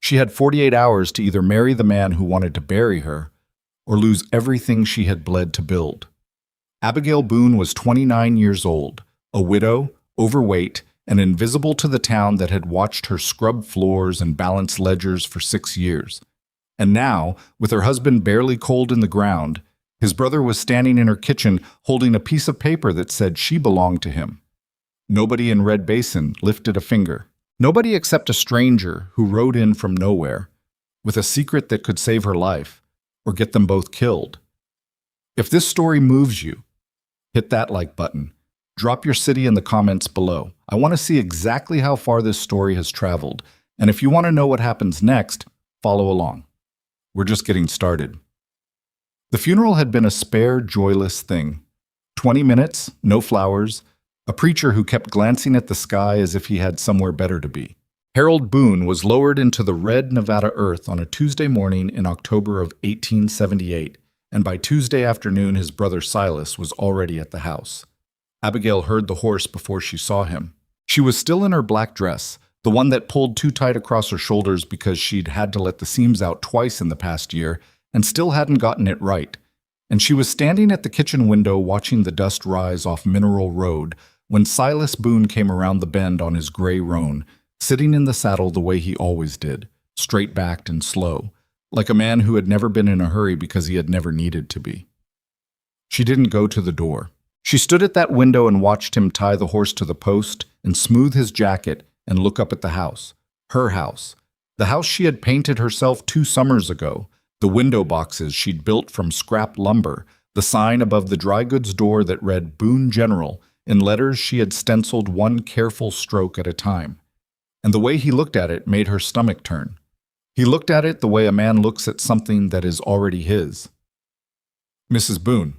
She had 48 hours to either marry the man who wanted to bury her or lose everything she had bled to build. Abigail Boone was 29 years old, a widow, overweight, and invisible to the town that had watched her scrub floors and balance ledgers for 6 years. And now, with her husband barely cold in the ground, his brother was standing in her kitchen holding a piece of paper that said she belonged to him. Nobody in Red Basin lifted a finger. Nobody except a stranger who rode in from nowhere, with a secret that could save her life or get them both killed. If this story moves you, hit that like button. Drop your city in the comments below. I want to see exactly how far this story has traveled, and if you want to know what happens next, follow along. We're just getting started. The funeral had been a spare, joyless thing. 20 minutes, no flowers, a preacher who kept glancing at the sky as if he had somewhere better to be. Harold Boone was lowered into the red Nevada earth on a Tuesday morning in October of 1878, and by Tuesday afternoon his brother Silas was already at the house. Abigail heard the horse before she saw him. She was still in her black dress, the one that pulled too tight across her shoulders because she'd had to let the seams out twice in the past year and still hadn't gotten it right. And she was standing at the kitchen window watching the dust rise off Mineral Road when Silas Boone came around the bend on his gray roan, sitting in the saddle the way he always did, straight-backed and slow, like a man who had never been in a hurry because he had never needed to be. She didn't go to the door. She stood at that window and watched him tie the horse to the post and smooth his jacket and look up at the house, her house, the house she had painted herself 2 summers ago, the window boxes she'd built from scrap lumber, the sign above the dry goods door that read Boone General in letters she had stenciled one careful stroke at a time. And the way he looked at it made her stomach turn. He looked at it the way a man looks at something that is already his. Mrs. Boone.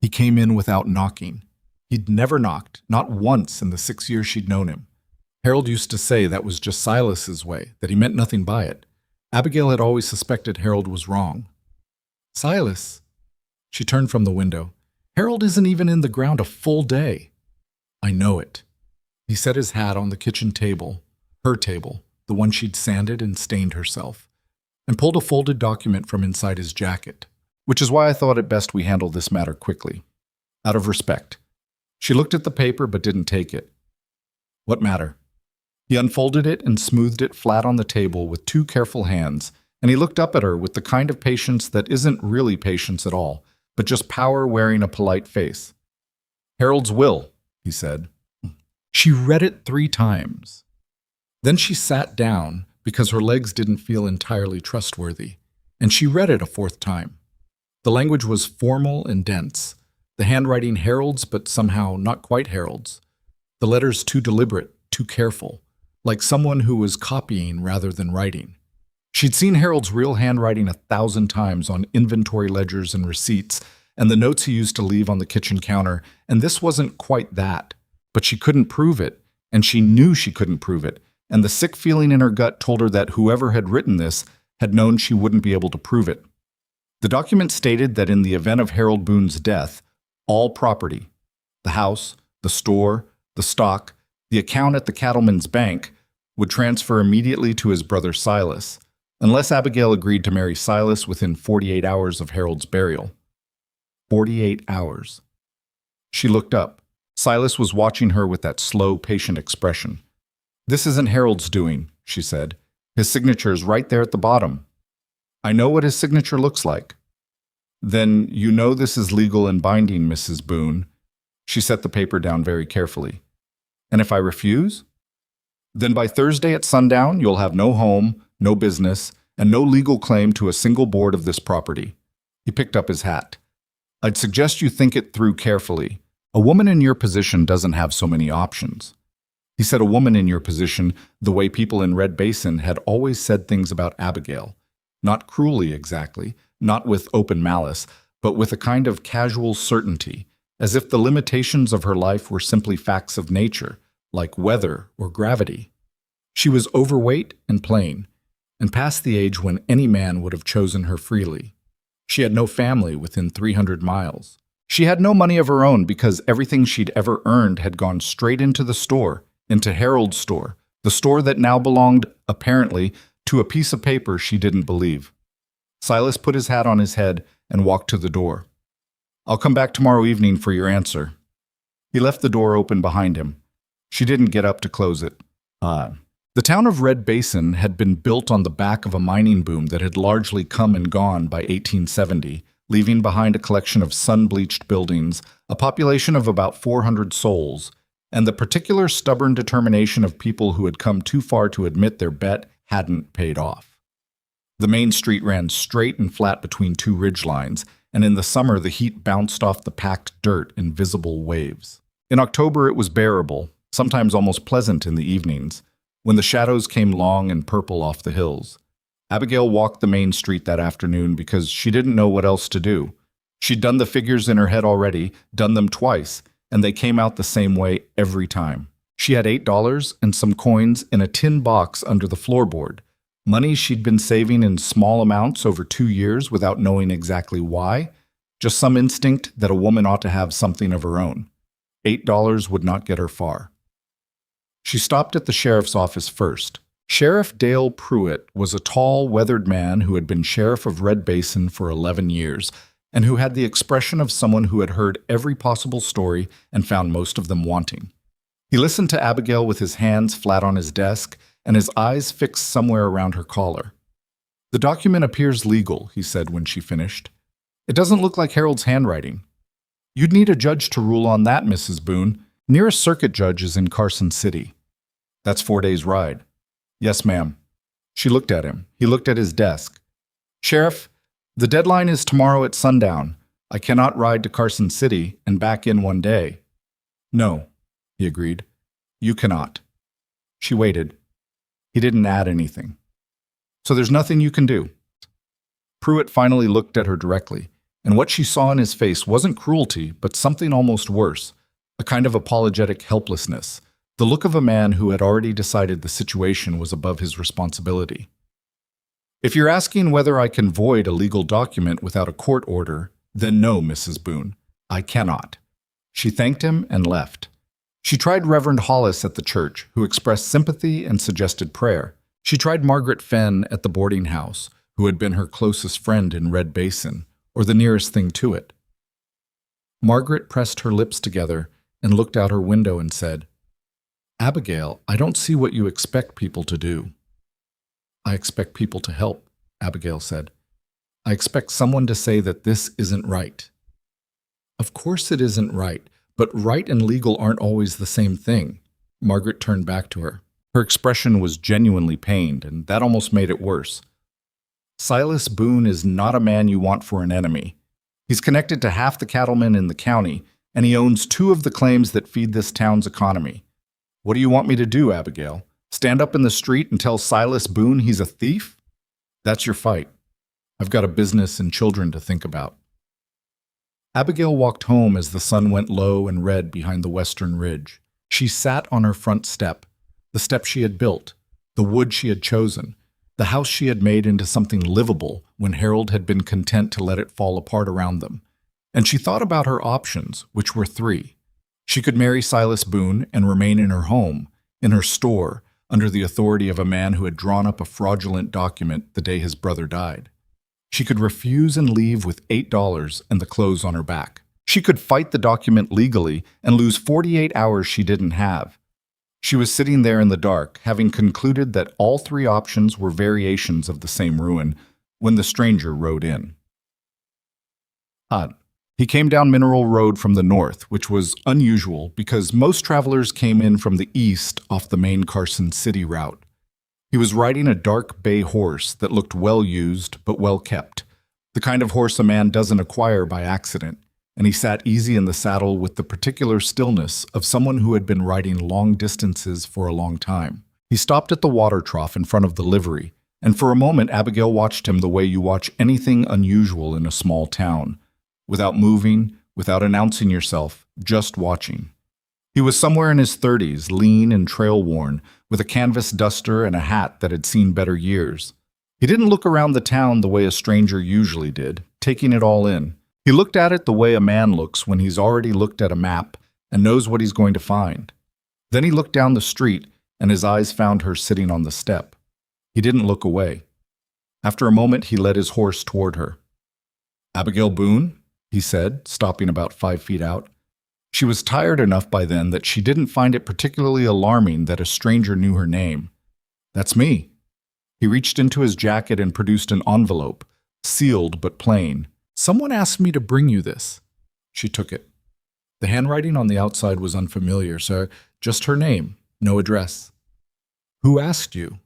He came in without knocking. He'd never knocked, not once in the 6 years she'd known him. Harold used to say that was just Silas's way, that he meant nothing by it. Abigail had always suspected Harold was wrong. Silas. She turned from the window. Harold isn't even in the ground a full day. I know it. He set his hat on the kitchen table, her table, the one she'd sanded and stained herself, and pulled a folded document from inside his jacket, which is why I thought it best we handle this matter quickly, out of respect. She looked at the paper but didn't take it. What matter? He unfolded it and smoothed it flat on the table with 2 careful hands, and he looked up at her with the kind of patience that isn't really patience at all, but just power wearing a polite face. Harold's will, he said. She read it 3 times. Then she sat down because her legs didn't feel entirely trustworthy, and she read it a 4th time. The language was formal and dense, the handwriting Harold's but somehow not quite Harold's, the letters too deliberate, too careful, like someone who was copying rather than writing. She'd seen Harold's real handwriting 1,000 times on inventory ledgers and receipts, and the notes he used to leave on the kitchen counter, and this wasn't quite that. But she couldn't prove it, and she knew she couldn't prove it, and the sick feeling in her gut told her that whoever had written this had known she wouldn't be able to prove it. The document stated that in the event of Harold Boone's death, all property, the house, the store, the stock, the account at the cattleman's bank, would transfer immediately to his brother Silas, unless Abigail agreed to marry Silas within 48 hours of Harold's burial. 48 hours. She looked up. Silas was watching her with that slow, patient expression. This isn't Harold's doing, she said. His signature's right there at the bottom. I know what his signature looks like. Then you know this is legal and binding, Mrs. Boone. She set the paper down very carefully. And if I refuse? Then by Thursday at sundown, you'll have no home, no business, and no legal claim to a single board of this property. He picked up his hat. I'd suggest you think it through carefully. A woman in your position doesn't have so many options. He said a woman in your position the way people in Red Basin had always said things about Abigail. Not cruelly exactly, not with open malice, but with a kind of casual certainty, as if the limitations of her life were simply facts of nature, like weather or gravity. She was overweight and plain, and past the age when any man would have chosen her freely. She had no family within 300 miles. She had no money of her own because everything she'd ever earned had gone straight into the store, into Harold's store, the store that now belonged, apparently, to a piece of paper she didn't believe. Silas put his hat on his head and walked to the door. "I'll come back tomorrow evening for your answer." He left the door open behind him. She didn't get up to close it. The town of Red Basin had been built on the back of a mining boom that had largely come and gone by 1870, leaving behind a collection of sun-bleached buildings, a population of about 400 souls, and the particular stubborn determination of people who had come too far to admit their bet hadn't paid off. The main street ran straight and flat between two ridgelines, and in the summer the heat bounced off the packed dirt in visible waves. In October it was bearable, sometimes almost pleasant in the evenings, when the shadows came long and purple off the hills. Abigail walked the main street that afternoon because she didn't know what else to do. She'd done the figures in her head already, done them twice, and they came out the same way every time. She had $8 and some coins in a tin box under the floorboard, money she'd been saving in small amounts over 2 years without knowing exactly why, just some instinct that a woman ought to have something of her own. $8 would not get her far. She stopped at the sheriff's office first. Sheriff Dale Pruitt was a tall, weathered man who had been sheriff of Red Basin for 11 years and who had the expression of someone who had heard every possible story and found most of them wanting. He listened to Abigail with his hands flat on his desk and his eyes fixed somewhere around her collar. "The document appears legal," he said when she finished. "It doesn't look like Harold's handwriting. You'd need a judge to rule on that, Mrs. Boone. Nearest circuit judge is in Carson City." "That's 4 days' ride." "Yes, ma'am." She looked at him. He looked at his desk. "Sheriff, the deadline is tomorrow at sundown. I cannot ride to Carson City and back in one day." "No," he agreed. "You cannot." She waited. He didn't add anything. "So there's nothing you can do?" Pruitt finally looked at her directly, and what she saw in his face wasn't cruelty, but something almost worse, a kind of apologetic helplessness, the look of a man who had already decided the situation was above his responsibility. "If you're asking whether I can void a legal document without a court order, then no, Mrs. Boone, I cannot." She thanked him and left. She tried Reverend Hollis at the church, who expressed sympathy and suggested prayer. She tried Margaret Fenn at the boarding house, who had been her closest friend in Red Basin, or the nearest thing to it. Margaret pressed her lips together and looked out her window and said, "Abigail, I don't see what you expect people to do." "I expect people to help," Abigail said. "I expect someone to say that this isn't right." "Of course it isn't right, but right and legal aren't always the same thing." Margaret turned back to her. Her expression was genuinely pained, and that almost made it worse. "Silas Boone is not a man you want for an enemy. He's connected to half the cattlemen in the county, and he owns 2 of the claims that feed this town's economy. What do you want me to do, Abigail? Stand up in the street and tell Silas Boone he's a thief? That's your fight. I've got a business and children to think about." Abigail walked home as the sun went low and red behind the western ridge. She sat on her front step, the step she had built, the wood she had chosen, the house she had made into something livable when Harold had been content to let it fall apart around them. And she thought about her options, which were 3. She could marry Silas Boone and remain in her home, in her store, under the authority of a man who had drawn up a fraudulent document the day his brother died. She could refuse and leave with $8 and the clothes on her back. She could fight the document legally and lose 48 hours she didn't have. She was sitting there in the dark, having concluded that all 3 options were variations of the same ruin, when the stranger rode in. He came down Mineral Road from the north, which was unusual because most travelers came in from the east off the main Carson City route. He was riding a dark bay horse that looked well used but well kept, the kind of horse a man doesn't acquire by accident, and he sat easy in the saddle with the particular stillness of someone who had been riding long distances for a long time. He stopped at the water trough in front of the livery, and for a moment Abigail watched him the way you watch anything unusual in a small town, without moving, without announcing yourself, just watching. He was somewhere in his 30s, lean and trail-worn, with a canvas duster and a hat that had seen better years. He didn't look around the town the way a stranger usually did, taking it all in. He looked at it the way a man looks when he's already looked at a map and knows what he's going to find. Then he looked down the street, and his eyes found her sitting on the step. He didn't look away. After a moment, he led his horse toward her. "Abigail Boone?" he said, stopping about 5 feet out. She was tired enough by then that she didn't find it particularly alarming that a stranger knew her name. "That's me." He reached into his jacket and produced an envelope, sealed but plain. "Someone asked me to bring you this." She took it. The handwriting on the outside was unfamiliar, so just her name, no address. "Who asked you?"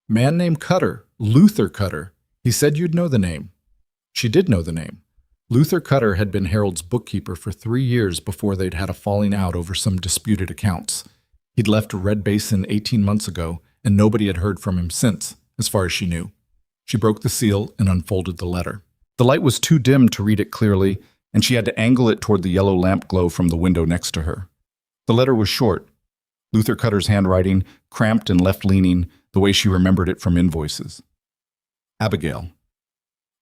"Man named Cutter, Luther Cutter. He said you'd know the name." She did know the name. Luther Cutter had been Harold's bookkeeper for 3 years before they'd had a falling out over some disputed accounts. He'd left Red Basin 18 months ago, and nobody had heard from him since, as far as she knew. She broke the seal and unfolded the letter. The light was too dim to read it clearly, and she had to angle it toward the yellow lamp glow from the window next to her. The letter was short. Luther Cutter's handwriting, cramped and left-leaning, the way she remembered it from invoices. "Abigail,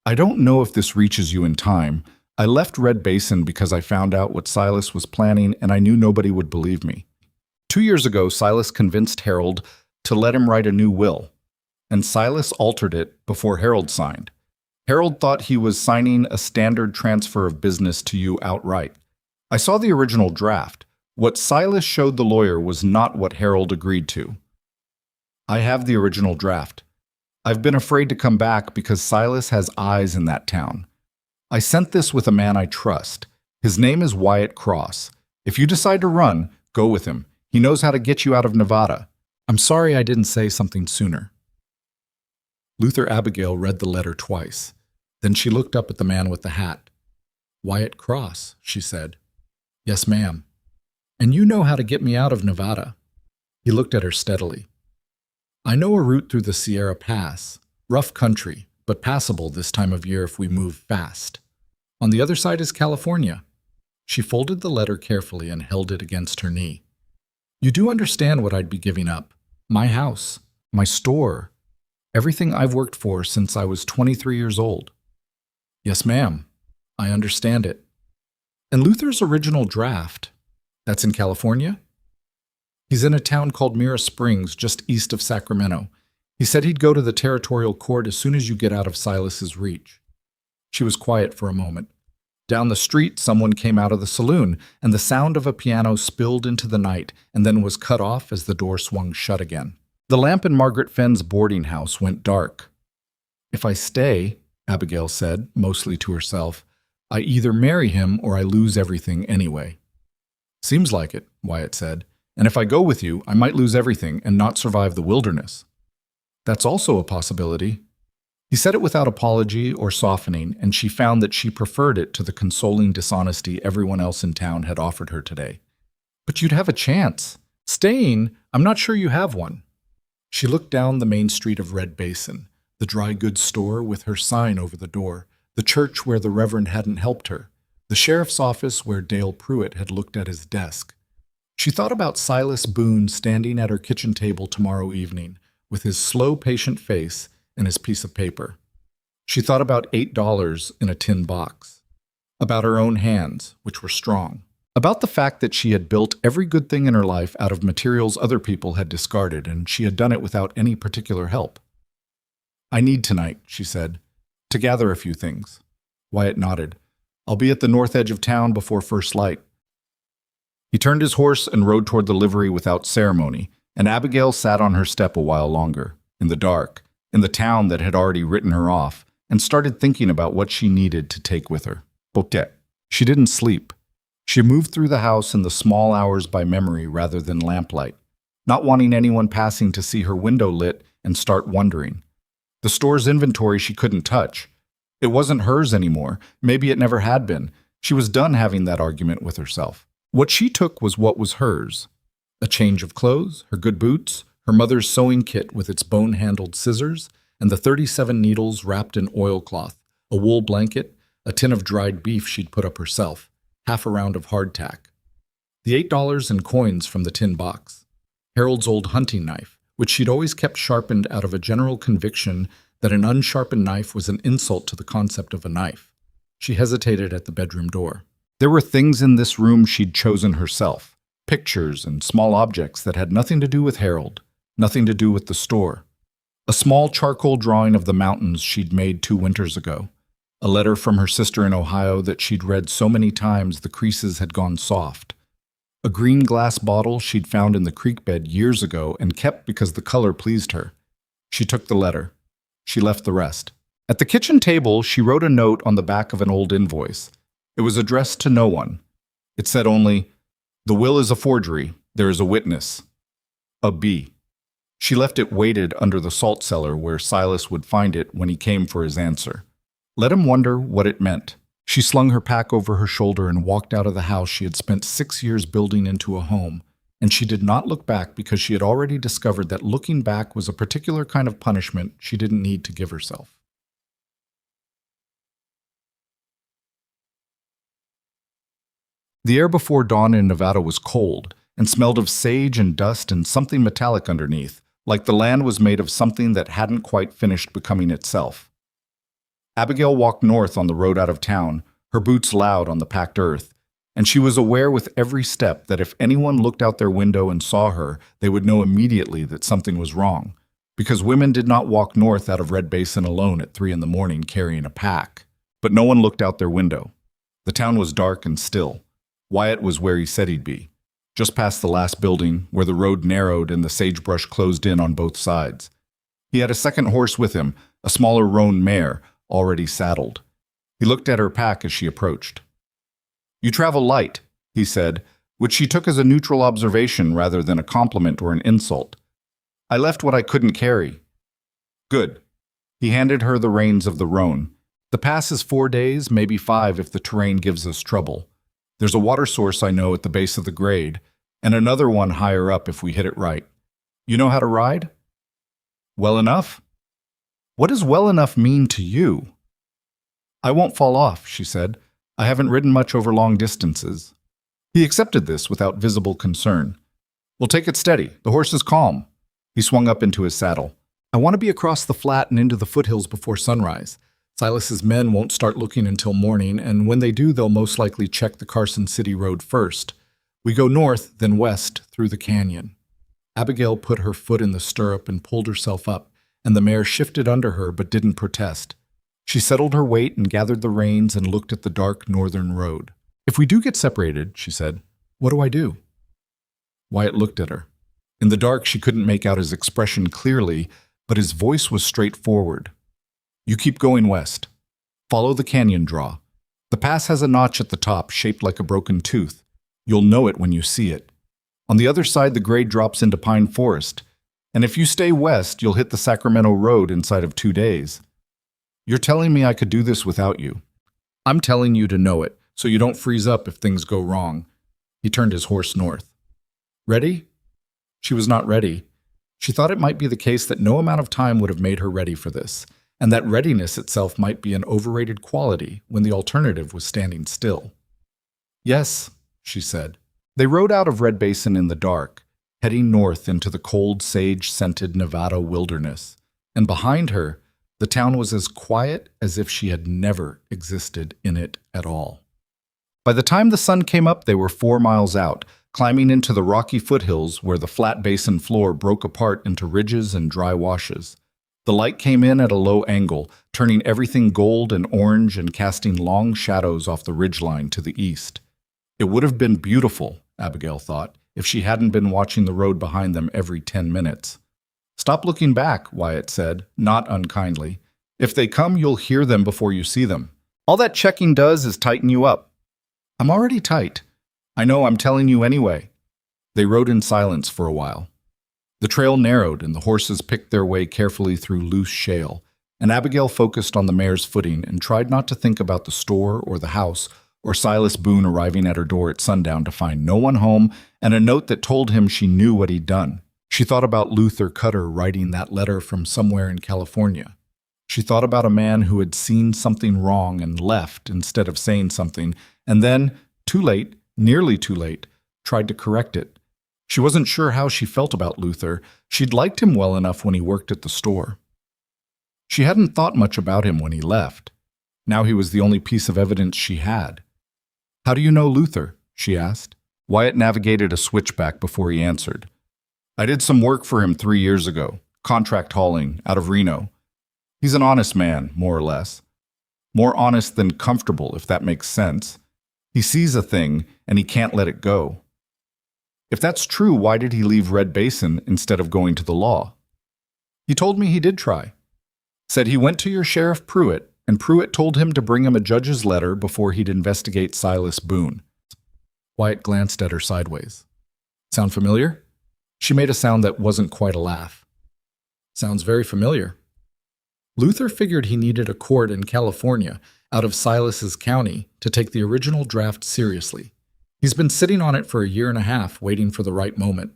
I don't know if this reaches you in time. I left Red Basin because I found out what Silas was planning, and I knew nobody would believe me. 2 years ago, Silas convinced Harold to let him write a new will, and Silas altered it before Harold signed. Harold thought he was signing a standard transfer of business to you outright. I saw the original draft. What Silas showed the lawyer was not what Harold agreed to. I have the original draft. I've been afraid to come back because Silas has eyes in that town. I sent this with a man I trust. His name is Wyatt Cross. If you decide to run, go with him. He knows how to get you out of Nevada. I'm sorry I didn't say something sooner." Luther Abigail read the letter twice. Then she looked up at the man with the hat. "Wyatt Cross," she said. "Yes, ma'am. And you know how to get me out of Nevada." He looked at her steadily. "I know a route through the Sierra Pass. Rough country, but passable this time of year if we move fast. On the other side is California." She folded the letter carefully and held it against her knee. "You do understand what I'd be giving up. My house, my store, everything I've worked for since I was 23 years old." "Yes, ma'am. I understand it." "And Luther's original draft, that's in California?" "He's in a town called Mira Springs, just east of Sacramento. He said he'd go to the territorial court as soon as you get out of Silas's reach." She was quiet for a moment. Down the street, someone came out of the saloon, and the sound of a piano spilled into the night and then was cut off as the door swung shut again. The lamp in Margaret Fenn's boarding house went dark. "If I stay," Abigail said, mostly to herself, "I either marry him or I lose everything anyway." "Seems like it," Wyatt said. "And if I go with you, I might lose everything and not survive the wilderness." "That's also a possibility." He said it without apology or softening, and she found that she preferred it to the consoling dishonesty everyone else in town had offered her today. "But you'd have a chance. Staying, I'm not sure you have one." She looked down the main street of Red Basin, the dry goods store with her sign over the door, the church where the Reverend hadn't helped her, the sheriff's office where Dale Pruitt had looked at his desk. She thought about Silas Boone standing at her kitchen table tomorrow evening, with his slow, patient face and his piece of paper. She thought about $8 in a tin box, about her own hands, which were strong, about the fact that she had built every good thing in her life out of materials other people had discarded, and she had done it without any particular help. "I need tonight," she said, "to gather a few things." Wyatt nodded. "I'll be at the north edge of town before first light." He turned his horse and rode toward the livery without ceremony, and Abigail sat on her step a while longer, in the dark, in the town that had already written her off, and started thinking about what she needed to take with her. Potet. She didn't sleep. She moved through the house in the small hours by memory rather than lamplight, not wanting anyone passing to see her window lit and start wondering. The store's inventory she couldn't touch. It wasn't hers anymore. Maybe it never had been. She was done having that argument with herself. What she took was what was hers. A change of clothes, her good boots, her mother's sewing kit with its bone-handled scissors, and the 37 needles wrapped in oilcloth, a wool blanket, a tin of dried beef she'd put up herself, half a round of hardtack. The $8 in coins from the tin box. Harold's old hunting knife, which she'd always kept sharpened out of a general conviction that an unsharpened knife was an insult to the concept of a knife. She hesitated at the bedroom door. There were things in this room she'd chosen herself, pictures and small objects that had nothing to do with Harold, nothing to do with the store. A small charcoal drawing of the mountains she'd made 2 winters ago. A letter from her sister in Ohio that she'd read so many times the creases had gone soft. A green glass bottle she'd found in the creek bed years ago and kept because the color pleased her. She took the letter. She left the rest. At the kitchen table, she wrote a note on the back of an old invoice. It was addressed to no one. It said only, "The will is a forgery. There is a witness. A B." She left it weighted under the salt cellar where Silas would find it when he came for his answer. Let him wonder what it meant. She slung her pack over her shoulder and walked out of the house she had spent 6 years building into a home, and she did not look back because she had already discovered that looking back was a particular kind of punishment she didn't need to give herself. The air before dawn in Nevada was cold and smelled of sage and dust and something metallic underneath, like the land was made of something that hadn't quite finished becoming itself. Abigail walked north on the road out of town, her boots loud on the packed earth, and she was aware with every step that if anyone looked out their window and saw her, they would know immediately that something was wrong, because women did not walk north out of Red Basin alone at 3 in the morning carrying a pack. But no one looked out their window. The town was dark and still. Wyatt was where he said he'd be, just past the last building, where the road narrowed and the sagebrush closed in on both sides. He had a second horse with him, a smaller roan mare, already saddled. He looked at her pack as she approached. "You travel light," he said, which she took as a neutral observation rather than a compliment or an insult. "I left what I couldn't carry." "Good." He handed her the reins of the roan. "The pass is 4 days, maybe 5 if the terrain gives us trouble. There's a water source I know at the base of the grade, and another one higher up if we hit it right. You know how to ride?" "Well enough?" "What does well enough mean to you?" "I won't fall off," she said. "I haven't ridden much over long distances." He accepted this without visible concern. "We'll take it steady. The horse is calm." He swung up into his saddle. "I want to be across the flat and into the foothills before sunrise. Silas's men won't start looking until morning, and when they do, they'll most likely check the Carson City Road first. We go north, then west, through the canyon." Abigail put her foot in the stirrup and pulled herself up, and the mare shifted under her but didn't protest. She settled her weight and gathered the reins and looked at the dark northern road. "If we do get separated," she said, "what do I do?" Wyatt looked at her. In the dark, she couldn't make out his expression clearly, but his voice was straightforward. "You keep going west. Follow the canyon draw. The pass has a notch at the top shaped like a broken tooth. You'll know it when you see it. On the other side, the grade drops into pine forest. And if you stay west, you'll hit the Sacramento Road inside of 2 days. You're telling me I could do this without you. I'm telling you to know it, so you don't freeze up if things go wrong." He turned his horse north. "Ready?" She was not ready. She thought it might be the case that no amount of time would have made her ready for this, and that readiness itself might be an overrated quality when the alternative was standing still. "Yes," she said. They rode out of Red Basin in the dark, heading north into the cold, sage-scented Nevada wilderness, and behind her, the town was as quiet as if she had never existed in it at all. By the time the sun came up, they were 4 miles out, climbing into the rocky foothills where the flat basin floor broke apart into ridges and dry washes. The light came in at a low angle, turning everything gold and orange and casting long shadows off the ridgeline to the east. It would have been beautiful, Abigail thought, if she hadn't been watching the road behind them every 10 minutes. "Stop looking back," Wyatt said, not unkindly. "If they come, you'll hear them before you see them. All that checking does is tighten you up." "I'm already tight." "I know, I'm telling you anyway." They rode in silence for a while. The trail narrowed and the horses picked their way carefully through loose shale, and Abigail focused on the mare's footing and tried not to think about the store or the house or Silas Boone arriving at her door at sundown to find no one home and a note that told him she knew what he'd done. She thought about Luther Cutter writing that letter from somewhere in California. She thought about a man who had seen something wrong and left instead of saying something, and then, too late, nearly too late, tried to correct it. She wasn't sure how she felt about Luther. She'd liked him well enough when he worked at the store. She hadn't thought much about him when he left. Now he was the only piece of evidence she had. "How do you know Luther?" she asked. Wyatt navigated a switchback before he answered. "I did some work for him 3 years ago. contract hauling out of Reno. He's an honest man, more or less. More honest than comfortable, if that makes sense. He sees a thing, and he can't let it go. If that's true, why did he leave Red Basin instead of going to the law? He told me he did try. Said he went to your Sheriff Pruitt, and Pruitt told him to bring him a judge's letter before he'd investigate Silas Boone. Wyatt glanced at her sideways. Sound familiar? She made a sound that wasn't quite a laugh. Sounds very familiar. Luther figured he needed a court in California, out of Silas's county, to take the original draft seriously. He's been sitting on it for a year and a half, waiting for the right moment.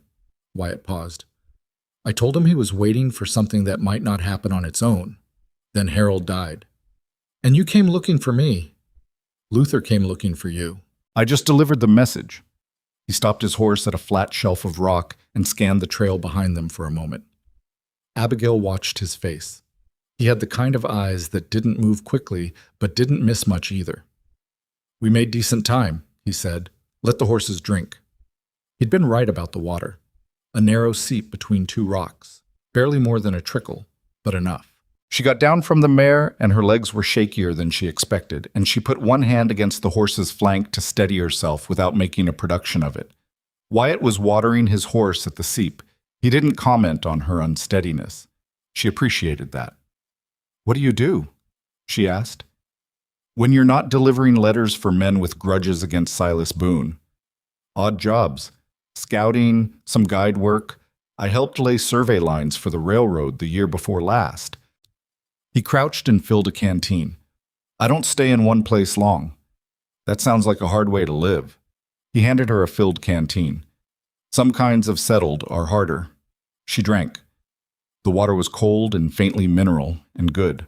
Wyatt paused. I told him he was waiting for something that might not happen on its own. Then Harold died. And you came looking for me. Luther came looking for you. I just delivered the message. He stopped his horse at a flat shelf of rock and scanned the trail behind them for a moment. Abigail watched his face. He had the kind of eyes that didn't move quickly, but didn't miss much either. We made decent time, he said. Let the horses drink. He'd been right about the water. A narrow seep between two rocks. Barely more than a trickle, but enough. She got down from the mare, and her legs were shakier than she expected, and she put one hand against the horse's flank to steady herself without making a production of it. Wyatt was watering his horse at the seep. He didn't comment on her unsteadiness. She appreciated that. What do you do? She asked. When you're not delivering letters for men with grudges against Silas Boone. Odd jobs. Scouting, some guide work. I helped lay survey lines for the railroad the year before last. He crouched and filled a canteen. I don't stay in one place long. That sounds like a hard way to live. He handed her a filled canteen. Some kinds of settled are harder. She drank. The water was cold and faintly mineral and good.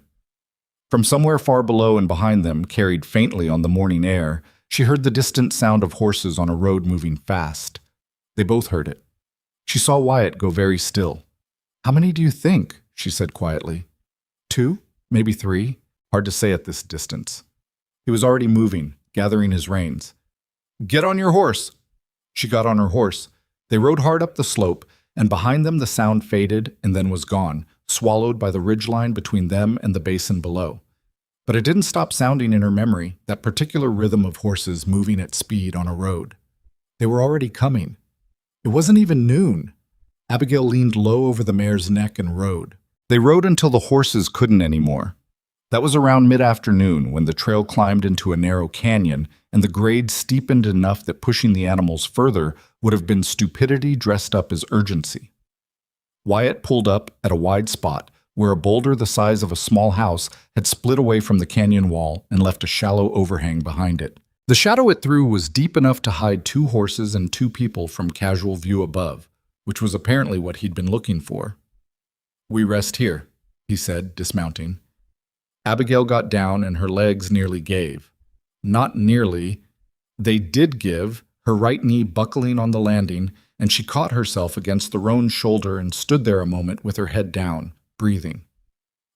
From somewhere far below and behind them, carried faintly on the morning air, she heard the distant sound of horses on a road moving fast. They both heard it. She saw Wyatt go very still. How many do you think? She said quietly. 2, maybe 3. Hard to say at this distance. He was already moving, gathering his reins. Get on your horse! She got on her horse. They rode hard up the slope, and behind them the sound faded and then was gone, swallowed by the ridgeline between them and the basin below. But it didn't stop sounding in her memory, that particular rhythm of horses moving at speed on a road. They were already coming. It wasn't even noon. Abigail leaned low over the mare's neck and rode. They rode until the horses couldn't anymore. That was around mid-afternoon when the trail climbed into a narrow canyon and the grade steepened enough that pushing the animals further would have been stupidity dressed up as urgency. Wyatt pulled up at a wide spot where a boulder the size of a small house had split away from the canyon wall and left a shallow overhang behind it. The shadow it threw was deep enough to hide 2 horses and 2 people from casual view above, which was apparently what he'd been looking for. We rest here, he said, dismounting. Abigail got down and her legs nearly gave. Not nearly. They did give, her right knee buckling on the landing, and she caught herself against the roan's shoulder and stood there a moment with her head down, breathing.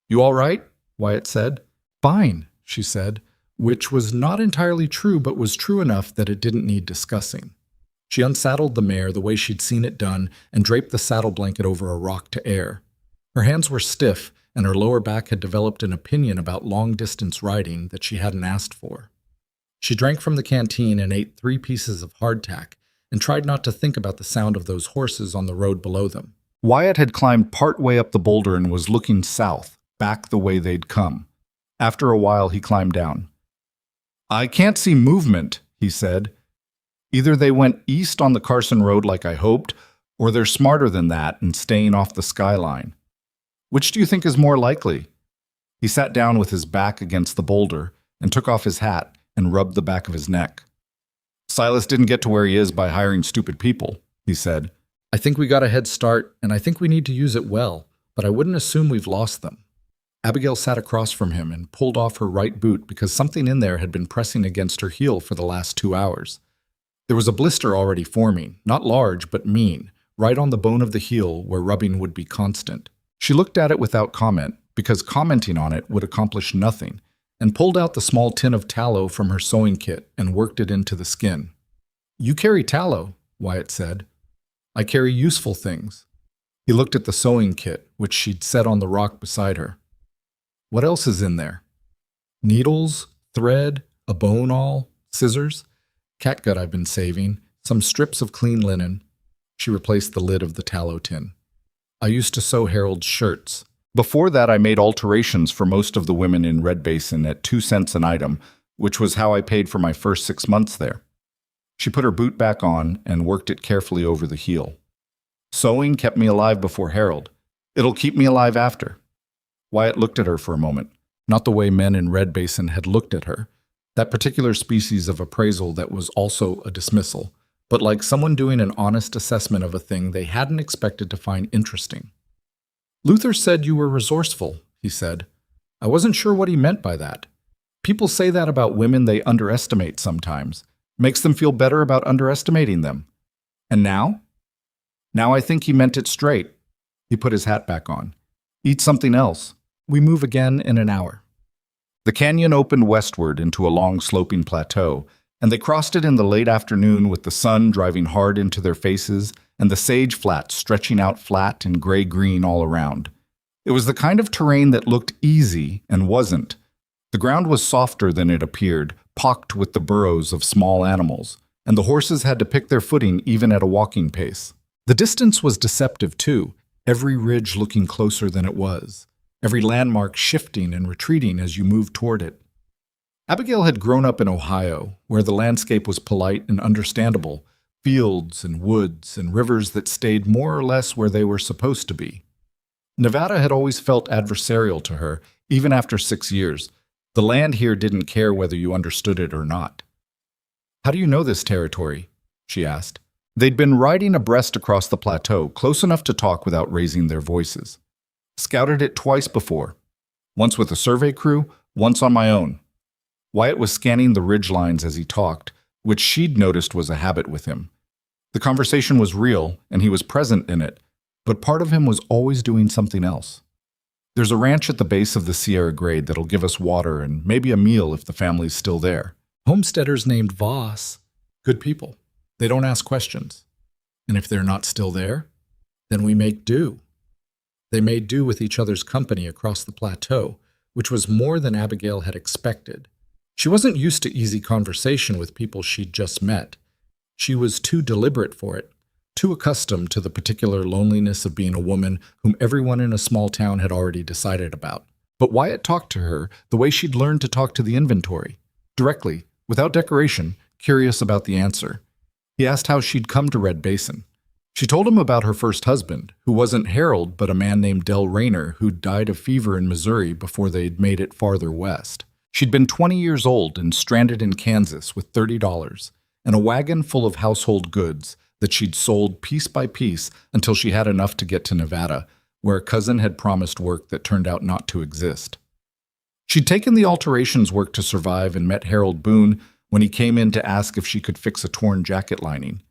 You all right? Wyatt said. Fine, she said, which was not entirely true but was true enough that it didn't need discussing. She unsaddled the mare the way she'd seen it done and draped the saddle blanket over a rock to air. Her hands were stiff, and her lower back had developed an opinion about long-distance riding that she hadn't asked for. She drank from the canteen and ate 3 pieces of hardtack, and tried not to think about the sound of those horses on the road below them. Wyatt had climbed part way up the boulder and was looking south, back the way they'd come. After a while, he climbed down. I can't see movement, he said. Either they went east on the Carson Road like I hoped, or they're smarter than that and staying off the skyline. Which do you think is more likely? He sat down with his back against the boulder and took off his hat and rubbed the back of his neck. Silas didn't get to where he is by hiring stupid people, he said. I think we got a head start, and I think we need to use it well, but I wouldn't assume we've lost them. Abigail sat across from him and pulled off her right boot because something in there had been pressing against her heel for the last 2 hours. There was a blister already forming, not large but mean, right on the bone of the heel where rubbing would be constant. She looked at it without comment, because commenting on it would accomplish nothing, and pulled out the small tin of tallow from her sewing kit and worked it into the skin. You carry tallow, Wyatt said. I carry useful things. He looked at the sewing kit, which she'd set on the rock beside her. What else is in there? Needles, thread, a bone awl, scissors, catgut I've been saving, some strips of clean linen. She replaced the lid of the tallow tin. I used to sew Harold's shirts. Before that, I made alterations for most of the women in Red Basin at 2 cents an item, which was how I paid for my first 6 months there. She put her boot back on and worked it carefully over the heel. Sewing kept me alive before Harold. It'll keep me alive after. Wyatt looked at her for a moment, not the way men in Red Basin had looked at her, that particular species of appraisal that was also a dismissal, but like someone doing an honest assessment of a thing they hadn't expected to find interesting. Luther said you were resourceful, he said. I wasn't sure what he meant by that. People say that about women they underestimate sometimes. Makes them feel better about underestimating them. And now? Now I think he meant it straight. He put his hat back on. Eat something else. We move again in an hour. The canyon opened westward into a long sloping plateau, and they crossed it in the late afternoon with the sun driving hard into their faces and the sage flats stretching out flat and gray-green all around. It was the kind of terrain that looked easy and wasn't. The ground was softer than it appeared, pocked with the burrows of small animals, and the horses had to pick their footing even at a walking pace. The distance was deceptive too, every ridge looking closer than it was, every landmark shifting and retreating as you moved toward it. Abigail had grown up in Ohio, where the landscape was polite and understandable, fields and woods and rivers that stayed more or less where they were supposed to be. Nevada had always felt adversarial to her, even after 6 years. The land here didn't care whether you understood it or not. How do you know this territory? She asked. They'd been riding abreast across the plateau, close enough to talk without raising their voices. Scouted it twice before. Once with a survey crew, once on my own. Wyatt was scanning the ridgelines as he talked, which she'd noticed was a habit with him. The conversation was real, and he was present in it, but part of him was always doing something else. There's a ranch at the base of the Sierra Grade that'll give us water and maybe a meal if the family's still there. Homesteaders named Voss. Good people. They don't ask questions. And if they're not still there, then we make do. They made do with each other's company across the plateau, which was more than Abigail had expected. She wasn't used to easy conversation with people she'd just met. She was too deliberate for it, too accustomed to the particular loneliness of being a woman whom everyone in a small town had already decided about. But Wyatt talked to her the way she'd learned to talk to the inventory, directly, without decoration, curious about the answer. He asked how she'd come to Red Basin. She told him about her first husband, who wasn't Harold but a man named Del Rayner who'd died of fever in Missouri before they'd made it farther west. She'd been 20 years old and stranded in Kansas with $30 and a wagon full of household goods that she'd sold piece by piece until she had enough to get to Nevada, where a cousin had promised work that turned out not to exist. She'd taken the alterations work to survive and met Harold Boone when he came in to ask if she could fix a torn jacket lining.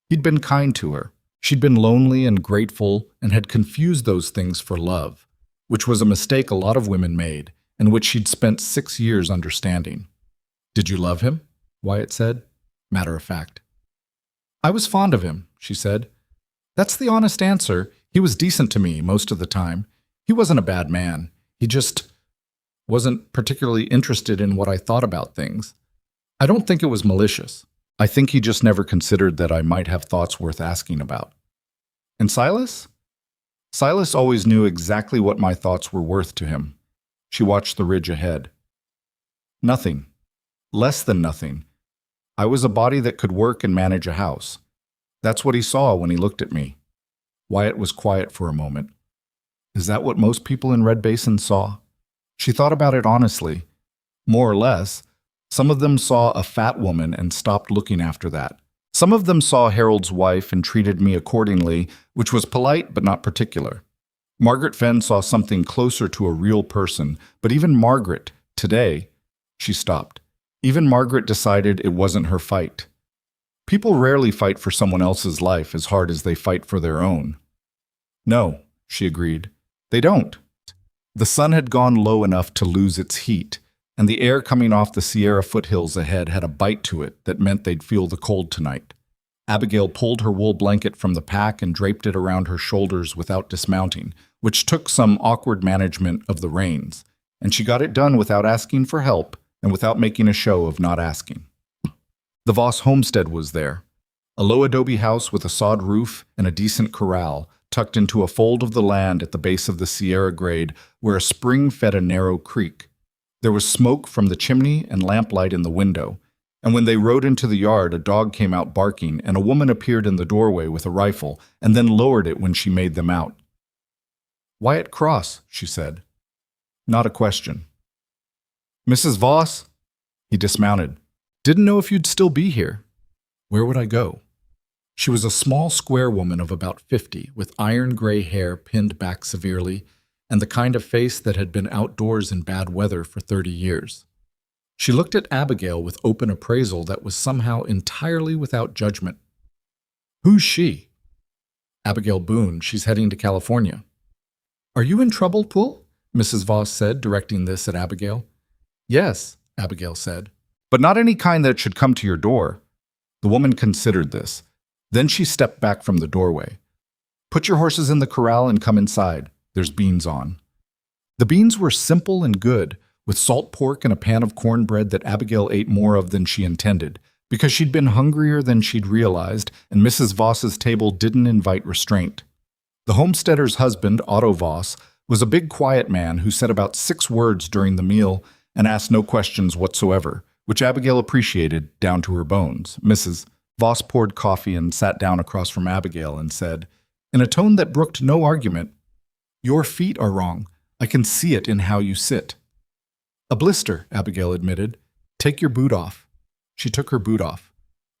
He'd been kind to her. She'd been lonely and grateful and had confused those things for love, which was a mistake a lot of women made and which she'd spent 6 years understanding. Did you love him? Wyatt said, matter of fact. I was fond of him, she said. That's the honest answer. He was decent to me most of the time. He wasn't a bad man. He just wasn't particularly interested in what I thought about things. I don't think it was malicious. I think he just never considered that I might have thoughts worth asking about. And Silas? Silas always knew exactly what my thoughts were worth to him. She watched the ridge ahead. Nothing. Less than nothing. I was a body that could work and manage a house. That's what he saw when he looked at me. Wyatt was quiet for a moment. Is that what most people in Red Basin saw? She thought about it honestly. More or less. Some of them saw a fat woman and stopped looking after that. Some of them saw Harold's wife and treated me accordingly, which was polite but not particular. Margaret Fenn saw something closer to a real person, but even Margaret, today, she stopped. Even Margaret decided it wasn't her fight. People rarely fight for someone else's life as hard as they fight for their own. No, she agreed. They don't. The sun had gone low enough to lose its heat, and the air coming off the Sierra foothills ahead had a bite to it that meant they'd feel the cold tonight. Abigail pulled her wool blanket from the pack and draped it around her shoulders without dismounting, which took some awkward management of the reins, and she got it done without asking for help and without making a show of not asking. The Voss homestead was there, a low adobe house with a sod roof and a decent corral tucked into a fold of the land at the base of the Sierra grade where a spring fed a narrow creek. There was smoke from the chimney and lamplight in the window, and when they rode into the yard, a dog came out barking and a woman appeared in the doorway with a rifle and then lowered it when she made them out. "Wyatt Cross," she said. Not a question. "Mrs. Voss?" He dismounted. "Didn't know if you'd still be here." "Where would I go?" She was a small, square woman of about 50, with iron gray hair pinned back severely, and the kind of face that had been outdoors in bad weather for 30 years. She looked at Abigail with open appraisal that was somehow entirely without judgment. "Who's she?" "Abigail Boone. She's heading to California." "Are you in trouble, Poole?" Mrs. Voss said, directing this at Abigail. "Yes," Abigail said. "But not any kind that should come to your door." The woman considered this. Then she stepped back from the doorway. "Put your horses in the corral and come inside. There's beans on." The beans were simple and good, with salt pork and a pan of cornbread that Abigail ate more of than she intended, because she'd been hungrier than she'd realized, and Mrs. Voss's table didn't invite restraint. The homesteader's husband, Otto Voss, was a big, quiet man who said about 6 words during the meal and asked no questions whatsoever, which Abigail appreciated down to her bones. Mrs. Voss poured coffee and sat down across from Abigail and said, in a tone that brooked no argument, "Your feet are wrong. I can see it in how you sit." "A blister," Abigail admitted. "Take your boot off." She took her boot off.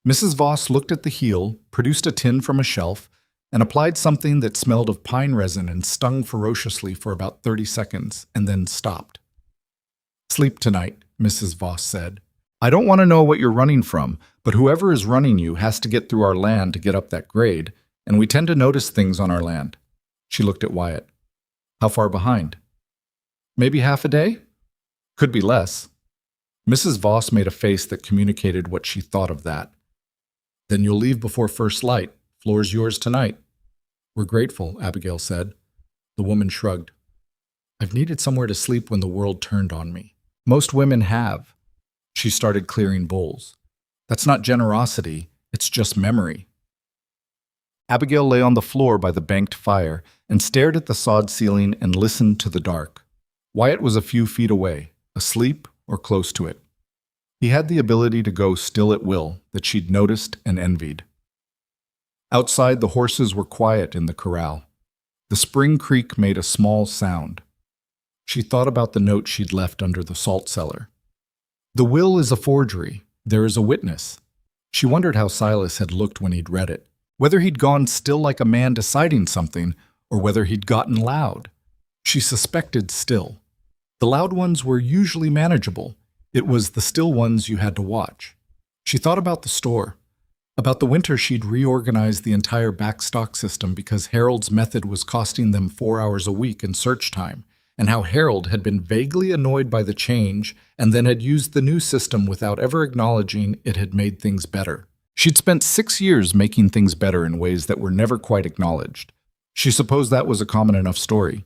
Mrs. Voss looked at the heel, produced a tin from a shelf, and applied something that smelled of pine resin and stung ferociously for about 30 seconds, and then stopped. "Sleep tonight," Mrs. Voss said. "I don't want to know what you're running from, but whoever is running you has to get through our land to get up that grade, and we tend to notice things on our land." She looked at Wyatt. "How far behind?" "Maybe half a day?" "Could be less." Mrs. Voss made a face that communicated what she thought of that. "Then you'll leave before first light. Floor's yours tonight." "We're grateful," Abigail said. The woman shrugged. "I've needed somewhere to sleep when the world turned on me. Most women have." She started clearing bowls. "That's not generosity, it's just memory." Abigail lay on the floor by the banked fire and stared at the sod ceiling and listened to the dark. Wyatt was a few feet away, asleep or close to it. He had the ability to go still at will that she'd noticed and envied. Outside, the horses were quiet in the corral. The spring creek made a small sound. She thought about the note she'd left under the salt cellar. "The will is a forgery. There is a witness." She wondered how Silas had looked when he'd read it, whether he'd gone still like a man deciding something, or whether he'd gotten loud. She suspected still. The loud ones were usually manageable. It was the still ones you had to watch. She thought about the store, about the winter she'd reorganized the entire backstock system because Harold's method was costing them 4 hours a week in search time, and how Harold had been vaguely annoyed by the change and then had used the new system without ever acknowledging it had made things better. She'd spent 6 years making things better in ways that were never quite acknowledged. She supposed that was a common enough story.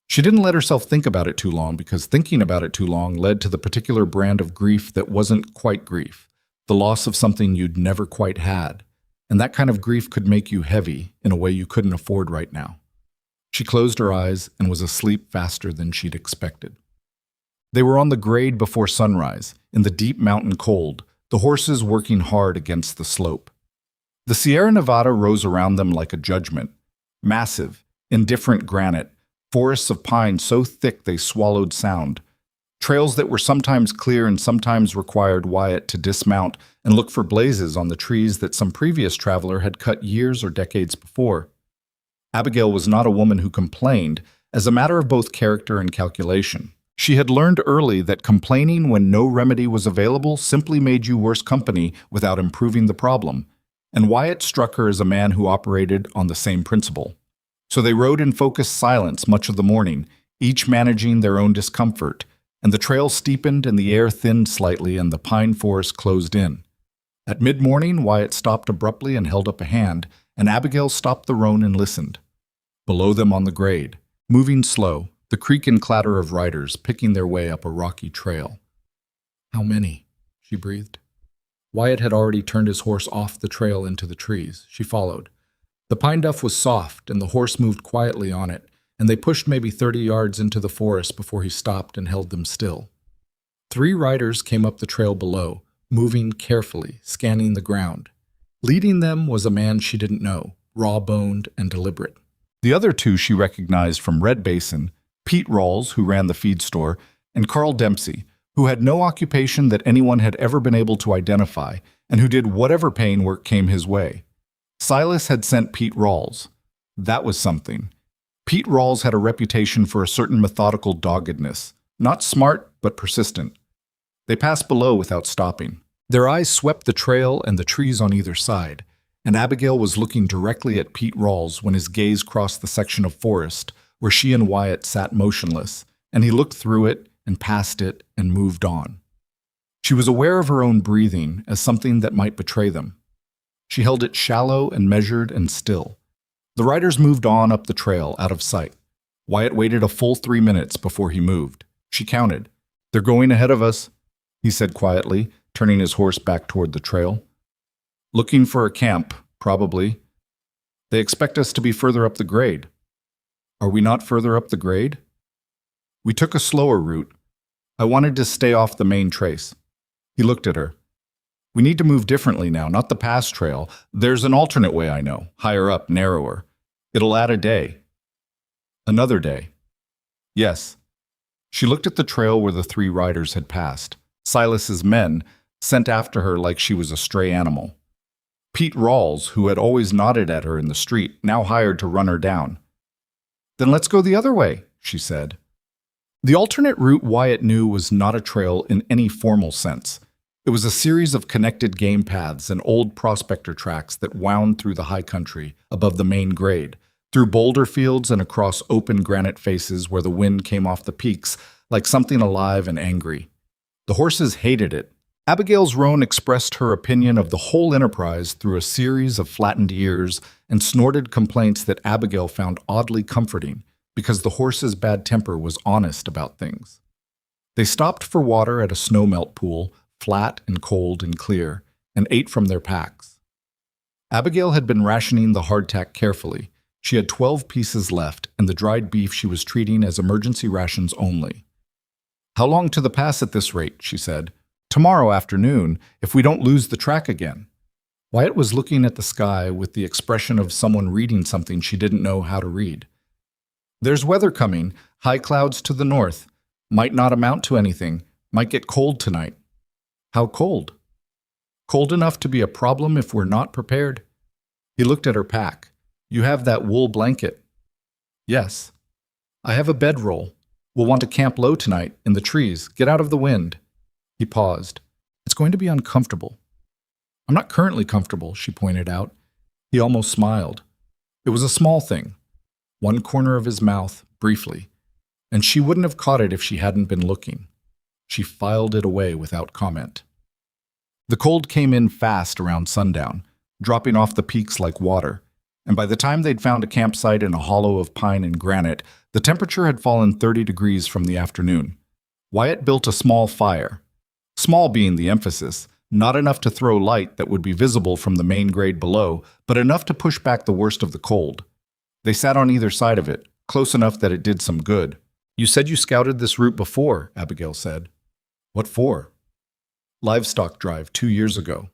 She didn't let herself think about it too long because thinking about it too long led to the particular brand of grief that wasn't quite grief, the loss of something you'd never quite had, and that kind of grief could make you heavy in a way you couldn't afford right now. She closed her eyes and was asleep faster than she'd expected. They were on the grade before sunrise, in the deep mountain cold, the horses working hard against the slope. The Sierra Nevada rose around them like a judgment, massive, indifferent granite, forests of pine so thick they swallowed sound, trails that were sometimes clear and sometimes required Wyatt to dismount and look for blazes on the trees that some previous traveler had cut years or decades before. Abigail was not a woman who complained, as a matter of both character and calculation. She had learned early that complaining when no remedy was available simply made you worse company without improving the problem, and Wyatt struck her as a man who operated on the same principle. So they rode in focused silence much of the morning, each managing their own discomfort, and the trail steepened and the air thinned slightly and the pine forest closed in. At mid-morning, Wyatt stopped abruptly and held up a hand, and Abigail stopped the roan and listened. Below them on the grade, moving slow, the creak and clatter of riders picking their way up a rocky trail. "How many?" she breathed. Wyatt had already turned his horse off the trail into the trees. She followed. The pine duff was soft, and the horse moved quietly on it, and they pushed maybe 30 yards into the forest before he stopped and held them still. 3 riders came up the trail below, moving carefully, scanning the ground. Leading them was a man she didn't know, raw-boned and deliberate. The other 2 she recognized from Red Basin, Pete Rawls, who ran the feed store, and Carl Dempsey, who had no occupation that anyone had ever been able to identify, and who did whatever paying work came his way. Silas had sent Pete Rawls. That was something. Pete Rawls had a reputation for a certain methodical doggedness, not smart, but persistent. They passed below without stopping. Their eyes swept the trail and the trees on either side, and Abigail was looking directly at Pete Rawls when his gaze crossed the section of forest where she and Wyatt sat motionless, and he looked through it and past it and moved on. She was aware of her own breathing as something that might betray them. She held it shallow and measured and still. The riders moved on up the trail, out of sight. Wyatt waited a full 3 minutes before he moved. She counted. "They're going ahead of us," he said quietly, turning his horse back toward the trail. "Looking for a camp, probably. They expect us to be further up the grade." "Are we not further up the grade?" "We took a slower route. I wanted to stay off the main trace." He looked at her. "We need to move differently now, not the pass trail. There's an alternate way I know, higher up, narrower. It'll add a day." "Another day?" "Yes." She looked at the trail where the 3 riders had passed. Silas's men, sent after her like she was a stray animal. Pete Rawls, who had always nodded at her in the street, now hired to run her down. "Then let's go the other way," she said. The alternate route Wyatt knew was not a trail in any formal sense. It was a series of connected game paths and old prospector tracks that wound through the high country above the main grade, through boulder fields and across open granite faces where the wind came off the peaks like something alive and angry. The horses hated it. Abigail's roan expressed her opinion of the whole enterprise through a series of flattened ears and snorted complaints that Abigail found oddly comforting because the horse's bad temper was honest about things. They stopped for water at a snowmelt pool, flat and cold and clear, and ate from their packs. Abigail had been rationing the hardtack carefully. She had 12 pieces left, and the dried beef she was treating as emergency rations only. "How long to the pass at this rate?" she said. "Tomorrow afternoon, if we don't lose the track again." Wyatt was looking at the sky with the expression of someone reading something she didn't know how to read. "There's weather coming, high clouds to the north. Might not amount to anything. Might get cold tonight." "How cold?" "Cold enough to be a problem if we're not prepared." He looked at her pack. "You have that wool blanket." "Yes." "I have a bedroll. We'll want to camp low tonight, in the trees. Get out of the wind." He paused. "It's going to be uncomfortable." "I'm not currently comfortable," she pointed out. He almost smiled. It was a small thing. One corner of his mouth, briefly, and she wouldn't have caught it if she hadn't been looking. She filed it away without comment. The cold came in fast around sundown, dropping off the peaks like water, and by the time they'd found a campsite in a hollow of pine and granite, the temperature had fallen 30 degrees from the afternoon. Wyatt built a small fire. Small being the emphasis, not enough to throw light that would be visible from the main grade below, but enough to push back the worst of the cold. They sat on either side of it, close enough that it did some good. "You said you scouted this route before," Abigail said. "What for?" "Livestock drive 2 years ago.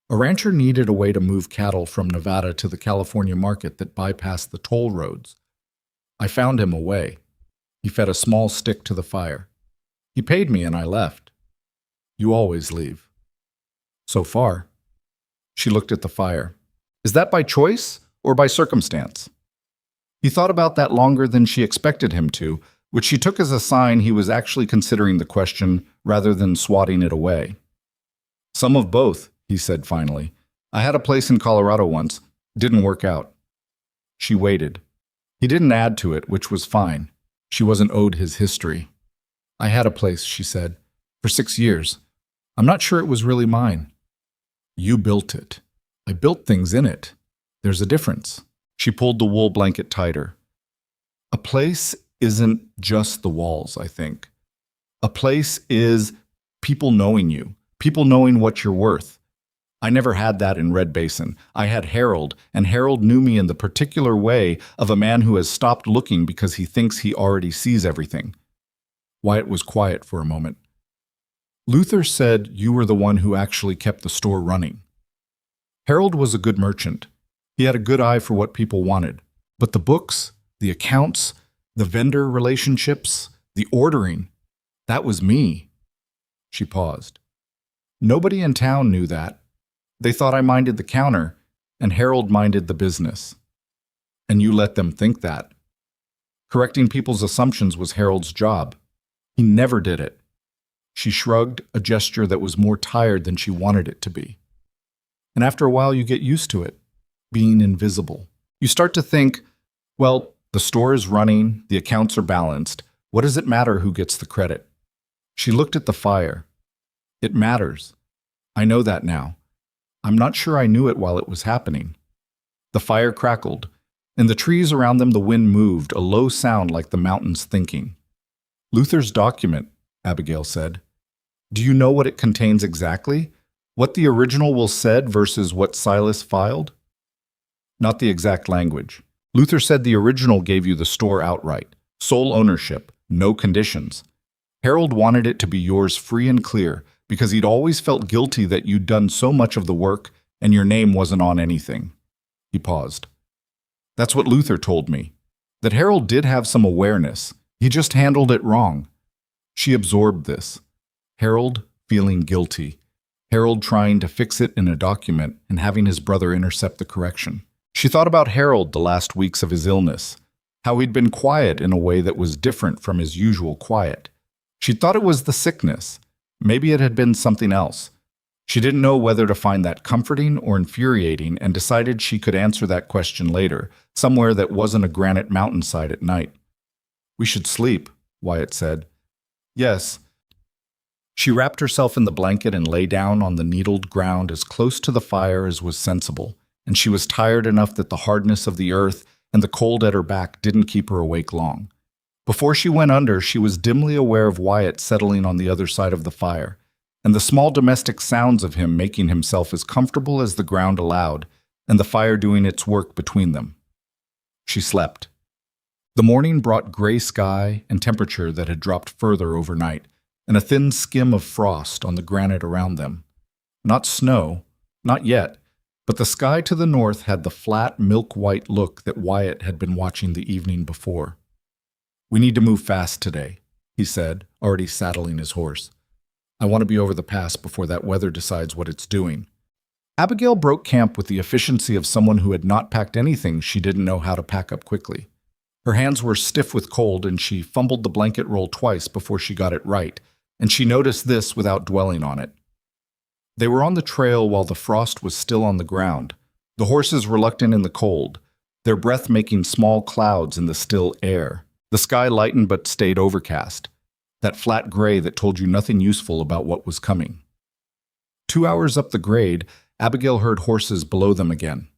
A rancher needed a way to move cattle from Nevada to the California market that bypassed the toll roads. I found him a way." He fed a small stick to the fire. "He paid me and I left." "You always leave." "So far." She looked at the fire. "Is that by choice or by circumstance?" He thought about that longer than she expected him to, which she took as a sign he was actually considering the question rather than swatting it away. "Some of both," he said finally. "I had a place in Colorado once. Didn't work out." She waited. He didn't add to it, which was fine. She wasn't owed his history. "I had a place," she said, "for 6 years. I'm not sure it was really mine." You built it. I built things in it. There's a difference. She pulled the wool blanket tighter. A place isn't just the walls, I think. A place is people knowing you, people knowing what you're worth. I never had that in Red Basin. I had Harold, and Harold knew me in the particular way of a man who has stopped looking because he thinks he already sees everything. Wyatt was quiet for a moment. Luther said you were the one who actually kept the store running. Harold was a good merchant. He had a good eye for what people wanted. But the books, the accounts, the vendor relationships, the ordering, that was me. She paused. Nobody in town knew that. They thought I minded the counter, and Harold minded the business. And you let them think that. Correcting people's assumptions was Harold's job. He never did it. She shrugged, a gesture that was more tired than she wanted it to be. And after a while, you get used to it, being invisible. You start to think, well, the store is running, the accounts are balanced. What does it matter who gets the credit? She looked at the fire. It matters. I know that now. I'm not sure I knew it while it was happening. The fire crackled. In the trees around them, the wind moved, a low sound like the mountains thinking. Luther's document, Abigail said. Do you know what it contains exactly? What the original will said versus what Silas filed? Not the exact language. Luther said the original gave you the store outright, sole ownership, no conditions. Harold wanted it to be yours free and clear because he'd always felt guilty that you'd done so much of the work and your name wasn't on anything. He paused. That's what Luther told me, that Harold did have some awareness. He just handled it wrong. She absorbed this. Harold feeling guilty. Harold trying to fix it in a document and having his brother intercept the correction. She thought about Harold the last weeks of his illness, how he'd been quiet in a way that was different from his usual quiet. She thought it was the sickness. Maybe it had been something else. She didn't know whether to find that comforting or infuriating and decided she could answer that question later, somewhere that wasn't a granite mountainside at night. We should sleep, Wyatt said. Yes. She wrapped herself in the blanket and lay down on the needled ground as close to the fire as was sensible, and she was tired enough that the hardness of the earth and the cold at her back didn't keep her awake long. Before she went under, she was dimly aware of Wyatt settling on the other side of the fire, and the small domestic sounds of him making himself as comfortable as the ground allowed, and the fire doing its work between them. She slept. The morning brought gray sky and temperature that had dropped further overnight, and a thin skim of frost on the granite around them. Not snow, not yet, but the sky to the north had the flat, milk-white look that Wyatt had been watching the evening before. We need to move fast today, he said, already saddling his horse. I want to be over the pass before that weather decides what it's doing. Abigail broke camp with the efficiency of someone who had not packed anything she didn't know how to pack up quickly. Her hands were stiff with cold, and she fumbled the blanket roll twice before she got it right, and she noticed this without dwelling on it. They were on the trail while the frost was still on the ground, the horses reluctant in the cold, their breath making small clouds in the still air. The sky lightened but stayed overcast, that flat gray that told you nothing useful about what was coming. 2 hours up the grade, Abigail heard horses below them again.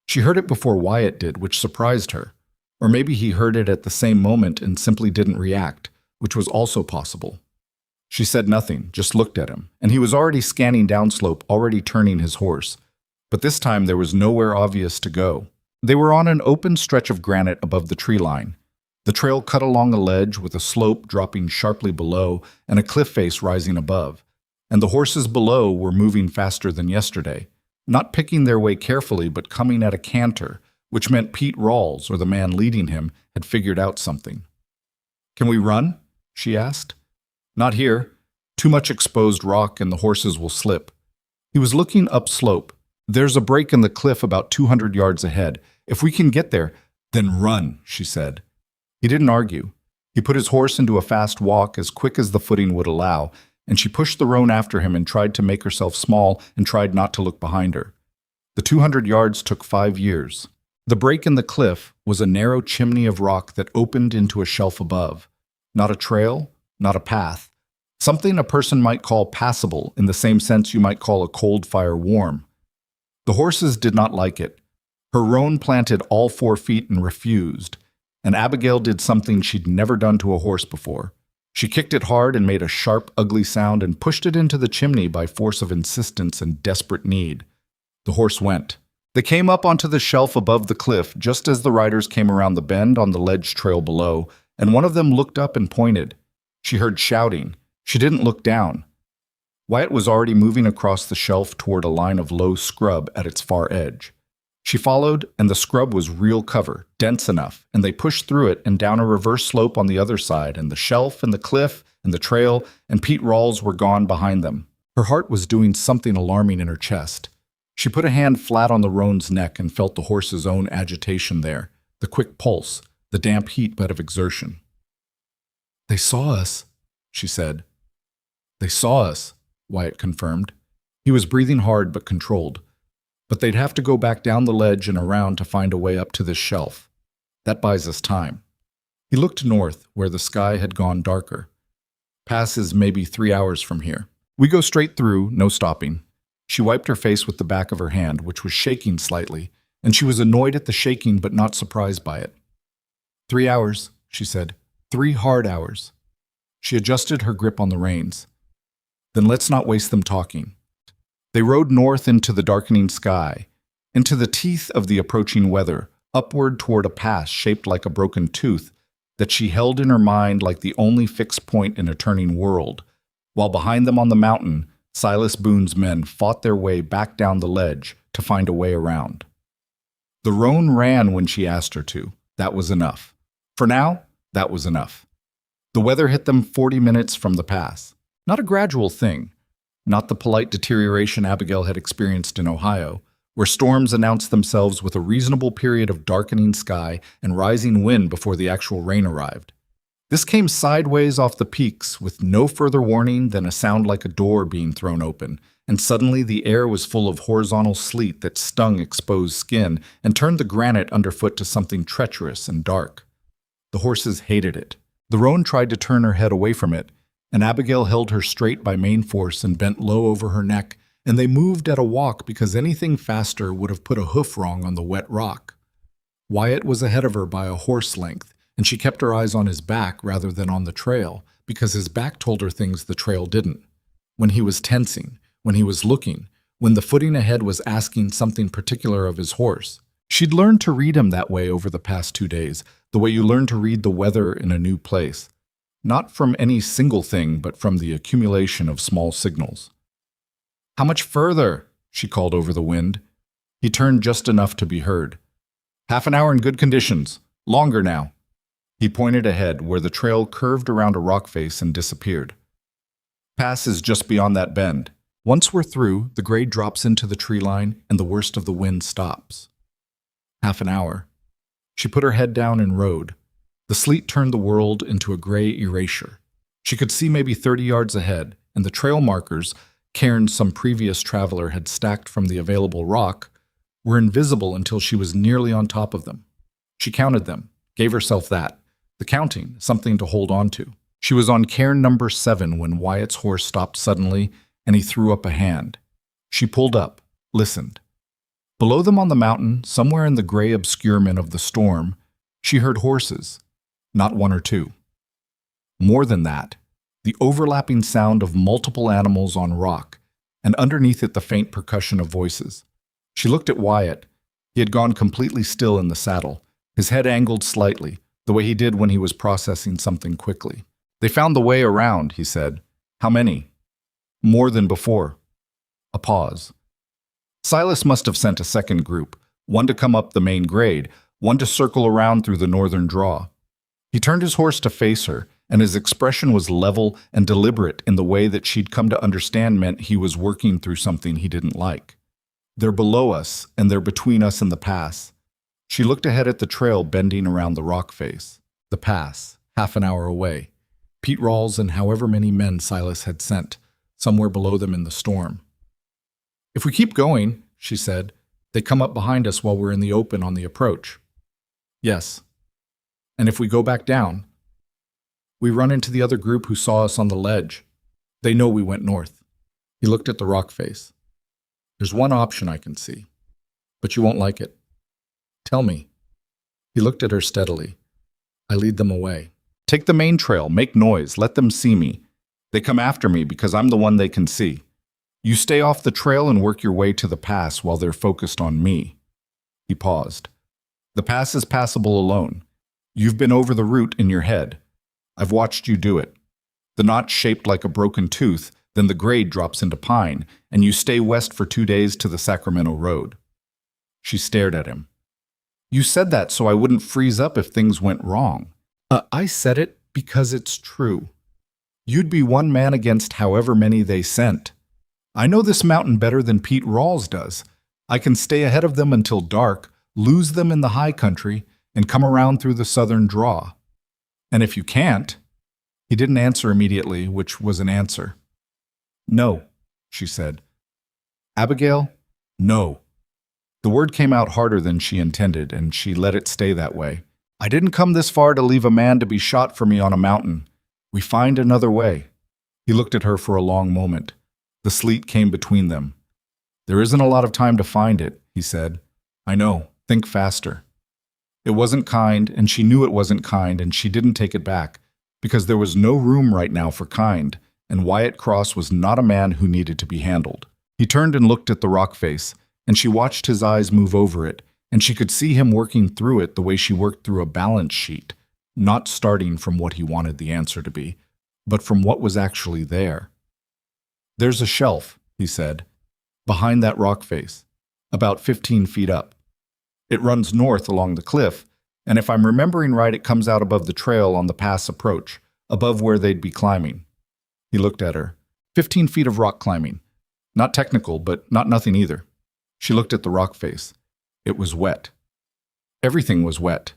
She heard it before Wyatt did, which surprised her. Or maybe he heard it at the same moment and simply didn't react, which was also possible. She said nothing, just looked at him, and he was already scanning downslope, already turning his horse. But this time there was nowhere obvious to go. They were on an open stretch of granite above the tree line. The trail cut along a ledge with a slope dropping sharply below and a cliff face rising above, and the horses below were moving faster than yesterday, not picking their way carefully but coming at a canter, which meant Pete Rawls, or the man leading him, had figured out something. Can we run? She asked. Not here. Too much exposed rock and the horses will slip. He was looking upslope. There's a break in the cliff about 200 yards ahead. If we can get there, then run, she said. He didn't argue. He put his horse into a fast walk as quick as the footing would allow, and she pushed the roan after him and tried to make herself small and tried not to look behind her. The 200 yards took 5 years. The break in the cliff was a narrow chimney of rock that opened into a shelf above. Not a trail, not a path. Something a person might call passable in the same sense you might call a cold fire warm. The horses did not like it. Her roan planted all 4 feet and refused, and Abigail did something she'd never done to a horse before. She kicked it hard and made a sharp, ugly sound and pushed it into the chimney by force of insistence and desperate need. The horse went. They came up onto the shelf above the cliff just as the riders came around the bend on the ledge trail below, and one of them looked up and pointed. She heard shouting. She didn't look down. Wyatt was already moving across the shelf toward a line of low scrub at its far edge. She followed, and the scrub was real cover, dense enough, and they pushed through it and down a reverse slope on the other side, and the shelf and the cliff and the trail and Pete Rawls were gone behind them. Her heart was doing something alarming in her chest. She put a hand flat on the roan's neck and felt the horse's own agitation there, the quick pulse, the damp heat but of exertion. "They saw us," she said. "They saw us," Wyatt confirmed. He was breathing hard but controlled. But they'd have to go back down the ledge and around to find a way up to this shelf. That buys us time. He looked north, where the sky had gone darker. Pass is maybe 3 hours from here. We go straight through, no stopping. She wiped her face with the back of her hand, which was shaking slightly, and she was annoyed at the shaking but not surprised by it. 3 hours, she said. 3 hard hours. She adjusted her grip on the reins. Then let's not waste them talking. They rode north into the darkening sky, into the teeth of the approaching weather, upward toward a pass shaped like a broken tooth that she held in her mind like the only fixed point in a turning world, while behind them on the mountain, Silas Boone's men fought their way back down the ledge to find a way around. The roan ran when she asked her to. That was enough. For now, that was enough. The weather hit them 40 minutes from the pass. Not a gradual thing. Not the polite deterioration Abigail had experienced in Ohio, where storms announced themselves with a reasonable period of darkening sky and rising wind before the actual rain arrived. This came sideways off the peaks with no further warning than a sound like a door being thrown open, and suddenly the air was full of horizontal sleet that stung exposed skin and turned the granite underfoot to something treacherous and dark. The horses hated it. The roan tried to turn her head away from it, and Abigail held her straight by main force and bent low over her neck, and they moved at a walk because anything faster would have put a hoof wrong on the wet rock. Wyatt was ahead of her by a horse length, and she kept her eyes on his back rather than on the trail, because his back told her things the trail didn't. When he was tensing, when he was looking, when the footing ahead was asking something particular of his horse. She'd learned to read him that way over the past 2 days, the way you learn to read the weather in a new place. Not from any single thing, but from the accumulation of small signals. "How much further?" she called over the wind. He turned just enough to be heard. "Half an hour in good conditions. Longer now." He pointed ahead, where the trail curved around a rock face and disappeared. "Pass is just beyond that bend. Once we're through, the grade drops into the tree line and the worst of the wind stops." Half an hour. She put her head down and rode. The sleet turned the world into a gray erasure. She could see maybe 30 yards ahead, and the trail markers, cairns some previous traveler had stacked from the available rock, were invisible until she was nearly on top of them. She counted them, gave herself that. The counting, something to hold on to. She was on cairn number 7 when Wyatt's horse stopped suddenly, and he threw up a hand. She pulled up, listened. Below them on the mountain, somewhere in the gray obscurement of the storm, she heard horses. Not 1 or 2. More than that, the overlapping sound of multiple animals on rock, and underneath it the faint percussion of voices. She looked at Wyatt. He had gone completely still in the saddle, his head angled slightly, the way he did when he was processing something quickly. "They found the way around," he said. "How many?" "More than before." A pause. Silas must have sent a second group, one to come up the main grade, one to circle around through the northern draw. He turned his horse to face her, and his expression was level and deliberate in the way that she'd come to understand meant he was working through something he didn't like. "They're below us, and they're between us and the pass." She looked ahead at the trail bending around the rock face. The pass, half an hour away. Pete Rawls and however many men Silas had sent, somewhere below them in the storm. "If we keep going," she said, "they come up behind us while we're in the open on the approach." "Yes." "And if we go back down, we run into the other group who saw us on the ledge." They know we went north. He looked at the rock face. There's one option I can see, but you won't like it. Tell me. He looked at her steadily. I lead them away. Take the main trail, make noise, let them see me. They come after me because I'm the one they can see. You stay off the trail and work your way to the pass while they're focused on me. He paused. The pass is passable alone. You've been over the route in your head. I've watched you do it. The knot's shaped like a broken tooth, then the grade drops into pine, and you stay west for 2 days to the Sacramento Road. She stared at him. You said that so I wouldn't freeze up if things went wrong. I said it because it's true. You'd be one man against however many they sent. I know this mountain better than Pete Rawls does. I can stay ahead of them until dark, lose them in the high country, and come around through the southern draw. And if you can't... He didn't answer immediately, which was an answer. No, she said. Abigail, no. The word came out harder than she intended, and she let it stay that way. I didn't come this far to leave a man to be shot for me on a mountain. We find another way. He looked at her for a long moment. The sleet came between them. There isn't a lot of time to find it, he said. I know. Think faster. It wasn't kind, and she knew it wasn't kind, and she didn't take it back, because there was no room right now for kind, and Wyatt Cross was not a man who needed to be handled. He turned and looked at the rock face, and she watched his eyes move over it, and she could see him working through it the way she worked through a balance sheet, not starting from what he wanted the answer to be, but from what was actually there. There's a shelf, he said, behind that rock face, about 15 feet up. It runs north along the cliff, and if I'm remembering right, it comes out above the trail on the pass approach, above where they'd be climbing. He looked at her. 15 feet of rock climbing. Not technical, but not nothing either. She looked at the rock face. It was wet. Everything was wet.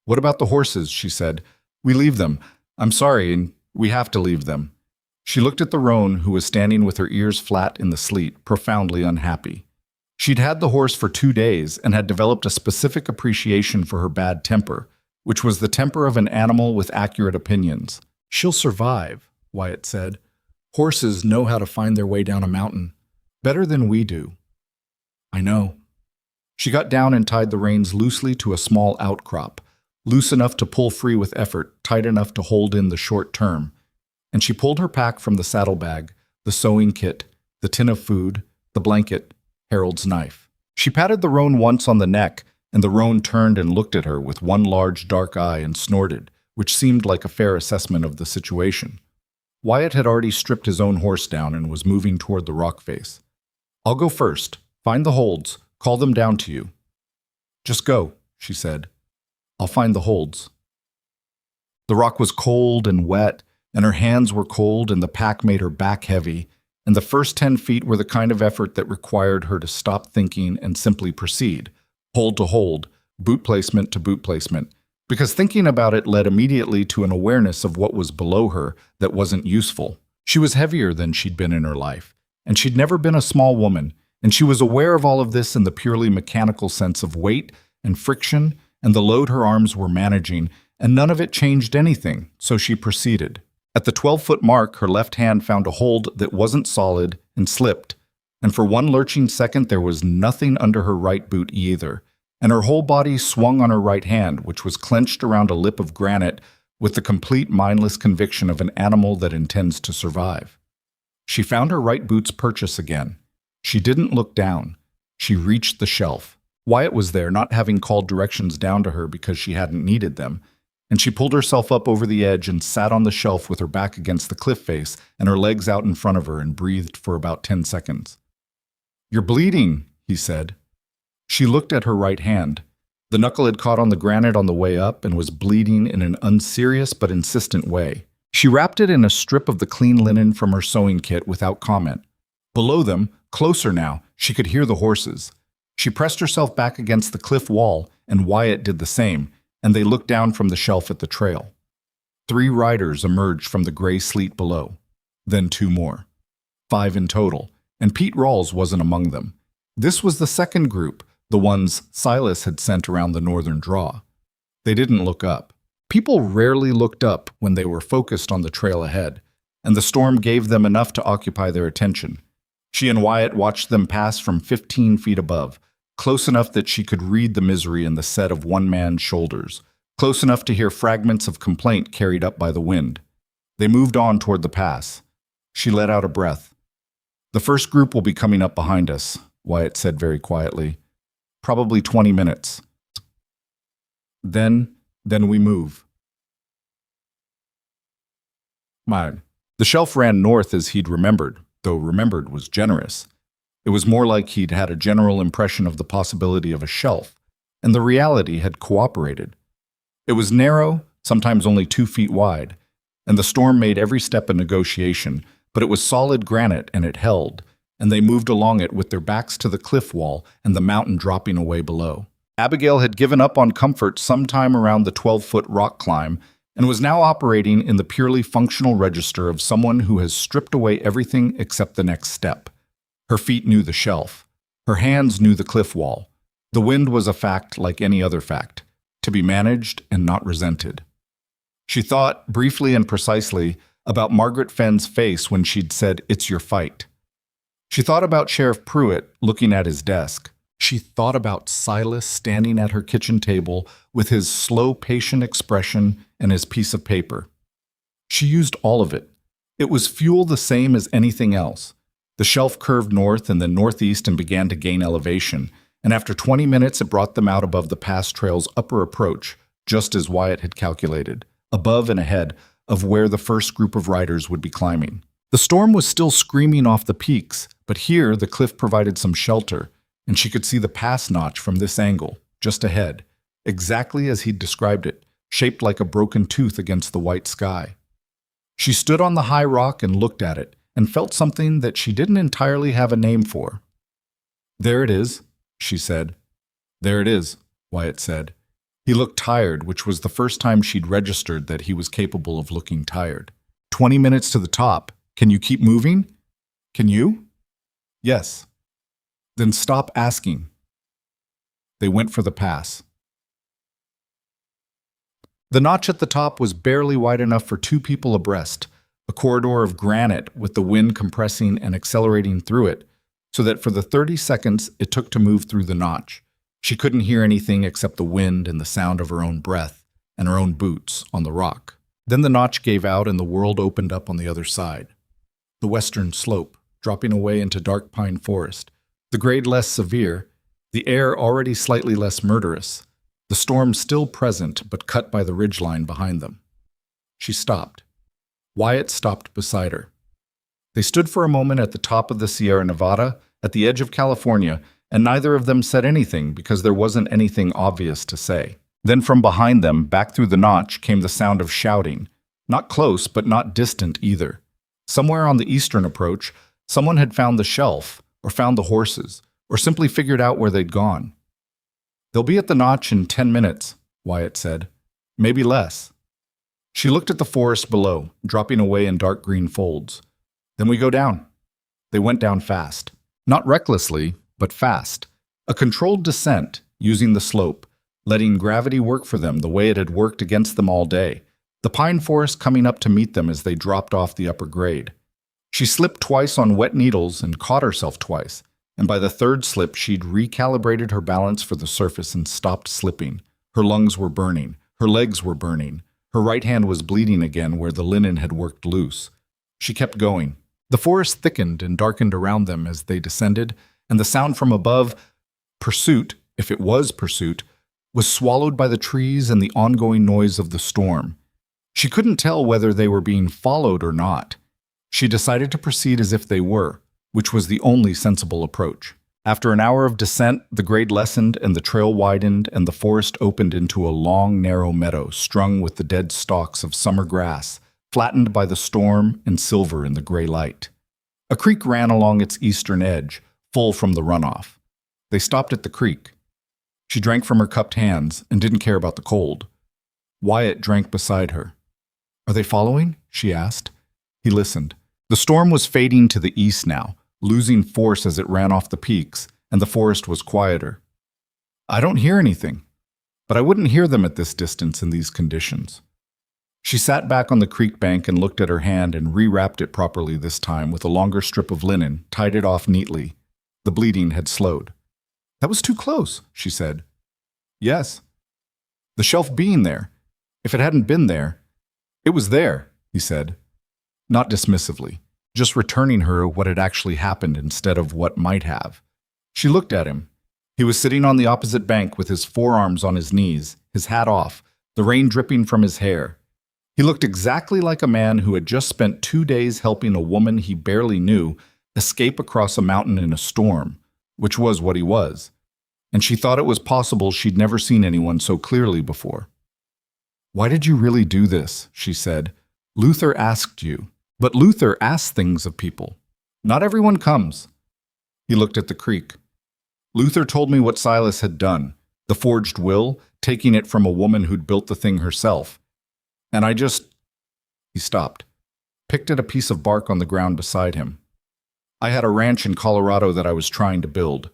What about the horses, she said. We leave them. I'm sorry, and we have to leave them. She looked at the roan, who was standing with her ears flat in the sleet, profoundly unhappy. She'd had the horse for 2 days and had developed a specific appreciation for her bad temper, which was the temper of an animal with accurate opinions. She'll survive, Wyatt said. Horses know how to find their way down a mountain, better than we do. I know. She got down and tied the reins loosely to a small outcrop, loose enough to pull free with effort, tight enough to hold in the short term. And she pulled her pack from the saddlebag, the sewing kit, the tin of food, the blanket, Harold's knife. She patted the roan once on the neck, and the roan turned and looked at her with one large dark eye and snorted, which seemed like a fair assessment of the situation. Wyatt had already stripped his own horse down and was moving toward the rock face. I'll go first. Find the holds. Call them down to you. Just go, she said. I'll find the holds. The rock was cold and wet, and her hands were cold, and the pack made her back heavy, and the first 10 feet were the kind of effort that required her to stop thinking and simply proceed, hold to hold, boot placement to boot placement, because thinking about it led immediately to an awareness of what was below her that wasn't useful. She was heavier than she'd been in her life, and she'd never been a small woman, and she was aware of all of this in the purely mechanical sense of weight and friction and the load her arms were managing, and none of it changed anything, so she proceeded. At the 12-foot mark, her left hand found a hold that wasn't solid and slipped, and for one lurching second there was nothing under her right boot either, and her whole body swung on her right hand, which was clenched around a lip of granite with the complete mindless conviction of an animal that intends to survive. She found her right boot's purchase again. She didn't look down. She reached the shelf. Wyatt was there, not having called directions down to her because she hadn't needed them, and she pulled herself up over the edge and sat on the shelf with her back against the cliff face and her legs out in front of her and breathed for about 10 seconds. You're bleeding, he said. She looked at her right hand. The knuckle had caught on the granite on the way up and was bleeding in an unserious but insistent way. She wrapped it in a strip of the clean linen from her sewing kit without comment. Below them, closer now, she could hear the horses. She pressed herself back against the cliff wall, and Wyatt did the same, and they looked down from the shelf at the trail. 3 riders emerged from the gray sleet below, then 2 more. 5 in total, and Pete Rawls wasn't among them. This was the second group, the ones Silas had sent around the northern draw. They didn't look up. People rarely looked up when they were focused on the trail ahead, and the storm gave them enough to occupy their attention. She and Wyatt watched them pass from 15 feet above, close enough that she could read the misery in the set of one man's shoulders, close enough to hear fragments of complaint carried up by the wind. They moved on toward the pass. She let out a breath. "The first group will be coming up behind us," Wyatt said very quietly. "Probably 20 minutes. Then we move." The shelf ran north as he'd remembered, though remembered was generous. It was more like he'd had a general impression of the possibility of a shelf, and the reality had cooperated. It was narrow, sometimes only 2 feet wide, and the storm made every step a negotiation, but it was solid granite and it held, and they moved along it with their backs to the cliff wall and the mountain dropping away below. Abigail had given up on comfort sometime around the 12-foot rock climb and was now operating in the purely functional register of someone who has stripped away everything except the next step. Her feet knew the shelf. Her hands knew the cliff wall. The wind was a fact like any other fact, to be managed and not resented. She thought, briefly and precisely, about Margaret Fenn's face when she'd said, "It's your fight." She thought about Sheriff Pruitt looking at his desk. She thought about Silas standing at her kitchen table with his slow, patient expression and his piece of paper. She used all of it. It was fuel the same as anything else. The shelf curved north and then northeast and began to gain elevation, and after 20 minutes it brought them out above the pass trail's upper approach, just as Wyatt had calculated, above and ahead of where the first group of riders would be climbing. The storm was still screaming off the peaks, but here the cliff provided some shelter, and she could see the pass notch from this angle, just ahead, exactly as he'd described it, shaped like a broken tooth against the white sky. She stood on the high rock and looked at it, and felt something that she didn't entirely have a name for. "There it is," she said. "There it is," Wyatt said. He looked tired, which was the first time she'd registered that he was capable of looking tired. 20 minutes to the top. Can you keep moving? Can you? Yes. Then stop asking. They went for the pass. The notch at the top was barely wide enough for 2 people abreast, a corridor of granite with the wind compressing and accelerating through it, so that for the 30 seconds it took to move through the notch, she couldn't hear anything except the wind and the sound of her own breath and her own boots on the rock. Then the notch gave out and the world opened up on the other side. The western slope, dropping away into dark pine forest, the grade less severe, the air already slightly less murderous, the storm still present but cut by the ridgeline behind them. She stopped. Wyatt stopped beside her. They stood for a moment at the top of the Sierra Nevada, at the edge of California, and neither of them said anything because there wasn't anything obvious to say. Then from behind them, back through the notch, came the sound of shouting. Not close, but not distant either. Somewhere on the eastern approach, someone had found the shelf, or found the horses, or simply figured out where they'd gone. "They'll be at the notch in 10 minutes, Wyatt said. "Maybe less." She looked at the forest below, dropping away in dark green folds. "Then we go down." They went down fast. Not recklessly, but fast. A controlled descent, using the slope, letting gravity work for them the way it had worked against them all day, the pine forest coming up to meet them as they dropped off the upper grade. She slipped twice on wet needles and caught herself twice, and by the third slip she'd recalibrated her balance for the surface and stopped slipping. Her lungs were burning. Her legs were burning. Her right hand was bleeding again where the linen had worked loose. She kept going. The forest thickened and darkened around them as they descended, and the sound from above, pursuit, if it was pursuit, was swallowed by the trees and the ongoing noise of the storm. She couldn't tell whether they were being followed or not. She decided to proceed as if they were, which was the only sensible approach. After an hour of descent, the grade lessened and the trail widened and the forest opened into a long, narrow meadow strung with the dead stalks of summer grass, flattened by the storm and silver in the gray light. A creek ran along its eastern edge, full from the runoff. They stopped at the creek. She drank from her cupped hands and didn't care about the cold. Wyatt drank beside her. "Are they following?" she asked. He listened. The storm was fading to the east now, losing force as it ran off the peaks, and the forest was quieter. "I don't hear anything, but I wouldn't hear them at this distance in these conditions." She sat back on the creek bank and looked at her hand and rewrapped it properly this time with a longer strip of linen, tied it off neatly. The bleeding had slowed. That was too close, she said. Yes. The shelf being there. If it hadn't been there. It was there, he said. Not dismissively, just returning her what had actually happened instead of what might have. She looked at him. He was sitting on the opposite bank with his forearms on his knees, his hat off, the rain dripping from his hair. He looked exactly like a man who had just spent 2 days helping a woman he barely knew escape across a mountain in a storm, which was what he was. And she thought it was possible she'd never seen anyone so clearly before. Why did you really do this? She said. Luther asked you. But Luther asks things of people. Not everyone comes. He looked at the creek. Luther told me what Silas had done, the forged will, taking it from a woman who'd built the thing herself. And I just... He stopped, picked at a piece of bark on the ground beside him. I had a ranch in Colorado that I was trying to build.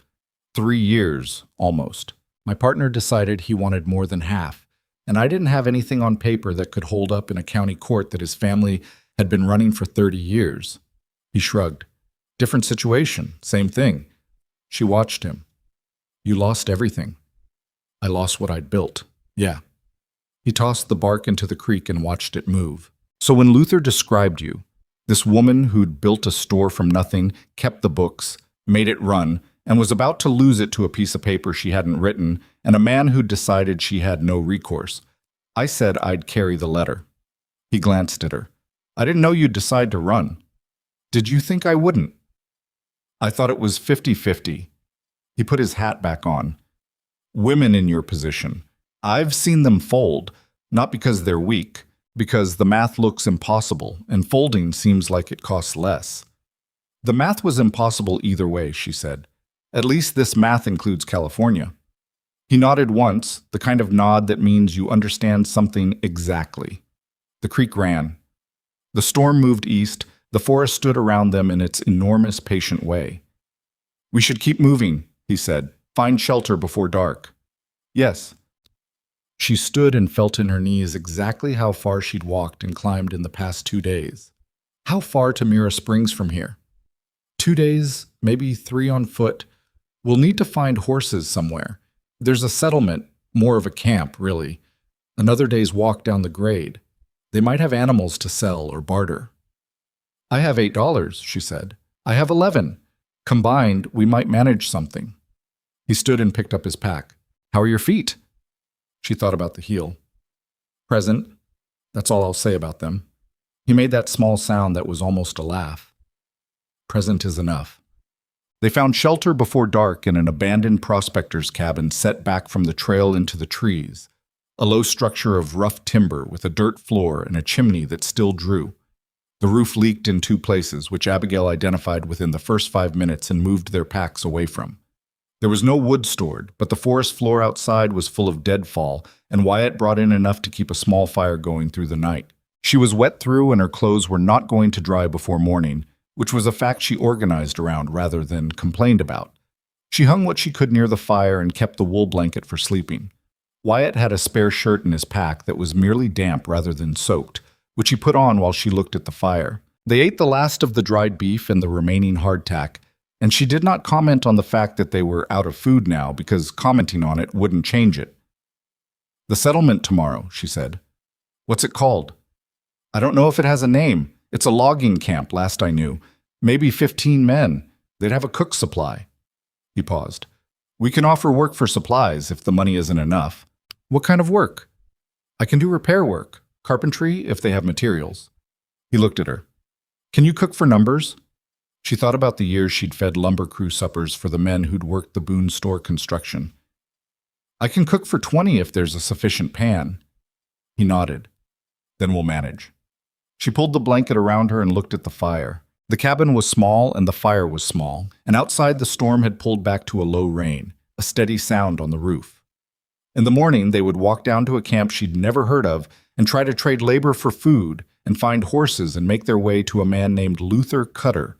3 years, almost. My partner decided he wanted more than half, and I didn't have anything on paper that could hold up in a county court that his family had been running for 30 years. He shrugged. Different situation, same thing. She watched him. You lost everything. I lost what I'd built. Yeah. He tossed the bark into the creek and watched it move. So when Luther described you, this woman who'd built a store from nothing, kept the books, made it run, and was about to lose it to a piece of paper she hadn't written, and a man who'd decided she had no recourse, I said I'd carry the letter. He glanced at her. I didn't know you'd decide to run. Did you think I wouldn't? I thought it was 50-50. He put his hat back on. Women in your position. I've seen them fold, not because they're weak, because the math looks impossible, and folding seems like it costs less. The math was impossible either way, she said. At least this math includes California. He nodded once, the kind of nod that means you understand something exactly. The creek ran. The storm moved east, the forest stood around them in its enormous, patient way. We should keep moving, he said. Find shelter before dark. Yes. She stood and felt in her knees exactly how far she'd walked and climbed in the past 2 days. How far to Mira Springs from here? 2 days, maybe 3 on foot. We'll need to find horses somewhere. There's a settlement, more of a camp, really. Another day's walk down the grade. They might have animals to sell or barter. I have $8, she said. I have 11. Combined, we might manage something. He stood and picked up his pack. How are your feet? She thought about the heel. Present. That's all I'll say about them. He made that small sound that was almost a laugh. Present is enough. They found shelter before dark in an abandoned prospector's cabin set back from the trail into the trees, a low structure of rough timber with a dirt floor and a chimney that still drew. The roof leaked in 2 places, which Abigail identified within the first 5 minutes and moved their packs away from. There was no wood stored, but the forest floor outside was full of deadfall, and Wyatt brought in enough to keep a small fire going through the night. She was wet through and her clothes were not going to dry before morning, which was a fact she organized around rather than complained about. She hung what she could near the fire and kept the wool blanket for sleeping. Wyatt had a spare shirt in his pack that was merely damp rather than soaked, which he put on while she looked at the fire. They ate the last of the dried beef and the remaining hardtack, and she did not comment on the fact that they were out of food now because commenting on it wouldn't change it. The settlement tomorrow, she said. What's it called? I don't know if it has a name. It's a logging camp, last I knew. Maybe 15 men. They'd have a cook supply. He paused. We can offer work for supplies if the money isn't enough. What kind of work? I can do repair work, carpentry if they have materials. He looked at her. Can you cook for numbers? She thought about the years she'd fed lumber crew suppers for the men who'd worked the Boone store construction. I can cook for 20 if there's a sufficient pan. He nodded. Then we'll manage. She pulled the blanket around her and looked at the fire. The cabin was small and the fire was small, and outside the storm had pulled back to a low rain, a steady sound on the roof. In the morning, they would walk down to a camp she'd never heard of and try to trade labor for food and find horses and make their way to a man named Luther Cutter,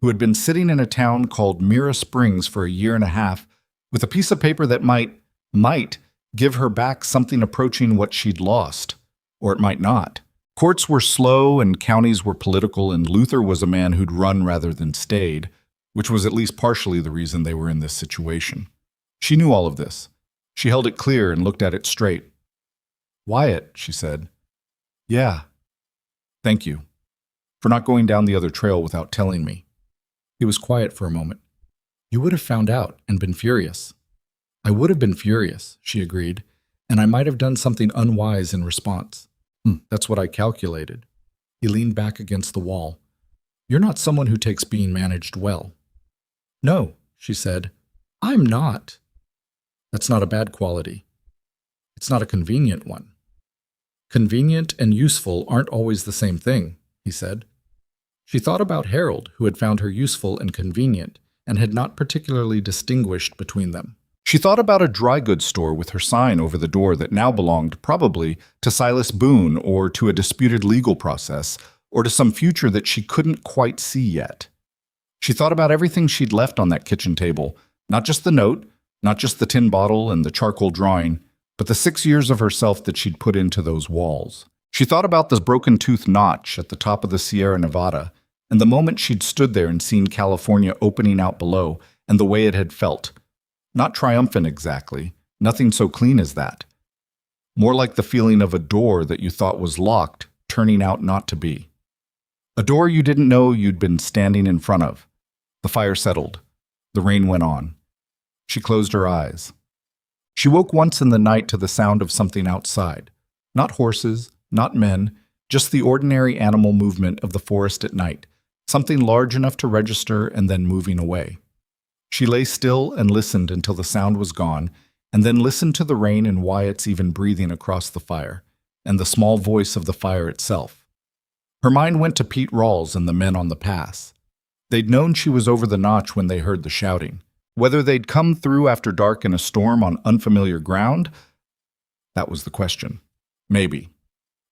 who had been sitting in a town called Mira Springs for a year and a half with a piece of paper that might give her back something approaching what she'd lost, or it might not. Courts were slow and counties were political, and Luther was a man who'd run rather than stayed, which was at least partially the reason they were in this situation. She knew all of this. She held it clear and looked at it straight. "Wyatt," she said. "Yeah. Thank you. For not going down the other trail without telling me." He was quiet for a moment. "You would have found out and been furious." "I would have been furious," she agreed, "and I might have done something unwise in response. That's what I calculated." He leaned back against the wall. "You're not someone who takes being managed well." "No," she said. "I'm not." "That's not a bad quality. It's not a convenient one." "Convenient and useful aren't always the same thing," he said. She thought about Harold, who had found her useful and convenient, and had not particularly distinguished between them. She thought about a dry goods store with her sign over the door that now belonged, probably, to Silas Boone or to a disputed legal process, or to some future that she couldn't quite see yet. She thought about everything she'd left on that kitchen table, not just the note, not just the tin bottle and the charcoal drawing, but the 6 years of herself that she'd put into those walls. She thought about the broken tooth notch at the top of the Sierra Nevada, and the moment she'd stood there and seen California opening out below, and the way it had felt. Not triumphant exactly, nothing so clean as that. More like the feeling of a door that you thought was locked, turning out not to be. A door you didn't know you'd been standing in front of. The fire settled. The rain went on. She closed her eyes. She woke once in the night to the sound of something outside. Not horses, not men, just the ordinary animal movement of the forest at night. Something large enough to register and then moving away. She lay still and listened until the sound was gone, and then listened to the rain and Wyatt's even breathing across the fire, and the small voice of the fire itself. Her mind went to Pete Rawls and the men on the pass. They'd known she was over the notch when they heard the shouting. Whether they'd come through after dark in a storm on unfamiliar ground? That was the question. Maybe.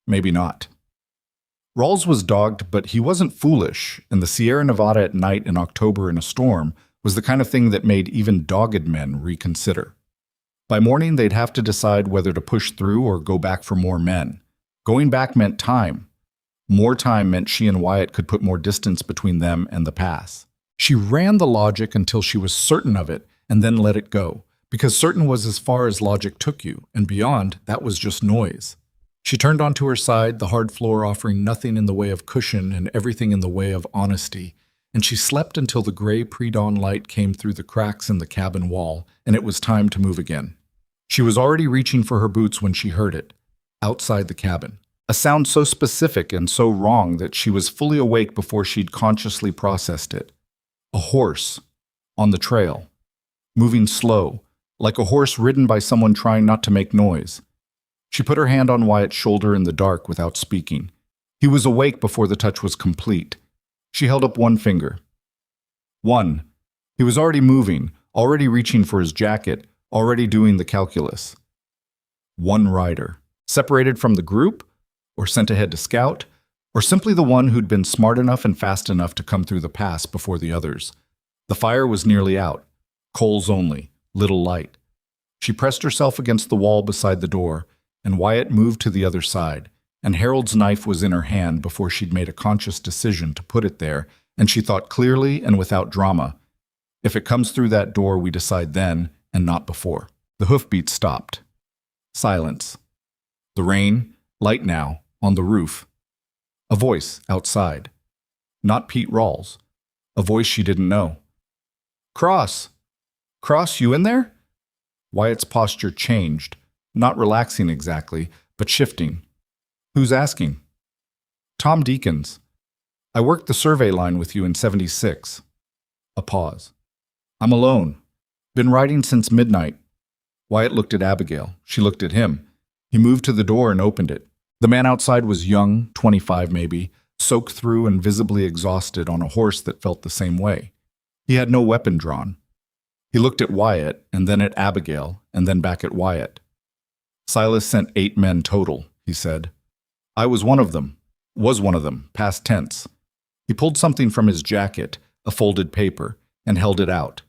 Maybe not. Rawls was dogged, but he wasn't foolish, and the Sierra Nevada at night in October in a storm was the kind of thing that made even dogged men reconsider. By morning, they'd have to decide whether to push through or go back for more men. Going back meant time. More time meant she and Wyatt could put more distance between them and the pass. She ran the logic until she was certain of it, and then let it go, because certain was as far as logic took you, and beyond, that was just noise. She turned onto her side, the hard floor offering nothing in the way of cushion and everything in the way of honesty, and she slept until the gray pre-dawn light came through the cracks in the cabin wall, and it was time to move again. She was already reaching for her boots when she heard it, outside the cabin. A sound so specific and so wrong that she was fully awake before she'd consciously processed it. A horse, on the trail, moving slow, like a horse ridden by someone trying not to make noise. She put her hand on Wyatt's shoulder in the dark without speaking. He was awake before the touch was complete. She held up one finger. One. He was already moving, already reaching for his jacket, already doing the calculus. One rider, separated from the group, or sent ahead to scout, or simply the one who'd been smart enough and fast enough to come through the pass before the others. The fire was nearly out. Coals only, little light. She pressed herself against the wall beside the door, and Wyatt moved to the other side, and Harold's knife was in her hand before she'd made a conscious decision to put it there, and she thought clearly and without drama. If it comes through that door, we decide then, and not before. The hoofbeats stopped. Silence. The rain, light now, on the roof. A voice outside. Not Pete Rawls. A voice she didn't know. "Cross! Cross, you in there?" Wyatt's posture changed, not relaxing exactly, but shifting. "Who's asking?" "Tom Deakins. I worked the survey line with you in '76. A pause. "I'm alone. Been riding since midnight." Wyatt looked at Abigail. She looked at him. He moved to the door and opened it. The man outside was young, 25 maybe, soaked through and visibly exhausted on a horse that felt the same way. He had no weapon drawn. He looked at Wyatt, and then at Abigail, and then back at Wyatt. "Silas sent 8 men total," he said. "I was one of them. Was one of them, past tense." He pulled something from his jacket, a folded paper, and held it out.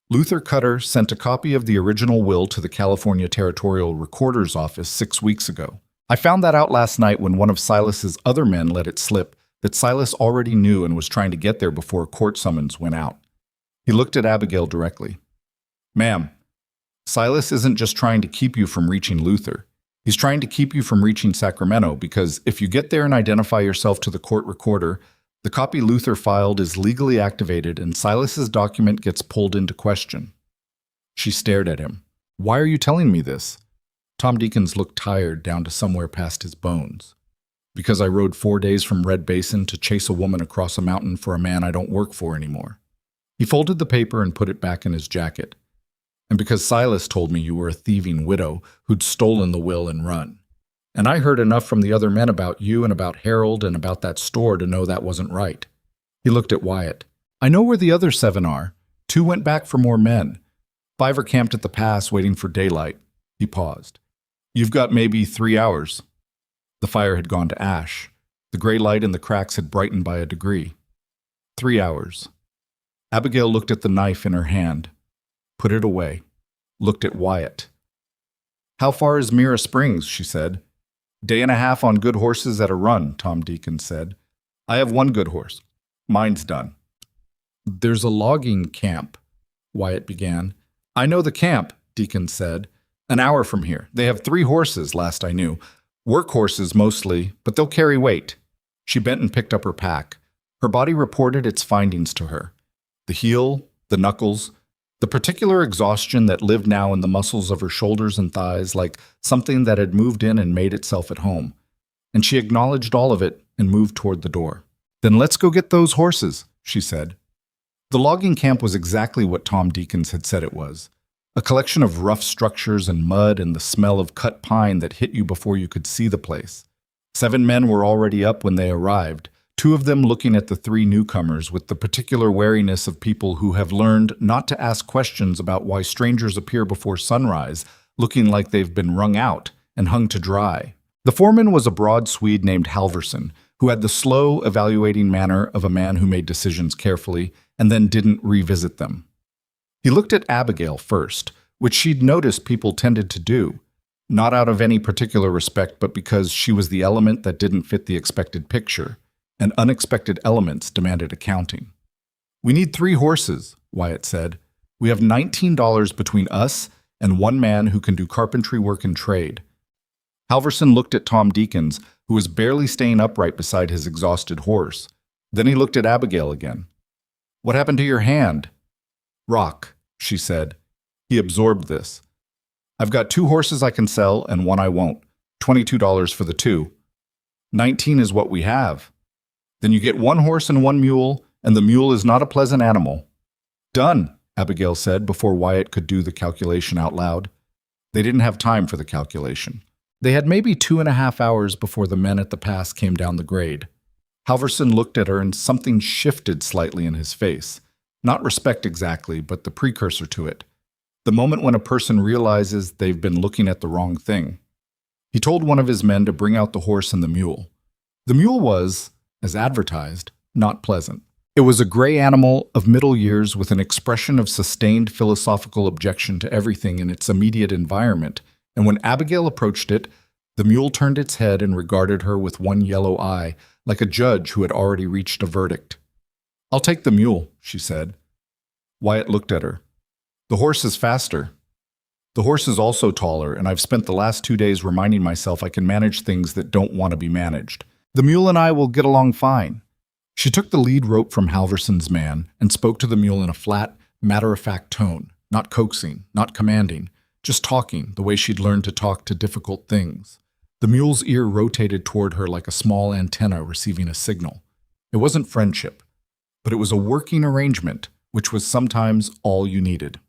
Luther Cutter sent a copy of the original will to the California Territorial Recorder's Office 6 weeks ago. I found that out last night when one of Silas's other men let it slip that Silas already knew and was trying to get there before a court summons went out. He looked at Abigail directly. Ma'am, Silas isn't just trying to keep you from reaching Luther. He's trying to keep you from reaching Sacramento because if you get there and identify yourself to the court recorder, the copy Luther filed is legally activated and Silas's document gets pulled into question. She stared at him. Why are you telling me this? Tom Deakins looked tired down to somewhere past his bones. Because I rode 4 days from Red Basin to chase a woman across a mountain for a man I don't work for anymore. He folded the paper and put it back in his jacket. And because Silas told me you were a thieving widow who'd stolen the will and run. And I heard enough from the other men about you and about Harold and about that store to know that wasn't right. He looked at Wyatt. I know where the other 7 are. 2 went back for more men. 5 are camped at the pass waiting for daylight. He paused. You've got maybe 3 hours. The fire had gone to ash. The gray light in the cracks had brightened by a degree. 3 hours. Abigail looked at the knife in her hand, put it away, looked at Wyatt. How far is Mira Springs, she said. 1.5 days on good horses at a run, Tom Deakins said. I have 1 good horse. Mine's done. There's a logging camp, Wyatt began. I know the camp, Deakins said. 1 hour from here. They have 3 horses, last I knew. Work horses mostly, but they'll carry weight. She bent and picked up her pack. Her body reported its findings to her. The heel, the knuckles, the particular exhaustion that lived now in the muscles of her shoulders and thighs like something that had moved in and made itself at home. And she acknowledged all of it and moved toward the door. Then let's go get those horses, she said. The logging camp was exactly what Tom Deakins had said it was. A collection of rough structures and mud and the smell of cut pine that hit you before you could see the place. 7 men were already up when they arrived, 2 of them looking at the 3 newcomers with the particular wariness of people who have learned not to ask questions about why strangers appear before sunrise, looking like they've been wrung out and hung to dry. The foreman was a broad Swede named Halverson, who had the slow, evaluating manner of a man who made decisions carefully and then didn't revisit them. He looked at Abigail first, which she'd noticed people tended to do, not out of any particular respect, but because she was the element that didn't fit the expected picture, and unexpected elements demanded accounting. We need 3 horses, Wyatt said. We have $19 between us and 1 man who can do carpentry work and trade. Halverson looked at Tom Deakins, who was barely staying upright beside his exhausted horse. Then he looked at Abigail again. What happened to your hand? Rock, she said. He absorbed this. I've got 2 horses I can sell and 1 I won't. $22 for the 2. 19 is what we have. Then you get 1 horse and 1 mule, and the mule is not a pleasant animal. Done, Abigail said before Wyatt could do the calculation out loud. They didn't have time for the calculation. They had maybe 2.5 hours before the men at the pass came down the grade. Halverson looked at her and something shifted slightly in his face. Not respect exactly, but the precursor to it. The moment when a person realizes they've been looking at the wrong thing. He told one of his men to bring out the horse and the mule. The mule was, as advertised, not pleasant. It was a gray animal of middle years with an expression of sustained philosophical objection to everything in its immediate environment, and when Abigail approached it, the mule turned its head and regarded her with 1 yellow eye, like a judge who had already reached a verdict. I'll take the mule, she said. Wyatt looked at her. The horse is faster. The horse is also taller, and I've spent the last 2 days reminding myself I can manage things that don't want to be managed. The mule and I will get along fine. She took the lead rope from Halverson's man and spoke to the mule in a flat, matter-of-fact tone, not coaxing, not commanding, just talking the way she'd learned to talk to difficult things. The mule's ear rotated toward her like a small antenna receiving a signal. It wasn't friendship, but it was a working arrangement, which was sometimes all you needed.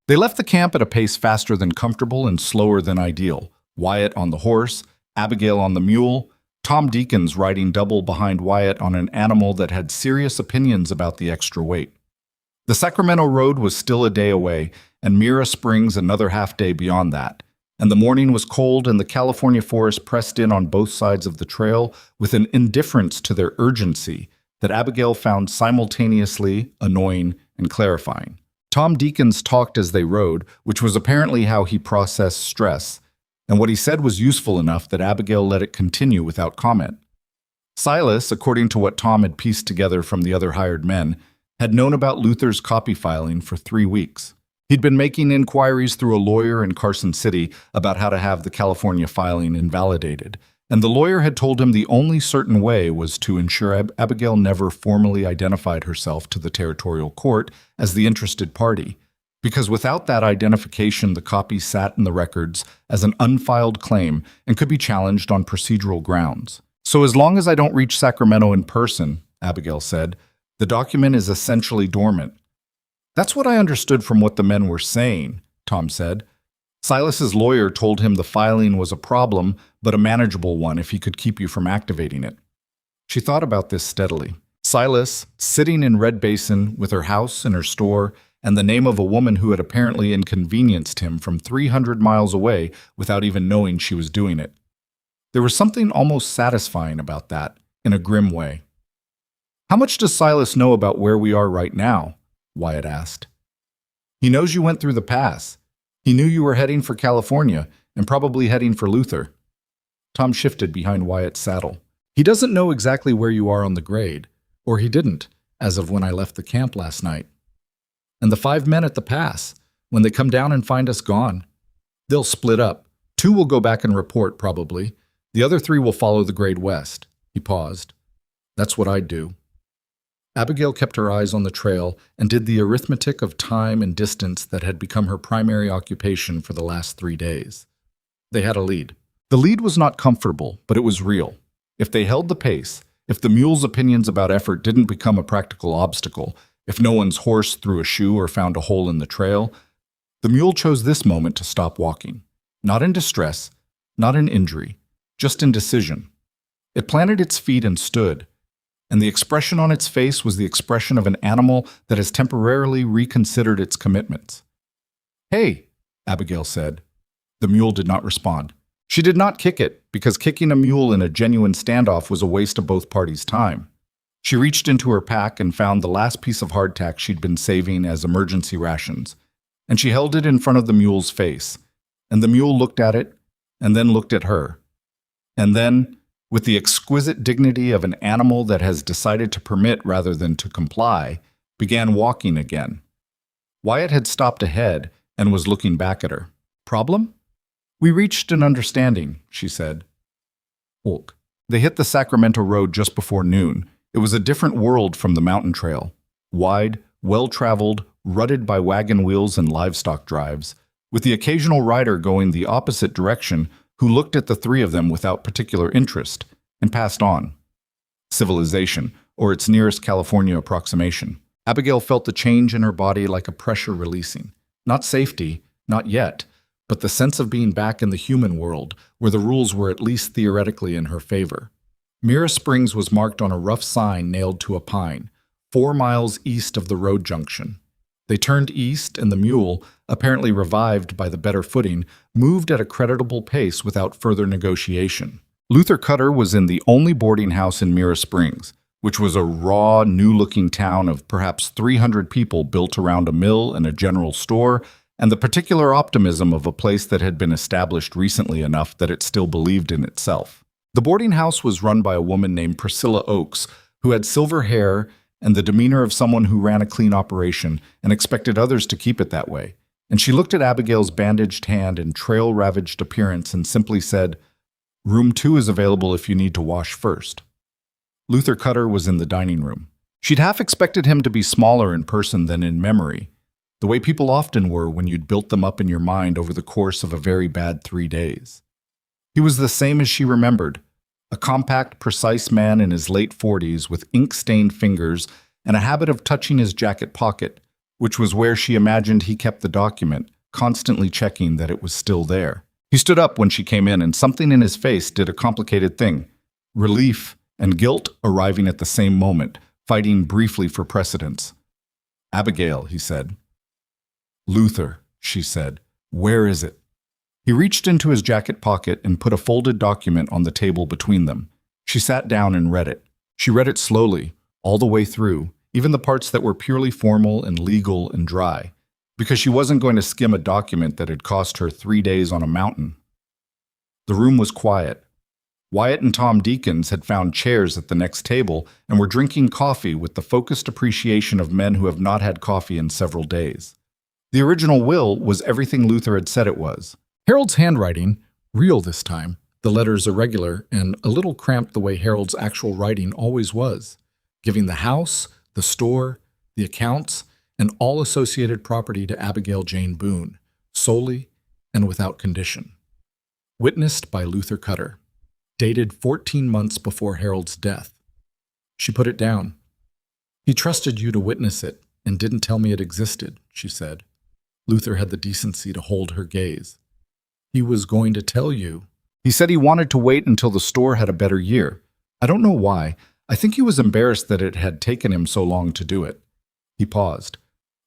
They left the camp at a pace faster than comfortable and slower than ideal, Wyatt on the horse, Abigail on the mule, Tom Deakins riding double behind Wyatt on an animal that had serious opinions about the extra weight. The Sacramento road was still a day away, and Mira Springs another half-day beyond that, and the morning was cold and the California forest pressed in on both sides of the trail with an indifference to their urgency that Abigail found simultaneously annoying and clarifying. Tom Deakins talked as they rode, which was apparently how he processed stress, and what he said was useful enough that Abigail let it continue without comment. Silas, according to what Tom had pieced together from the other hired men, had known about Luther's copy filing for 3 weeks. He'd been making inquiries through a lawyer in Carson City about how to have the California filing invalidated, and the lawyer had told him the only certain way was to ensure Abigail never formally identified herself to the territorial court as the interested party, because without that identification, the copy sat in the records as an unfiled claim and could be challenged on procedural grounds. "So as long as I don't reach Sacramento in person," Abigail said, "the document is essentially dormant." "That's what I understood from what the men were saying," Tom said. "Silas's lawyer told him the filing was a problem, but a manageable one if he could keep you from activating it." She thought about this steadily. Silas, sitting in Red Basin with her house and her store, and the name of a woman who had apparently inconvenienced him from 300 miles away without even knowing she was doing it. There was something almost satisfying about that, in a grim way. "How much does Silas know about where we are right now?" Wyatt asked. "He knows you went through the pass. He knew you were heading for California, and probably heading for Luther." Tom shifted behind Wyatt's saddle. "He doesn't know exactly where you are on the grade, or he didn't, as of when I left the camp last night. And the 5 men at the pass, when they come down and find us gone, they'll split up. 2 will go back and report, probably. The other 3 will follow the grade west." He paused. "That's what I'd do." Abigail kept her eyes on the trail and did the arithmetic of time and distance that had become her primary occupation for the last 3 days. They had a lead. The lead was not comfortable, but it was real. If they held the pace, if the mule's opinions about effort didn't become a practical obstacle, if no one's horse threw a shoe or found a hole in the trail, the mule chose this moment to stop walking. Not in distress, not in injury, just in decision. It planted its feet and stood, and the expression on its face was the expression of an animal that has temporarily reconsidered its commitments. "Hey," Abigail said. The mule did not respond. She did not kick it, because kicking a mule in a genuine standoff was a waste of both parties' time. She reached into her pack and found the last piece of hardtack she'd been saving as emergency rations, and she held it in front of the mule's face, and the mule looked at it, and then looked at her. And then, with the exquisite dignity of an animal that has decided to permit rather than to comply, began walking again. Wyatt had stopped ahead and was looking back at her. "Problem?" "We reached an understanding," she said. Hulk. They hit the Sacramento road just before noon. It was a different world from the mountain trail. Wide, well-traveled, rutted by wagon wheels and livestock drives, with the occasional rider going the opposite direction who looked at the 3 of them without particular interest and passed on. Civilization, or its nearest California approximation. Abigail felt the change in her body like a pressure releasing. Not safety, not yet, but the sense of being back in the human world, where the rules were at least theoretically in her favor. Mira Springs was marked on a rough sign nailed to a pine, 4 miles east of the road junction. They turned east, and the mule, apparently revived by the better footing, moved at a creditable pace without further negotiation. Luther Cutter was in the only boarding house in Mira Springs, which was a raw, new-looking town of perhaps 300 people built around a mill and a general store, and the particular optimism of a place that had been established recently enough that it still believed in itself. The boarding house was run by a woman named Priscilla Oakes, who had silver hair and the demeanor of someone who ran a clean operation and expected others to keep it that way. And she looked at Abigail's bandaged hand and trail-ravaged appearance and simply said, "Room 2 is available if you need to wash first." Luther Cutter was in the dining room. She'd half expected him to be smaller in person than in memory, the way people often were when you'd built them up in your mind over the course of a very bad 3 days. He was the same as she remembered, a compact, precise man in his late 40s with ink-stained fingers and a habit of touching his jacket pocket, which was where she imagined he kept the document, constantly checking that it was still there. He stood up when she came in, and something in his face did a complicated thing. Relief and guilt arriving at the same moment, fighting briefly for precedence. "Abigail," he said. "Luther," she said. "Where is it?" He reached into his jacket pocket and put a folded document on the table between them. She sat down and read it. She read it slowly, all the way through, even the parts that were purely formal and legal and dry, because she wasn't going to skim a document that had cost her 3 days on a mountain. The room was quiet. Wyatt and Tom Deakins had found chairs at the next table and were drinking coffee with the focused appreciation of men who have not had coffee in several days. The original will was everything Luther had said it was. Harold's handwriting, real this time, the letters irregular and a little cramped the way Harold's actual writing always was, giving the house, the store, the accounts, and all associated property to Abigail Jane Boone, solely and without condition. Witnessed by Luther Cutter. Dated 14 months before Harold's death. She put it down. He trusted you to witness it and didn't tell me it existed, she said. Luther had the decency to hold her gaze. He was going to tell you. He said he wanted to wait until the store had a better year. I don't know why. I think he was embarrassed that it had taken him so long to do it. He paused.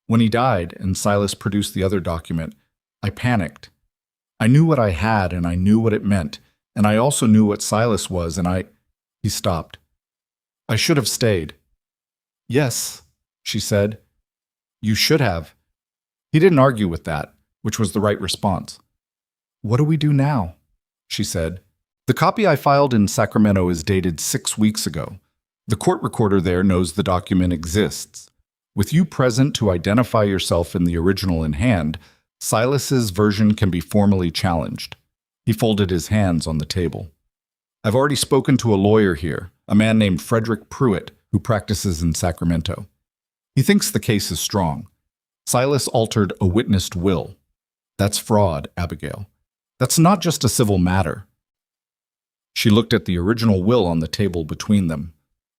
When he died and Silas produced the other document, I panicked. I knew what I had and I knew what it meant. And I also knew what Silas was, and He stopped. I should have stayed. Yes, she said. You should have. He didn't argue with that, which was the right response. What do we do now? She said. The copy I filed in Sacramento is dated 6 weeks ago. The court recorder there knows the document exists. With you present to identify yourself in the original in hand, Silas's version can be formally challenged. He folded his hands on the table. I've already spoken to a lawyer here, a man named Frederick Pruitt, who practices in Sacramento. He thinks the case is strong. Silas altered a witnessed will. That's fraud, Abigail. That's not just a civil matter. She looked at the original will on the table between them.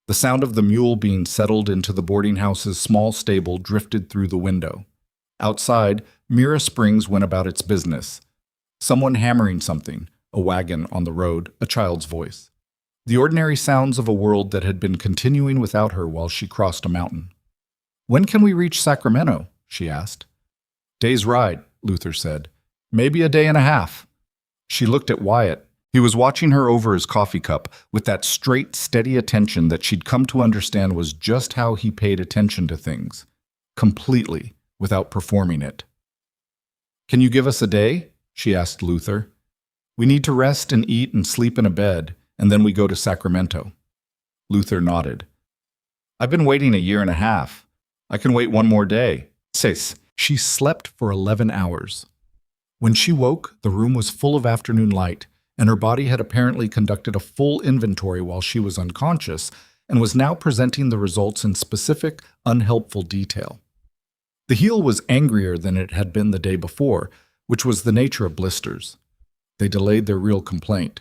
The sound of the mule being settled into the boarding house's small stable drifted through the window. Outside, Mira Springs went about its business. Someone hammering something, a wagon on the road, a child's voice. The ordinary sounds of a world that had been continuing without her while she crossed a mountain. When can we reach Sacramento? She asked. Day's ride, Luther said. Maybe a day and a half. She looked at Wyatt. He was watching her over his coffee cup with that straight, steady attention that she'd come to understand was just how he paid attention to things. Completely, without performing it. Can you give us a day? She asked Luther. We need to rest and eat and sleep in a bed, and then we go to Sacramento. Luther nodded. I've been waiting a year and a half. I can wait one more day. She slept for 11 hours. When she woke, the room was full of afternoon light, and her body had apparently conducted a full inventory while she was unconscious and was now presenting the results in specific, unhelpful detail. The heel was angrier than it had been the day before, which was the nature of blisters. They delayed their real complaint.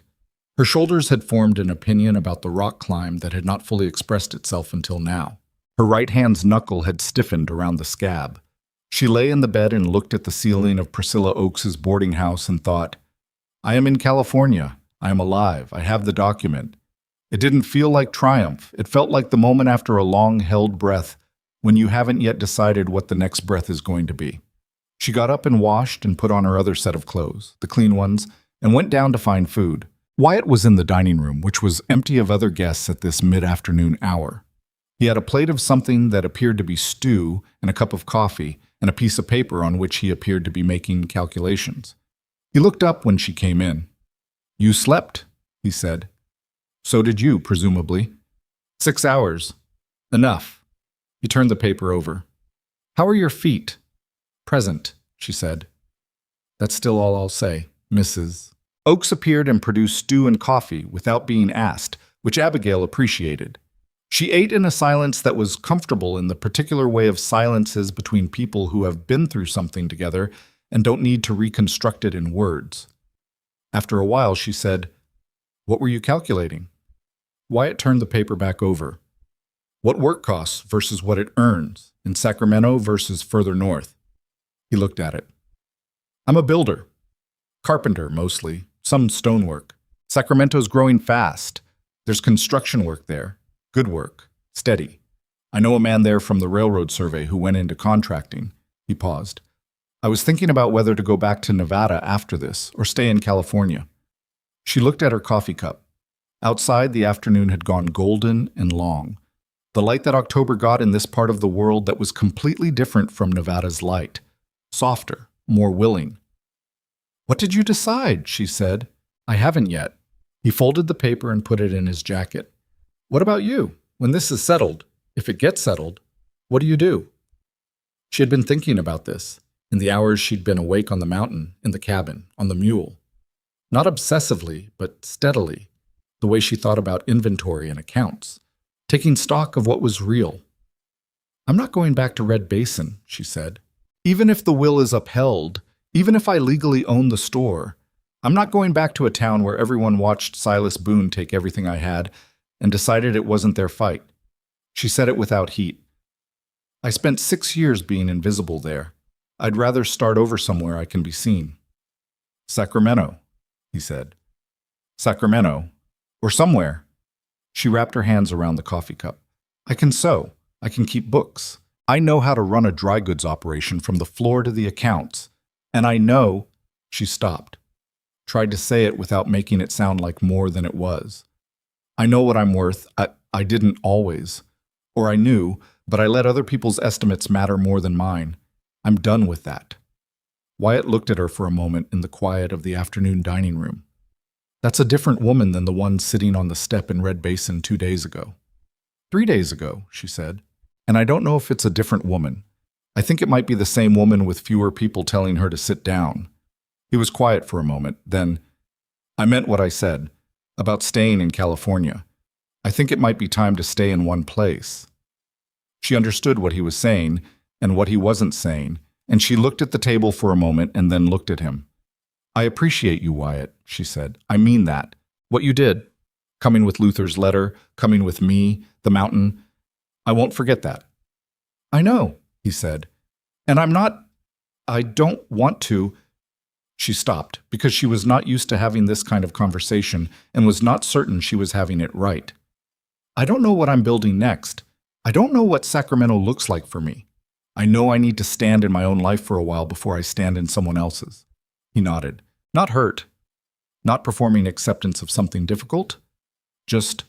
Her shoulders had formed an opinion about the rock climb that had not fully expressed itself until now. Her right hand's knuckle had stiffened around the scab. She lay in the bed and looked at the ceiling of Priscilla Oakes's boarding house and thought, I am in California. I am alive. I have the document. It didn't feel like triumph. It felt like the moment after a long-held breath when you haven't yet decided what the next breath is going to be. She got up and washed and put on her other set of clothes, the clean ones, and went down to find food. Wyatt was in the dining room, which was empty of other guests at this mid-afternoon hour. He had a plate of something that appeared to be stew and a cup of coffee and a piece of paper on which he appeared to be making calculations. He looked up when she came in. You slept, he said. So did you, presumably. 6 hours. Enough. He turned the paper over. How are your feet? Present, she said. That's still all I'll say, Mrs. Oakes appeared and produced stew and coffee without being asked, which Abigail appreciated. She ate in a silence that was comfortable in the particular way of silences between people who have been through something together and don't need to reconstruct it in words. After a while, she said, What were you calculating? Wyatt turned the paper back over. What work costs versus what it earns in Sacramento versus further north? He looked at it. I'm a builder. Carpenter, mostly. Some stonework. Sacramento's growing fast. There's construction work there. Good work. Steady. I know a man there from the railroad survey who went into contracting. He paused. I was thinking about whether to go back to Nevada after this or stay in California. She looked at her coffee cup. Outside, the afternoon had gone golden and long. The light that October got in this part of the world that was completely different from Nevada's light. Softer, more willing. What did you decide? She said. I haven't yet. He folded the paper and put it in his jacket. What about you? When this is settled, if it gets settled, what do you do? She had been thinking about this, in the hours she'd been awake on the mountain, in the cabin, on the mule. Not obsessively, but steadily, the way she thought about inventory and accounts, taking stock of what was real. I'm not going back to Red Basin, she said. Even if the will is upheld, even if I legally own the store, I'm not going back to a town where everyone watched Silas Boone take everything I had and decided it wasn't their fight. She said it without heat. I spent 6 years being invisible there. I'd rather start over somewhere I can be seen. Sacramento, he said. Sacramento. Or somewhere. She wrapped her hands around the coffee cup. I can sew. I can keep books. I know how to run a dry goods operation from the floor to the accounts. And I know... She stopped. Tried to say it without making it sound like more than it was. I know what I'm worth. I didn't always. Or I knew, but I let other people's estimates matter more than mine. I'm done with that. Wyatt looked at her for a moment in the quiet of the afternoon dining room. That's a different woman than the one sitting on the step in Red Basin 2 days ago. 3 days ago, she said. And I don't know if it's a different woman. I think it might be the same woman with fewer people telling her to sit down. He was quiet for a moment, then, I meant what I said, about staying in California. I think it might be time to stay in one place. She understood what he was saying and what he wasn't saying, and she looked at the table for a moment and then looked at him. I appreciate you, Wyatt, she said. I mean that. What you did. Coming with Luther's letter, coming with me, the mountain. I won't forget that. I know, he said. And I don't want to. She stopped because she was not used to having this kind of conversation and was not certain she was having it right. I don't know what I'm building next. I don't know what Sacramento looks like for me. I know I need to stand in my own life for a while before I stand in someone else's. He nodded. Not hurt. Not performing acceptance of something difficult. Just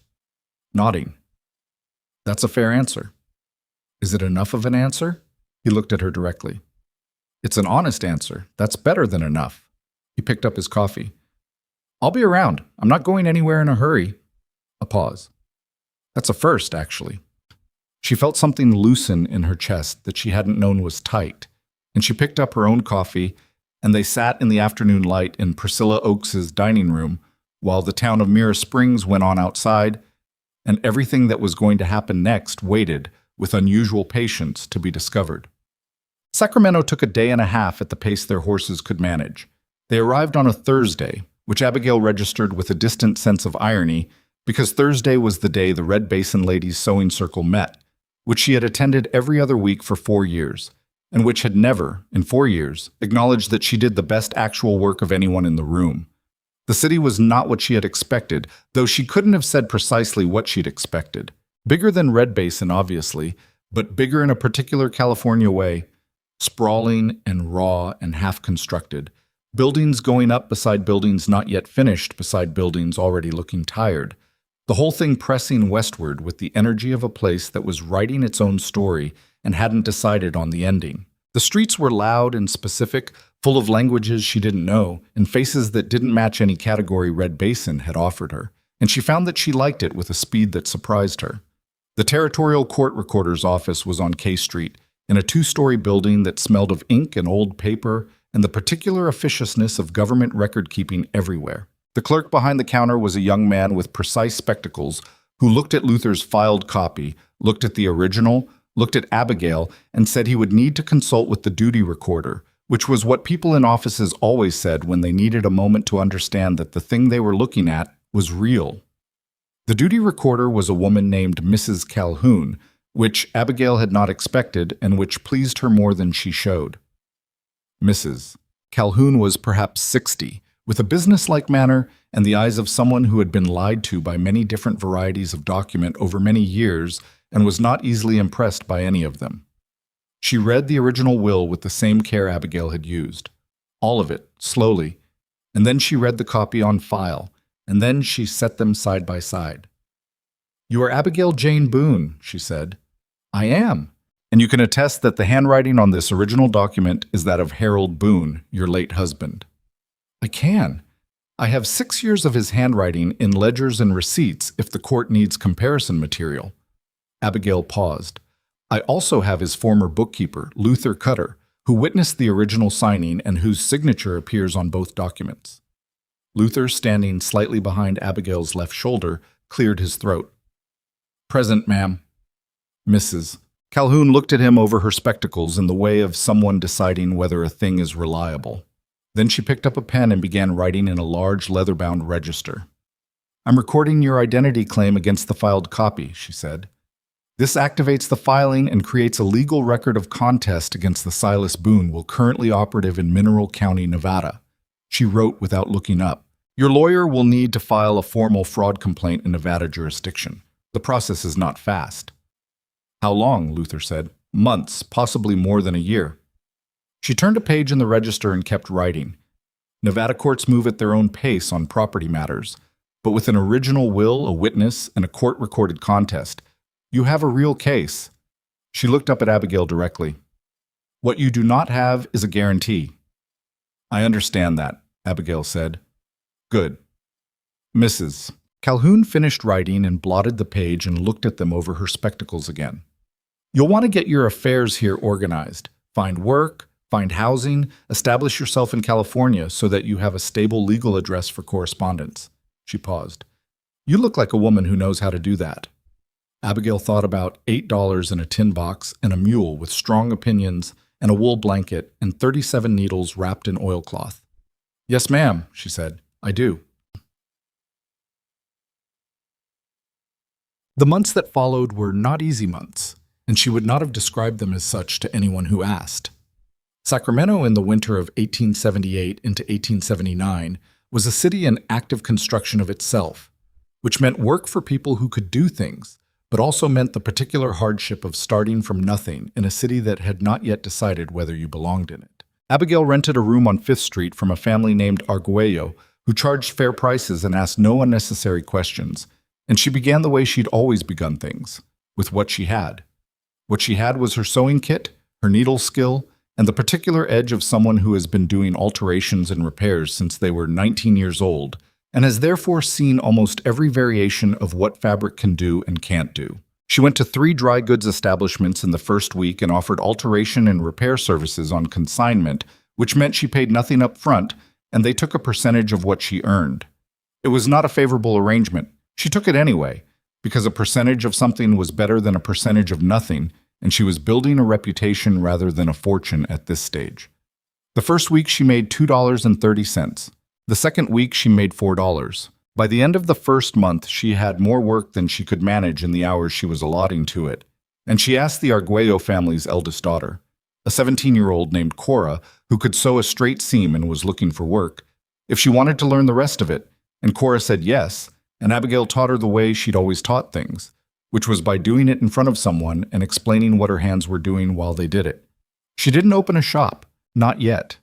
nodding. That's a fair answer. Is it enough of an answer? He looked at her directly. It's an honest answer. That's better than enough. He picked up his coffee. I'll be around. I'm not going anywhere in a hurry. A pause. That's a first, actually. She felt something loosen in her chest that she hadn't known was tight, and she picked up her own coffee, and they sat in the afternoon light in Priscilla Oakes's dining room while the town of Mira Springs went on outside, and everything that was going to happen next waited with unusual patience to be discovered. Sacramento took a day and a half at the pace their horses could manage. They arrived on a Thursday, which Abigail registered with a distant sense of irony because Thursday was the day the Red Basin Ladies' Sewing Circle met, which she had attended every other week for 4 years, and which had never, in 4 years, acknowledged that she did the best actual work of anyone in the room. The city was not what she had expected, though she couldn't have said precisely what she'd expected. Bigger than Red Basin, obviously, but bigger in a particular California way. Sprawling and raw and half-constructed. Buildings going up beside buildings not yet finished beside buildings already looking tired. The whole thing pressing westward with the energy of a place that was writing its own story and hadn't decided on the ending. The streets were loud and specific, full of languages she didn't know, and faces that didn't match any category Red Basin had offered her, and she found that she liked it with a speed that surprised her. The territorial court recorder's office was on K Street, in a 2-story building that smelled of ink and old paper and the particular officiousness of government record-keeping everywhere. The clerk behind the counter was a young man with precise spectacles who looked at Luther's filed copy, looked at the original, looked at Abigail, and said he would need to consult with the duty recorder, which was what people in offices always said when they needed a moment to understand that the thing they were looking at was real. The duty recorder was a woman named Mrs. Calhoun, which Abigail had not expected and which pleased her more than she showed. Mrs. Calhoun was perhaps 60, with a businesslike manner and the eyes of someone who had been lied to by many different varieties of document over many years and was not easily impressed by any of them. She read the original will with the same care Abigail had used. All of it, slowly, and then she read the copy on file, and then she set them side by side. "You are Abigail Jane Boone," she said. "I am. And you can attest that the handwriting on this original document is that of Harold Boone, your late husband." "I can. I have 6 years of his handwriting in ledgers and receipts if the court needs comparison material. Abigail paused. I also have his former bookkeeper, Luther Cutter, who witnessed the original signing and whose signature appears on both documents. Luther, standing slightly behind Abigail's left shoulder, cleared his throat. Present, ma'am. Mrs. Calhoun looked at him over her spectacles in the way of someone deciding whether a thing is reliable. Then she picked up a pen and began writing in a large leather-bound register. I'm recording your identity claim against the filed copy, she said. This activates the filing and creates a legal record of contest against the Silas Boone while currently operative in Mineral County, Nevada. She wrote without looking up. Your lawyer will need to file a formal fraud complaint in Nevada jurisdiction. The process is not fast. How long? Luther said. Months, possibly more than a year. She turned a page in the register and kept writing. Nevada courts move at their own pace on property matters, but with an original will, a witness, and a court-recorded contest, you have a real case. She looked up at Abigail directly. What you do not have is a guarantee. I understand that, Abigail said. Good. Mrs. Calhoun finished writing and blotted the page and looked at them over her spectacles again. You'll want to get your affairs here organized. Find work, find housing, establish yourself in California so that you have a stable legal address for correspondence. She paused. You look like a woman who knows how to do that. Abigail thought about $8 in a tin box and a mule with strong opinions and a wool blanket and 37 needles wrapped in oilcloth. Yes, ma'am, she said. I do. The months that followed were not easy months, and she would not have described them as such to anyone who asked. Sacramento in the winter of 1878 into 1879 was a city in active construction of itself, which meant work for people who could do things, but also meant the particular hardship of starting from nothing in a city that had not yet decided whether you belonged in it. Abigail rented a room on 5th Street from a family named Arguello, who charged fair prices and asked no unnecessary questions, and she began the way she'd always begun things, with what she had. What she had was her sewing kit, her needle skill, and the particular edge of someone who has been doing alterations and repairs since they were 19 years old, and has therefore seen almost every variation of what fabric can do and can't do. She went to 3 dry goods establishments in the first week and offered alteration and repair services on consignment, which meant she paid nothing up front, and they took a percentage of what she earned. It was not a favorable arrangement. She took it anyway, because a percentage of something was better than a percentage of nothing, and she was building a reputation rather than a fortune at this stage. The first week she made $2.30. The second week she made $4. By the end of the first month, she had more work than she could manage in the hours she was allotting to it, and she asked the Arguello family's eldest daughter, a 17-year-old named Cora, who could sew a straight seam and was looking for work, if she wanted to learn the rest of it, and Cora said yes, and Abigail taught her the way she'd always taught things, which was by doing it in front of someone and explaining what her hands were doing while they did it. She didn't open a shop, not yet.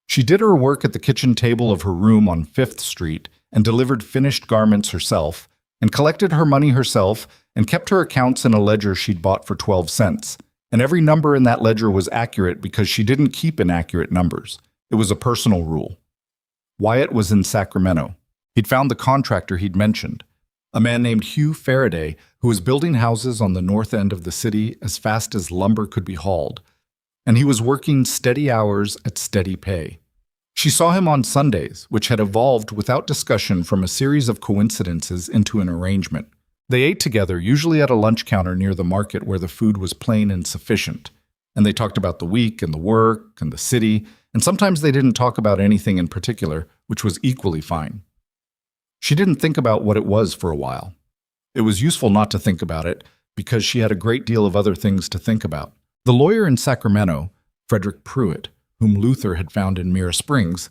She did her work at the kitchen table of her room on 5th Street and delivered finished garments herself, and collected her money herself, and kept her accounts in a ledger she'd bought for 12 cents. And every number in that ledger was accurate because she didn't keep inaccurate numbers. It was a personal rule. Wyatt was in Sacramento. He'd found the contractor he'd mentioned, a man named Hugh Faraday, who was building houses on the north end of the city as fast as lumber could be hauled, and he was working steady hours at steady pay. She saw him on Sundays, which had evolved without discussion from a series of coincidences into an arrangement. They ate together, usually at a lunch counter near the market where the food was plain and sufficient, and they talked about the week and the work and the city, and sometimes they didn't talk about anything in particular, which was equally fine. She didn't think about what it was for a while. It was useful not to think about it because she had a great deal of other things to think about. The lawyer in Sacramento, Frederick Pruitt, whom Luther had found in Mira Springs,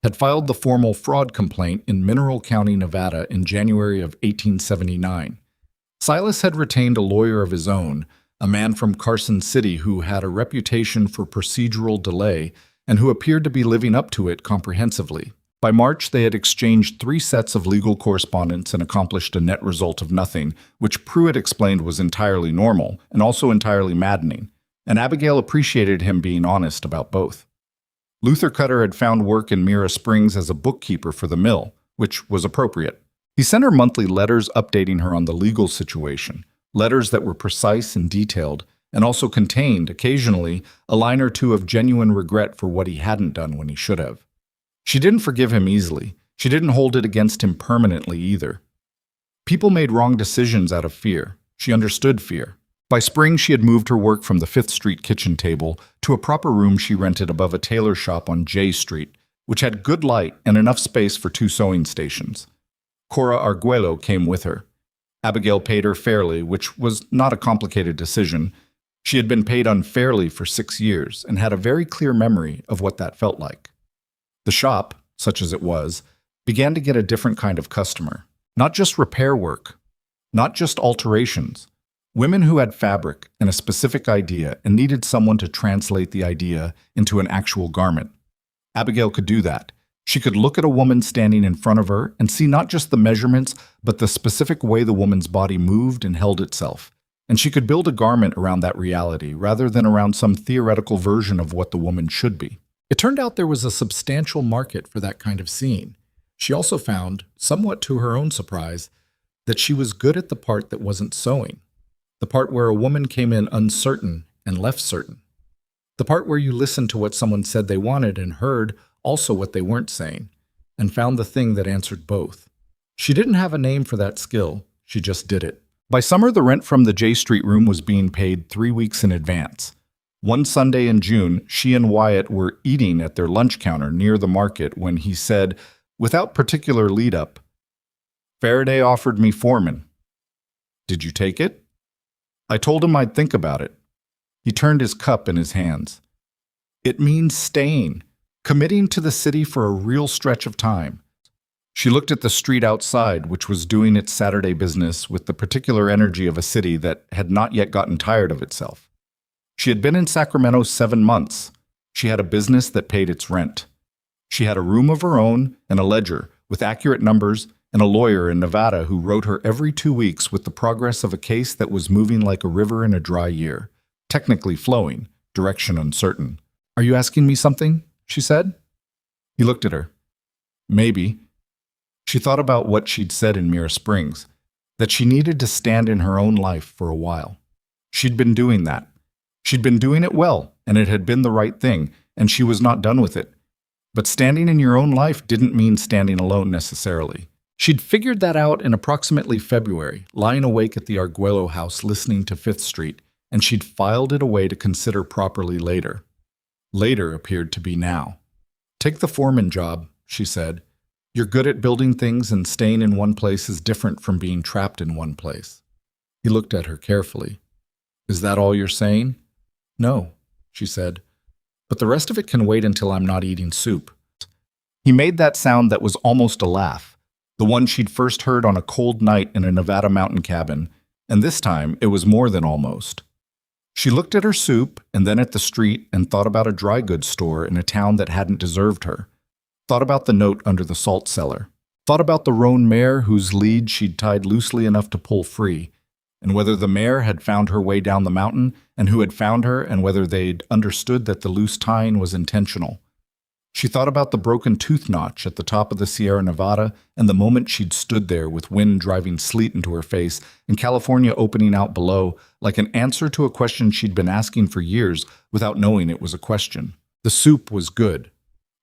had filed the formal fraud complaint in Mineral County, Nevada in January of 1879. Silas had retained a lawyer of his own, a man from Carson City who had a reputation for procedural delay and who appeared to be living up to it comprehensively. By March, they had exchanged 3 sets of legal correspondence and accomplished a net result of nothing, which Pruitt explained was entirely normal and also entirely maddening, and Abigail appreciated him being honest about both. Luther Cutter had found work in Mira Springs as a bookkeeper for the mill, which was appropriate. He sent her monthly letters updating her on the legal situation, letters that were precise and detailed, and also contained, occasionally, a line or two of genuine regret for what he hadn't done when he should have. She didn't forgive him easily. She didn't hold it against him permanently either. People made wrong decisions out of fear. She understood fear. By spring, she had moved her work from the 5th Street kitchen table to a proper room she rented above a tailor shop on J Street, which had good light and enough space for 2 sewing stations. Cora Arguello came with her. Abigail paid her fairly, which was not a complicated decision. She had been paid unfairly for 6 years and had a very clear memory of what that felt like. The shop, such as it was, began to get a different kind of customer. Not just repair work, not just alterations. Women who had fabric and a specific idea and needed someone to translate the idea into an actual garment. Abigail could do that. She could look at a woman standing in front of her and see not just the measurements, but the specific way the woman's body moved and held itself. And she could build a garment around that reality rather than around some theoretical version of what the woman should be. It turned out there was a substantial market for that kind of scene. She also found, somewhat to her own surprise, that she was good at the part that wasn't sewing. The part where a woman came in uncertain and left certain. The part where you listened to what someone said they wanted and heard also what they weren't saying, and found the thing that answered both. She didn't have a name for that skill, she just did it. By summer, the rent from the J Street room was being paid 3 weeks in advance. One Sunday in June, she and Wyatt were eating at their lunch counter near the market when he said, without particular lead-up, "Faraday offered me foreman. Did you take it?" I told him I'd think about it. He turned his cup in his hands. It means staying, committing to the city for a real stretch of time. She looked at the street outside, which was doing its Saturday business with the particular energy of a city that had not yet gotten tired of itself. She had been in Sacramento 7 months. She had a business that paid its rent. She had a room of her own and a ledger with accurate numbers and a lawyer in Nevada who wrote her every 2 weeks with the progress of a case that was moving like a river in a dry year, technically flowing, direction uncertain. "Are you asking me something?" she said. He looked at her. Maybe. She thought about what she'd said in Mira Springs, that she needed to stand in her own life for a while. She'd been doing that. She'd been doing it well, and it had been the right thing, and she was not done with it. But standing in your own life didn't mean standing alone necessarily. She'd figured that out in approximately February, lying awake at the Arguello house listening to 5th Street, and she'd filed it away to consider properly later. Later appeared to be now. "Take the foreman job," she said. "You're good at building things, and staying in one place is different from being trapped in one place." He looked at her carefully. "Is that all you're saying?" "No," she said. "But the rest of it can wait until I'm not eating soup." He made that sound that was almost a laugh, the one she'd first heard on a cold night in a Nevada mountain cabin, and this time it was more than almost. She looked at her soup and then at the street and thought about a dry goods store in a town that hadn't deserved her. Thought about the note under the salt cellar. Thought about the roan mare whose lead she'd tied loosely enough to pull free, and whether the mare had found her way down the mountain and who had found her and whether they'd understood that the loose tying was intentional. She thought about the broken tooth notch at the top of the Sierra Nevada and the moment she'd stood there with wind driving sleet into her face and California opening out below, like an answer to a question she'd been asking for years without knowing it was a question. The soup was good.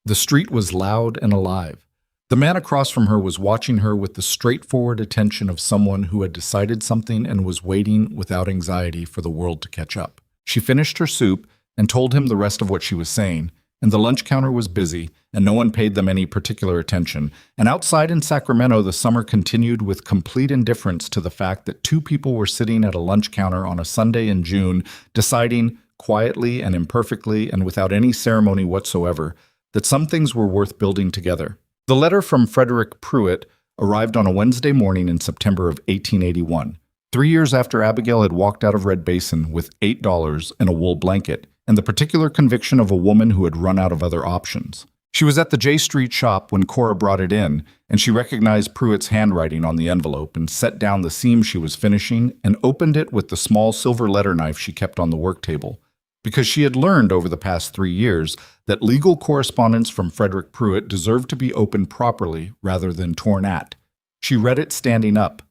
The street was loud and alive. The man across from her was watching her with the straightforward attention of someone who had decided something and was waiting without anxiety for the world to catch up. She finished her soup and told him the rest of what she was saying, and the lunch counter was busy, and no one paid them any particular attention. And outside in Sacramento, the summer continued with complete indifference to the fact that 2 people were sitting at a lunch counter on a Sunday in June, deciding, quietly and imperfectly and without any ceremony whatsoever, that some things were worth building together. The letter from Frederick Pruitt arrived on a Wednesday morning in September of 1881, 3 years after Abigail had walked out of Red Basin with $8 and a wool blanket, and the particular conviction of a woman who had run out of other options. She was at the J Street shop when Cora brought it in, and she recognized Pruitt's handwriting on the envelope and set down the seam she was finishing and opened it with the small silver letter knife she kept on the work table. because she had learned over the past 3 years that legal correspondence from Frederick Pruitt deserved to be opened properly rather than torn at. She read it standing up.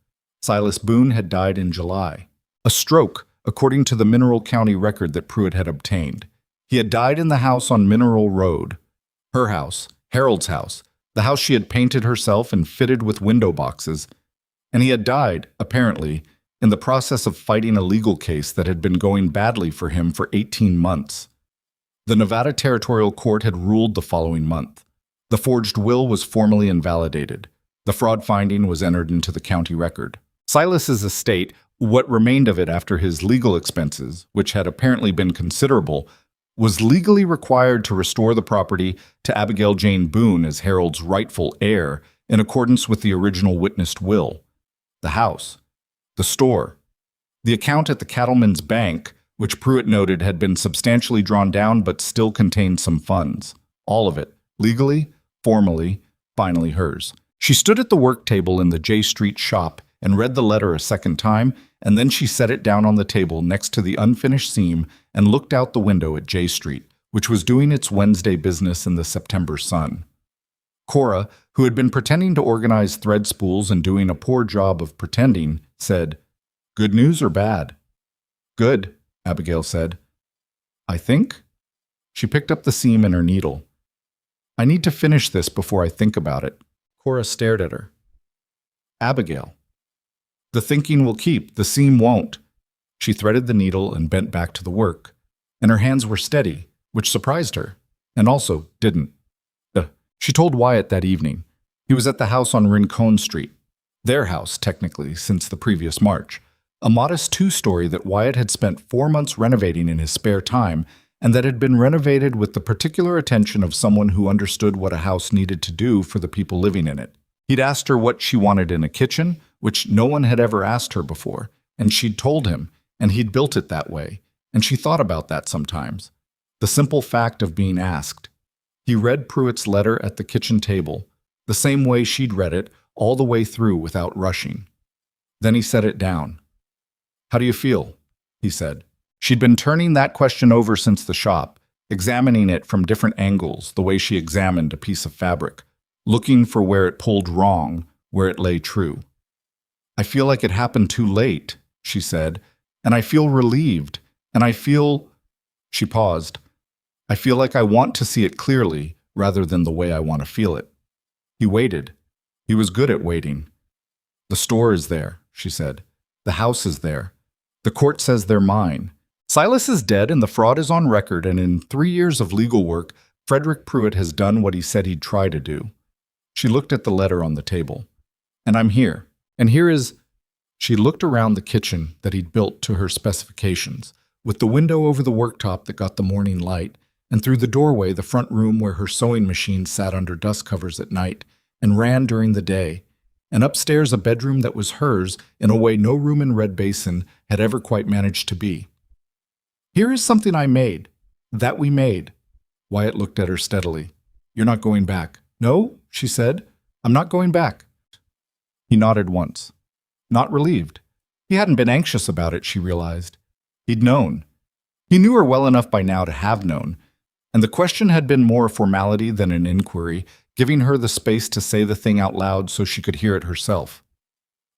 Silas Boone had died in July. A stroke, according to the Mineral County record that Pruitt had obtained. He had died in the house on Mineral Road. Her house, Harold's house, the house she had painted herself and fitted with window boxes. And he had died, apparently, in the process of fighting a legal case that had been going badly for him for 18 months. The Nevada Territorial Court had ruled the following month. The forged will was formally invalidated. The fraud finding was entered into the county record. Silas's estate, what remained of it after his legal expenses, which had apparently been considerable, was legally required to restore the property to Abigail Jane Boone as Harold's rightful heir in accordance with the original witnessed will. The house, the store, the account at the Cattleman's Bank, which Pruitt noted had been substantially drawn down but still contained some funds. All of it, legally, formally, finally hers. She stood at the work table in the J Street shop and read the letter a second time, and then she set it down on the table next to the unfinished seam and looked out the window at J Street, which was doing its Wednesday business in the September sun. Cora, who had been pretending to organize thread spools and doing a poor job of pretending, said, "Good news or bad?" "Good," Abigail said. "I think?" She picked up the seam and her needle. "I need to finish this before I think about it." Cora stared at her. "Abigail, the thinking will keep, the seam won't." She threaded the needle and bent back to the work, and her hands were steady, which surprised her, and also didn't. She told Wyatt that evening. He was at the house on Rincon Street. Their house, technically, since the previous March. A modest two-story that Wyatt had spent 4 months renovating in his spare time, and that had been renovated with the particular attention of someone who understood what a house needed to do for the people living in it. He'd asked her what she wanted in a kitchen, which no one had ever asked her before, and she'd told him, and he'd built it that way, and she thought about that sometimes. The simple fact of being asked. He read Pruitt's letter at the kitchen table, the same way she'd read it, all the way through without rushing. Then he set it down. "How do you feel?" he said. She'd been turning that question over since the shop, examining it from different angles, the way she examined a piece of fabric, looking for where it pulled wrong, where it lay true. "I feel like it happened too late," she said, "and I feel relieved, and I feel—" She paused. "I feel like I want to see it clearly rather than the way I want to feel it." He waited. He was good at waiting. "The store is there," she said. "The house is there. The court says they're mine. Silas is dead and the fraud is on record, and in 3 years of legal work, Frederick Pruitt has done what he said he'd try to do." She looked at the letter on the table. "And I'm here. And here is—" She looked around the kitchen that he'd built to her specifications, with the window over the worktop that got the morning light, and through the doorway the front room where her sewing machine sat under dust covers at night and ran during the day, and upstairs a bedroom that was hers in a way no room in Red Basin had ever quite managed to be. "Here is something I made. That we made." Wyatt looked at her steadily. "You're not going back." "No," she said. "I'm not going back." He nodded once. Not relieved. He hadn't been anxious about it, she realized. He'd known. He knew her well enough by now to have known, and the question had been more a formality than an inquiry, giving her the space to say the thing out loud so she could hear it herself.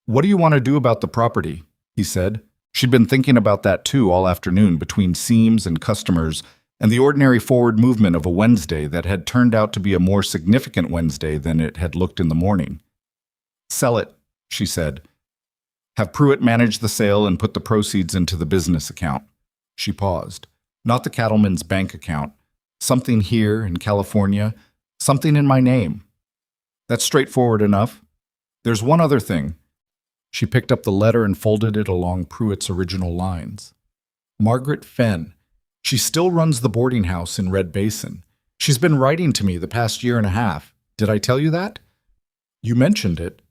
"What do you want to do about the property?" he said. She'd been thinking about that too all afternoon, between seams and customers, and the ordinary forward movement of a Wednesday that had turned out to be a more significant Wednesday than it had looked in the morning. "Sell it," she said. "Have Pruitt manage the sale and put the proceeds into the business account." She paused. "Not the Cattleman's Bank account. Something here in California. Something in my name." "That's straightforward enough. There's one other thing." She picked up the letter and folded it along Pruitt's original lines. "Margaret Fenn. She still runs the boarding house in Red Basin. She's been writing to me the past 1.5 years. Did I tell you that?" "You mentioned it."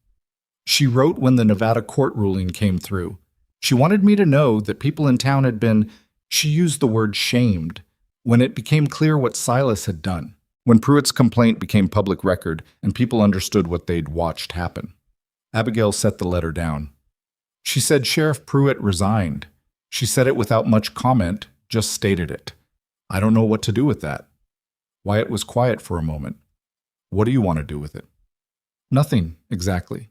"She wrote when the Nevada court ruling came through. She wanted me to know that people in town had been," she used the word shamed, "when it became clear what Silas had done, when Pruitt's complaint became public record and people understood what they'd watched happen." Abigail set the letter down. "She said Sheriff Pruitt resigned. She said it without much comment, just stated it. I don't know what to do with that. Wyatt was quiet for a moment. What do you want to do with it? Nothing, exactly.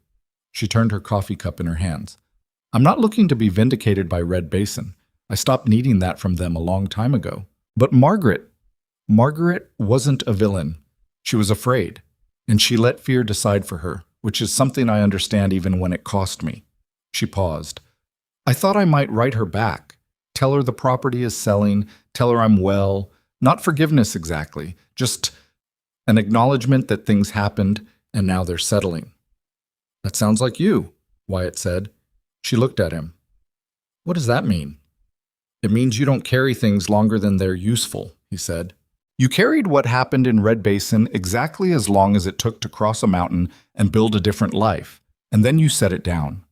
She turned her coffee cup in her hands. I'm not looking to be vindicated by Red Basin. I stopped needing that from them a long time ago. But Margaret wasn't a villain. She was afraid, and she let fear decide for her, which is something I understand even when it cost me. She paused. I thought I might write her back, tell her the property is selling, tell her I'm well, not forgiveness exactly, just an acknowledgement that things happened and now they're settling. That sounds like you, Wyatt said. She looked at him. What does that mean? It means you don't carry things longer than they're useful, he said. You carried what happened in Red Basin exactly as long as it took to cross a mountain and build a different life, and then you set it down.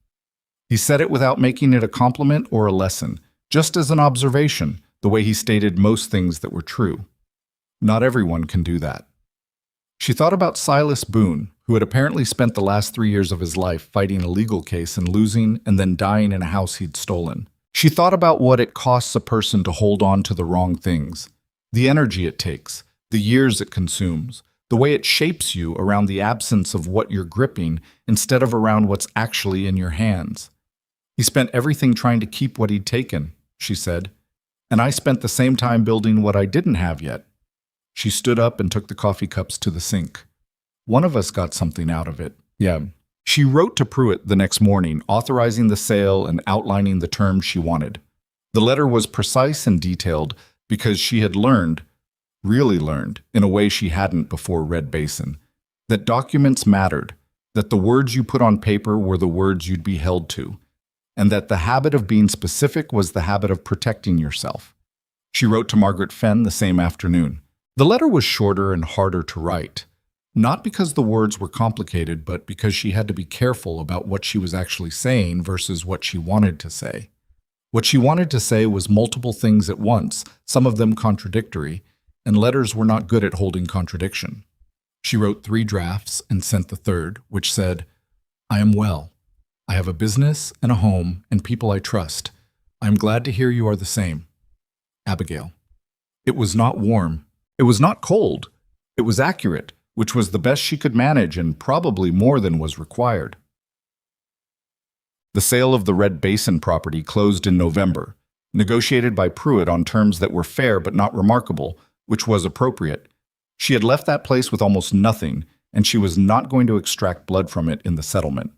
He said it without making it a compliment or a lesson, just as an observation, the way he stated most things that were true. Not everyone can do that. She thought about Silas Boone, who had apparently spent the last 3 years of his life fighting a legal case and losing and then dying in a house he'd stolen. She thought about what it costs a person to hold on to the wrong things, the energy it takes, the years it consumes, the way it shapes you around the absence of what you're gripping instead of around what's actually in your hands. He spent everything trying to keep what he'd taken, she said, and I spent the same time building what I didn't have yet. She stood up and took the coffee cups to the sink. One of us got something out of it. Yeah. She wrote to Pruitt the next morning, authorizing the sale and outlining the terms she wanted. The letter was precise and detailed because she had learned, really learned, in a way she hadn't before Red Basin, that documents mattered, that the words you put on paper were the words you'd be held to, and that the habit of being specific was the habit of protecting yourself. She wrote to Margaret Fenn the same afternoon. The letter was shorter and harder to write, not because the words were complicated, but because she had to be careful about what she was actually saying versus what she wanted to say. What she wanted to say was multiple things at once, some of them contradictory, and letters were not good at holding contradiction. She wrote 3 drafts and sent the third, which said, I am well. I have a business and a home and people I trust. I am glad to hear you are the same. Abigail. It was not warm. It was not cold. It was accurate, which was the best she could manage and probably more than was required. The sale of the Red Basin property closed in November, negotiated by Pruitt on terms that were fair but not remarkable, which was appropriate. She had left that place with almost nothing, and she was not going to extract blood from it in the settlement.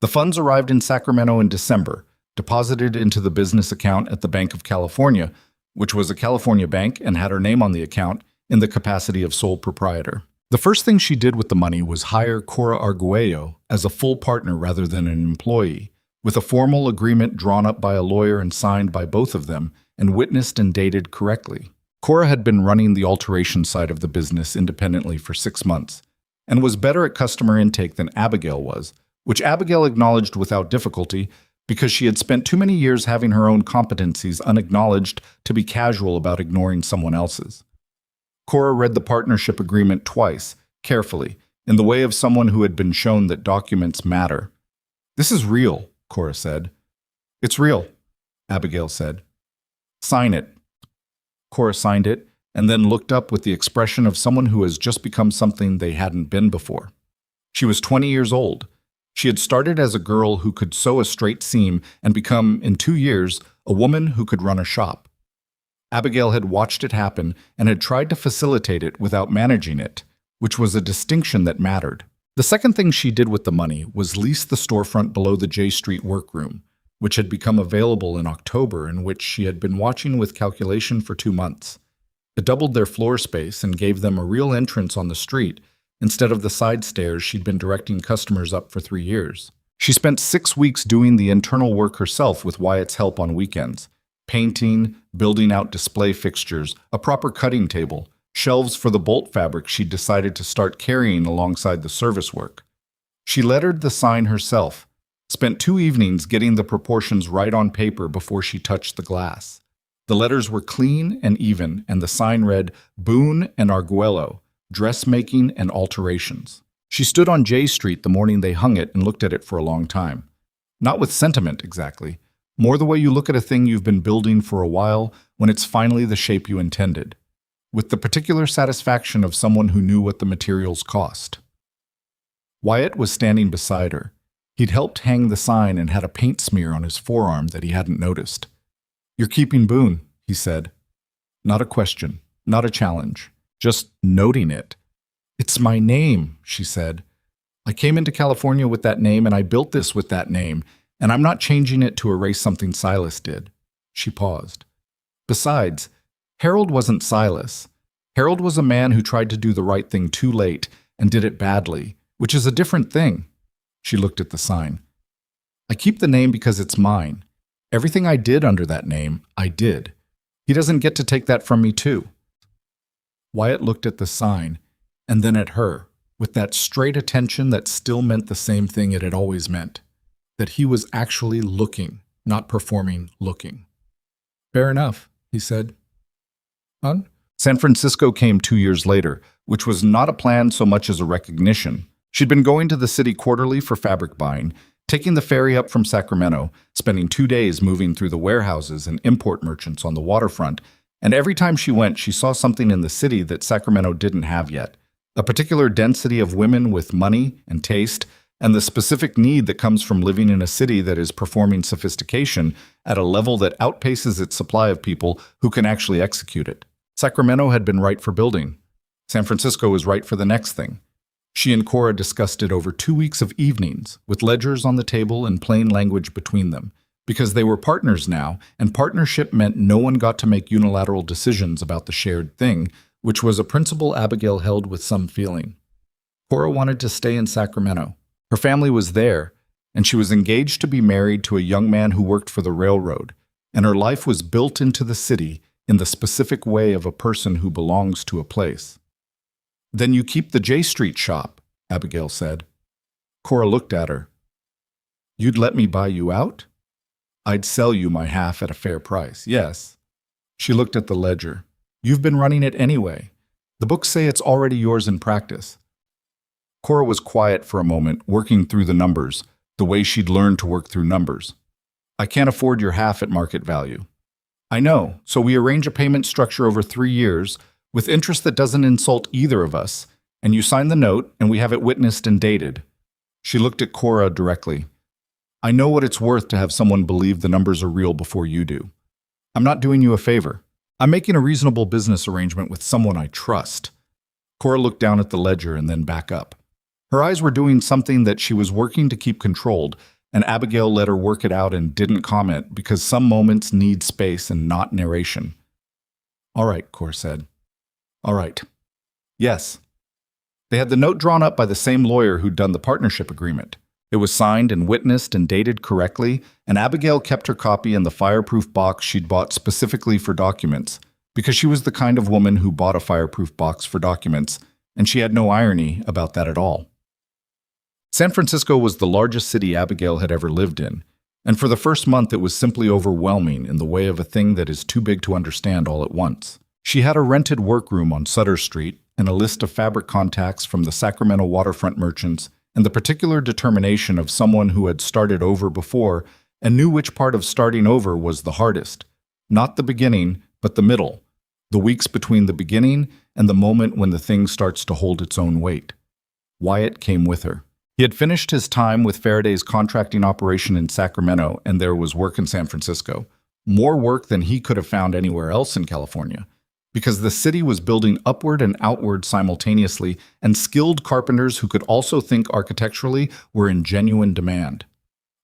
The funds arrived in Sacramento in December, deposited into the business account at the Bank of California, which was a California bank and had her name on the account in the capacity of sole proprietor. The first thing she did with the money was hire Cora Arguello as a full partner rather than an employee, with a formal agreement drawn up by a lawyer and signed by both of them and witnessed and dated correctly. Cora had been running the alteration side of the business independently for 6 months and was better at customer intake than Abigail was, which Abigail acknowledged without difficulty because she had spent too many years having her own competencies unacknowledged to be casual about ignoring someone else's. Cora read the partnership agreement twice, carefully, in the way of someone who had been shown that documents matter. This is real, Cora said. It's real, Abigail said. Sign it. Cora signed it, and then looked up with the expression of someone who has just become something they hadn't been before. She was 20 years old. She had started as a girl who could sew a straight seam and become, in 2 years, a woman who could run a shop. Abigail had watched it happen and had tried to facilitate it without managing it, which was a distinction that mattered. The second thing she did with the money was lease the storefront below the J Street workroom, which had become available in October and which she had been watching with calculation for 2 months. It doubled their floor space and gave them a real entrance on the street instead of the side stairs she'd been directing customers up for 3 years. She spent 6 weeks doing the internal work herself with Wyatt's help on weekends, painting, building out display fixtures, a proper cutting table, shelves for the bolt fabric she'd decided to start carrying alongside the service work. She lettered the sign herself, spent 2 evenings getting the proportions right on paper before she touched the glass. The letters were clean and even, and the sign read, Boone and Arguello, Dressmaking and Alterations. She stood on J Street the morning they hung it and looked at it for a long time. Not with sentiment, exactly, More the way you look at a thing you've been building for a while when it's finally the shape you intended, with the particular satisfaction of someone who knew what the materials cost. Wyatt was standing beside her. He'd helped hang the sign and had a paint smear on his forearm that he hadn't noticed. "You're keeping Boone," he said. Not a question, not a challenge, just noting it. "It's my name," she said. "I came into California with that name and I built this with that name, and I'm not changing it to erase something Silas did." She paused. Besides, Harold wasn't Silas. Harold was a man who tried to do the right thing too late and did it badly, which is a different thing. She looked at the sign. "I keep the name because it's mine. Everything I did under that name, I did. He doesn't get to take that from me too." Wyatt looked at the sign, and then at her, with that straight attention that still meant the same thing it had always meant, that he was actually looking, not performing looking. "Fair enough," he said. San Francisco came 2 years later, which was not a plan so much as a recognition. She'd been going to the city quarterly for fabric buying, taking the ferry up from Sacramento, spending 2 days moving through the warehouses and import merchants on the waterfront, and every time she went, she saw something in the city that Sacramento didn't have yet. A particular density of women with money and taste, and the specific need that comes from living in a city that is performing sophistication at a level that outpaces its supply of people who can actually execute it. Sacramento had been right for building. San Francisco was right for the next thing. She and Cora discussed it over 2 weeks of evenings, with ledgers on the table and plain language between them, because they were partners now, and partnership meant no one got to make unilateral decisions about the shared thing, which was a principle Abigail held with some feeling. Cora wanted to stay in Sacramento. Her family was there, and she was engaged to be married to a young man who worked for the railroad, and her life was built into the city in the specific way of a person who belongs to a place. "Then you keep the J Street shop," Abigail said. Cora looked at her. "You'd let me buy you out?" "I'd sell you my half at a fair price, yes." She looked at the ledger. "You've been running it anyway. The books say it's already yours in practice." Cora was quiet for a moment, working through the numbers, the way she'd learned to work through numbers. "I can't afford your half at market value." "I know, so we arrange a payment structure over 3 years, with interest that doesn't insult either of us, and you sign the note, and we have it witnessed and dated." She looked at Cora directly. "I know what it's worth to have someone believe the numbers are real before you do. I'm not doing you a favor. I'm making a reasonable business arrangement with someone I trust." Cora looked down at the ledger and then back up. Her eyes were doing something that she was working to keep controlled, and Abigail let her work it out and didn't comment because some moments need space and not narration. "All right," Cora said. "All right." "Yes." They had the note drawn up by the same lawyer who'd done the partnership agreement. It was signed and witnessed and dated correctly, and Abigail kept her copy in the fireproof box she'd bought specifically for documents, because she was the kind of woman who bought a fireproof box for documents, and she had no irony about that at all. San Francisco was the largest city Abigail had ever lived in, and for the first month it was simply overwhelming in the way of a thing that is too big to understand all at once. She had a rented workroom on Sutter Street and a list of fabric contacts from the Sacramento waterfront merchants and the particular determination of someone who had started over before and knew which part of starting over was the hardest. Not the beginning, but the middle. The weeks between the beginning and the moment when the thing starts to hold its own weight. Wyatt came with her. He had finished his time with Faraday's contracting operation in Sacramento, and there was work in San Francisco. More work than he could have found anywhere else in California. Because the city was building upward and outward simultaneously, and skilled carpenters who could also think architecturally were in genuine demand.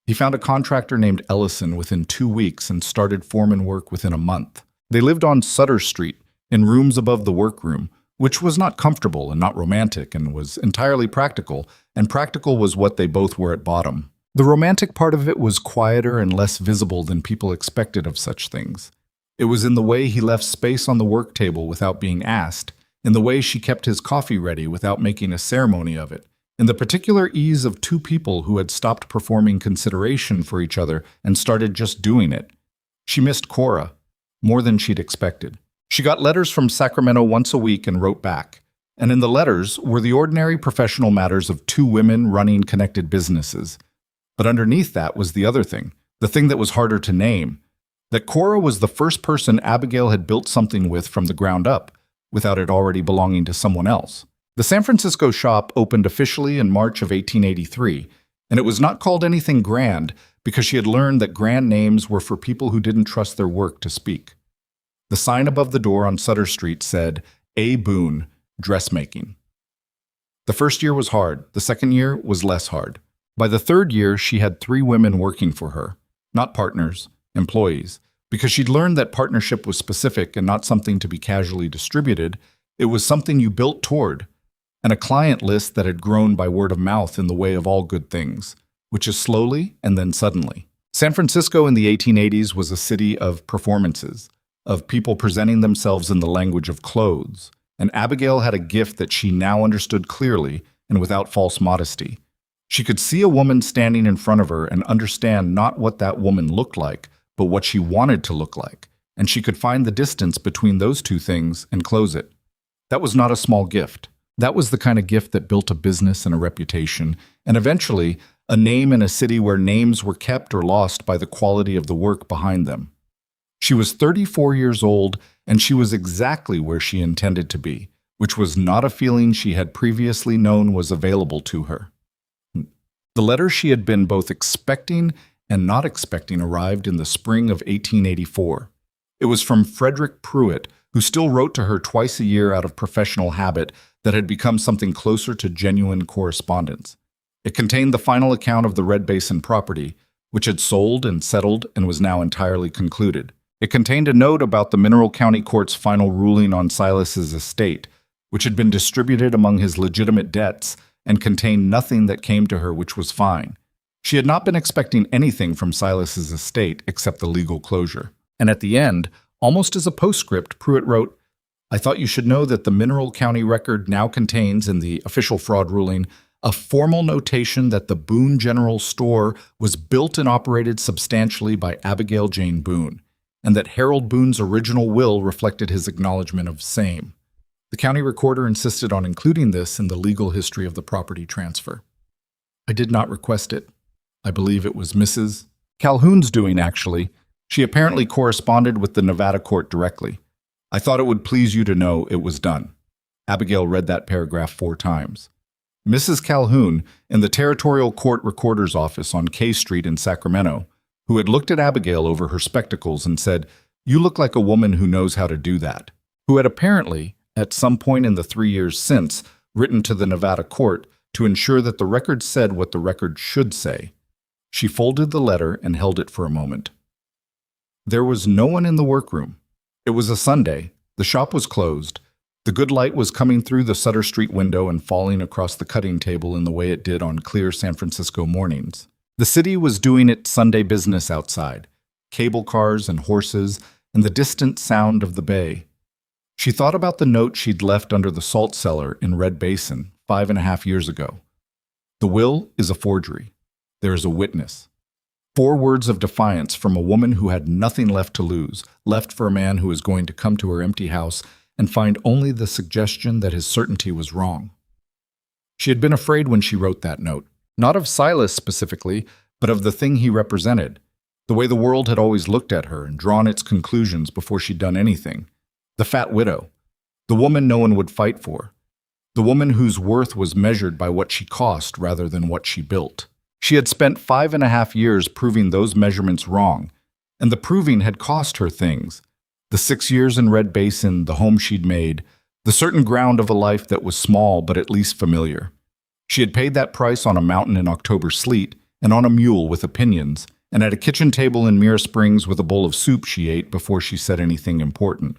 He found a contractor named Ellison within 2 weeks and started foreman work within a month. They lived on Sutter Street, in rooms above the workroom, which was not comfortable and not romantic and was entirely practical, and practical was what they both were at bottom. The romantic part of it was quieter and less visible than people expected of such things. It was in the way he left space on the work table without being asked, in the way she kept his coffee ready without making a ceremony of it, in the particular ease of two people who had stopped performing consideration for each other and started just doing it. She missed Cora, more than she'd expected. She got letters from Sacramento once a week and wrote back, and in the letters were the ordinary professional matters of two women running connected businesses. But underneath that was the other thing, the thing that was harder to name, that Cora was the first person Abigail had built something with from the ground up, without it already belonging to someone else. The San Francisco shop opened officially in March of 1883, and it was not called anything grand because she had learned that grand names were for people who didn't trust their work to speak. The sign above the door on Sutter Street said, A. Boone, Dressmaking. The first year was hard. The second year was less hard. By the third year, she had 3 women working for her, not partners, employees, because she'd learned that partnership was specific and not something to be casually distributed. It was something you built toward, and a client list that had grown by word of mouth in the way of all good things, which is slowly and then suddenly. San Francisco in the 1880s was a city of performances, of people presenting themselves in the language of clothes, and Abigail had a gift that she now understood clearly and without false modesty. She could see a woman standing in front of her and understand not what that woman looked like, but what she wanted to look like, and she could find the distance between those two things and close it. That was not a small gift. That was the kind of gift that built a business and a reputation, and eventually a name in a city where names were kept or lost by the quality of the work behind them. She was 34 years old, and she was exactly where she intended to be, which was not a feeling she had previously known was available to her. The letter she had been both expecting and not expecting arrived in the spring of 1884. It was from Frederick Pruitt, who still wrote to her twice a year out of professional habit that had become something closer to genuine correspondence. It contained the final account of the Red Basin property, which had sold and settled and was now entirely concluded. It contained a note about the Mineral County Court's final ruling on Silas's estate, which had been distributed among his legitimate debts and contained nothing that came to her which was fine. She had not been expecting anything from Silas's estate except the legal closure. And at the end, almost as a postscript, Pruitt wrote, I thought you should know that the Mineral County record now contains, in the official fraud ruling, a formal notation that the Boone General Store was built and operated substantially by Abigail Jane Boone, and that Harold Boone's original will reflected his acknowledgement of same. The county recorder insisted on including this in the legal history of the property transfer. I did not request it. I believe it was Mrs. Calhoun's doing, actually. She apparently corresponded with the Nevada court directly. I thought it would please you to know it was done. Abigail read that paragraph 4 times. Mrs. Calhoun, in the Territorial Court Recorder's office on K Street in Sacramento, who had looked at Abigail over her spectacles and said, You look like a woman who knows how to do that, who had apparently, at some point in the 3 years since, written to the Nevada court to ensure that the record said what the record should say. She folded the letter and held it for a moment. There was no one in the workroom. It was a Sunday. The shop was closed. The good light was coming through the Sutter Street window and falling across the cutting table in the way it did on clear San Francisco mornings. The city was doing its Sunday business outside, cable cars and horses and the distant sound of the bay. She thought about the note she'd left under the salt cellar in Red Basin 5.5 years ago. The will is a forgery. There is a witness. 4 words of defiance from a woman who had nothing left to lose, left for a man who was going to come to her empty house and find only the suggestion that his certainty was wrong. She had been afraid when she wrote that note, not of Silas specifically, but of the thing he represented, the way the world had always looked at her and drawn its conclusions before she'd done anything. The fat widow, the woman no one would fight for, the woman whose worth was measured by what she cost rather than what she built. She had spent 5.5 years proving those measurements wrong, and the proving had cost her things. The 6 years in Red Basin, the home she'd made, the certain ground of a life that was small but at least familiar. She had paid that price on a mountain in October sleet, and on a mule with opinions, and at a kitchen table in Mira Springs with a bowl of soup she ate before she said anything important.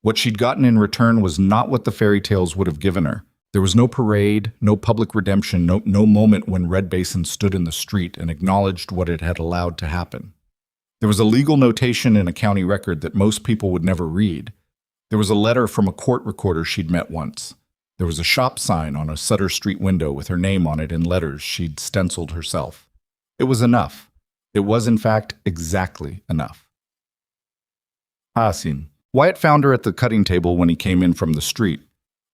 What she'd gotten in return was not what the fairy tales would have given her. There was no parade, no public redemption, no moment when Red Basin stood in the street and acknowledged what it had allowed to happen. There was a legal notation in a county record that most people would never read. There was a letter from a court recorder she'd met once. There was a shop sign on a Sutter Street window with her name on it in letters she'd stenciled herself. It was enough. It was, in fact, exactly enough. Hasin. Wyatt found her at the cutting table when he came in from the street.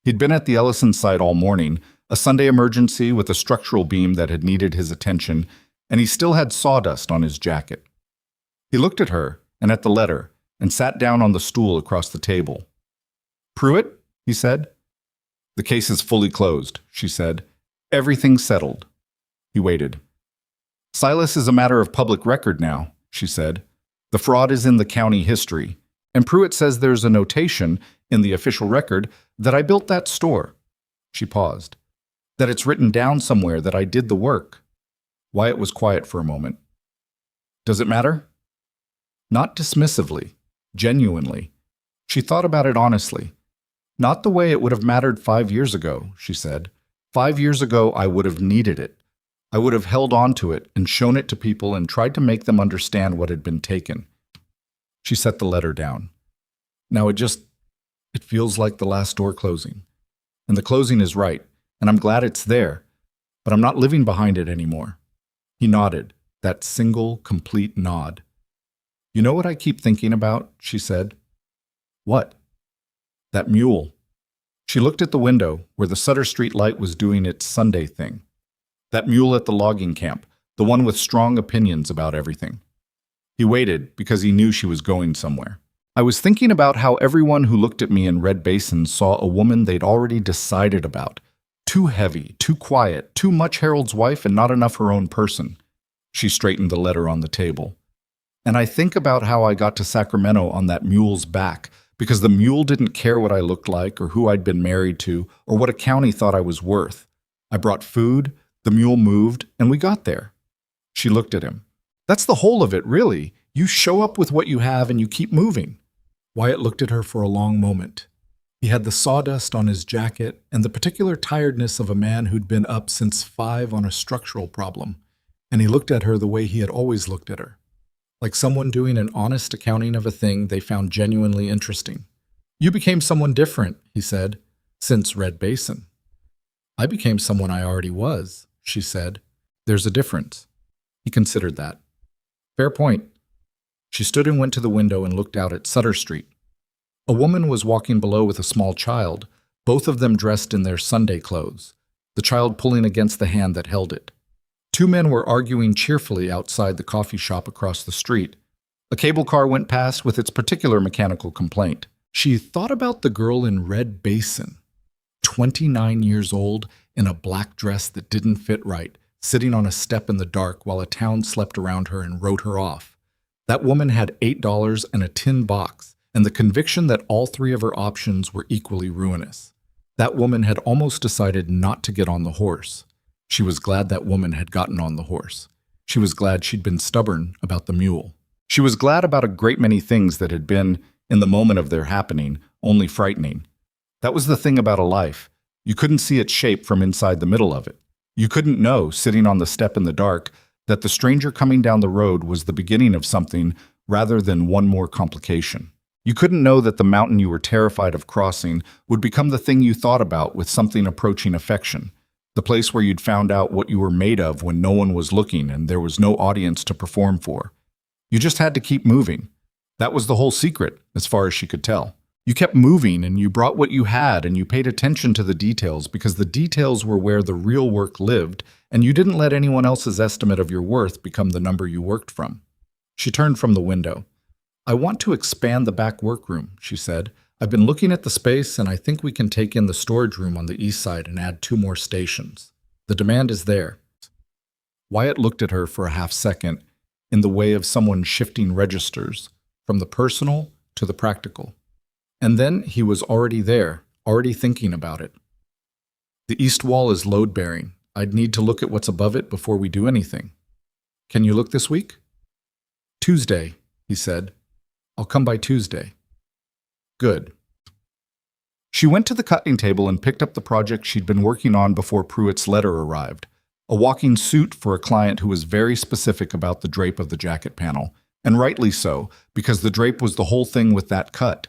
He'd been at the Ellison site all morning, a Sunday emergency with a structural beam that had needed his attention, and he still had sawdust on his jacket. He looked at her and at the letter and sat down on the stool across the table. "Pruitt," he said. "The case is fully closed," she said. "Everything's settled." He waited. "Silas is a matter of public record now," she said. "The fraud is in the county history, and Pruitt says there's a notation in the official record that I built that store." She paused. "That it's written down somewhere that I did the work." Wyatt was quiet for a moment. "Does it matter?" Not dismissively, genuinely. She thought about it honestly. "Not the way it would have mattered 5 years ago," she said. 5 years ago, I would have needed it. I would have held on to it and shown it to people and tried to make them understand what had been taken." She set the letter down. "Now it feels like the last door closing. And the closing is right, and I'm glad it's there, but I'm not living behind it anymore." He nodded, that single, complete nod. "You know what I keep thinking about?" she said. "What?" "That mule." She looked at the window where the Sutter Street light was doing its Sunday thing. "That mule at the logging camp, the one with strong opinions about everything." He waited because he knew she was going somewhere. "I was thinking about how everyone who looked at me in Red Basin saw a woman they'd already decided about. Too heavy, too quiet, too much Harold's wife and not enough her own person." She straightened the letter on the table. "And I think about how I got to Sacramento on that mule's back, because the mule didn't care what I looked like or who I'd been married to or what a county thought I was worth. I brought food, the mule moved, and we got there." She looked at him. "That's the whole of it, really. You show up with what you have and you keep moving." Wyatt looked at her for a long moment. He had the sawdust on his jacket and the particular tiredness of a man who'd been up since 5 on a structural problem, and he looked at her the way he had always looked at her. Like someone doing an honest accounting of a thing they found genuinely interesting. "You became someone different," he said, "since Red Basin." "I became someone I already was," she said. "There's a difference." He considered that. "Fair point." She stood and went to the window and looked out at Sutter Street. A woman was walking below with a small child, both of them dressed in their Sunday clothes, the child pulling against the hand that held it. 2 men were arguing cheerfully outside the coffee shop across the street. A cable car went past with its particular mechanical complaint. She thought about the girl in Red Basin, 29 years old, in a black dress that didn't fit right, sitting on a step in the dark while a town slept around her and wrote her off. That woman had $8 and a tin box, and the conviction that all 3 of her options were equally ruinous. That woman had almost decided not to get on the horse. She was glad that woman had gotten on the horse. She was glad she'd been stubborn about the mule. She was glad about a great many things that had been, in the moment of their happening, only frightening. That was the thing about a life. You couldn't see its shape from inside the middle of it. You couldn't know, sitting on the step in the dark, that the stranger coming down the road was the beginning of something rather than one more complication. You couldn't know that the mountain you were terrified of crossing would become the thing you thought about with something approaching affection. The place where you'd found out what you were made of when no one was looking and there was no audience to perform for. You just had to keep moving. That was the whole secret, as far as she could tell. You kept moving and you brought what you had and you paid attention to the details because the details were where the real work lived, and you didn't let anyone else's estimate of your worth become the number you worked from. She turned from the window. "I want to expand the back workroom," she said. "I've been looking at the space and I think we can take in the storage room on the east side and add 2 more stations. The demand is there." Wyatt looked at her for a half second in the way of someone shifting registers from the personal to the practical. And then he was already there, already thinking about it. "The east wall is load-bearing. I'd need to look at what's above it before we do anything. Can you look this week?" "Tuesday," he said. "I'll come by Tuesday." "Good." She went to the cutting table and picked up the project she'd been working on before Pruitt's letter arrived, a walking suit for a client who was very specific about the drape of the jacket panel, and rightly so, because the drape was the whole thing with that cut.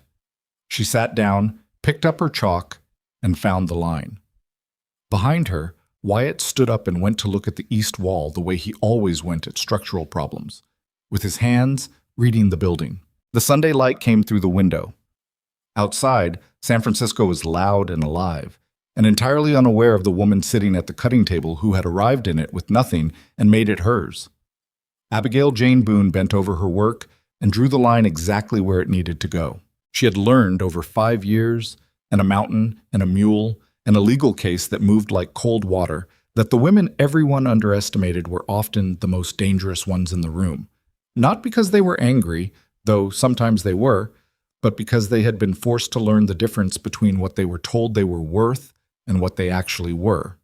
She sat down, picked up her chalk, and found the line. Behind her, Wyatt stood up and went to look at the east wall the way he always went at structural problems, with his hands reading the building. The Sunday light came through the window. Outside, San Francisco was loud and alive, and entirely unaware of the woman sitting at the cutting table who had arrived in it with nothing and made it hers. Abigail Jane Boone bent over her work, and drew the line exactly where it needed to go. She had learned over 5 years, and a mountain, and a mule, and a legal case that moved like cold water, that the women everyone underestimated were often the most dangerous ones in the room. Not because they were angry, though sometimes they were, but because they had been forced to learn the difference between what they were told they were worth and what they actually were.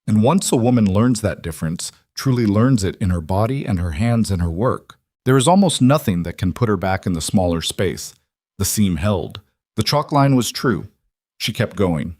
And once a woman learns that difference, truly learns it in her body and her hands and her work, there is almost nothing that can put her back in the smaller space. The seam held. The chalk line was true. She kept going.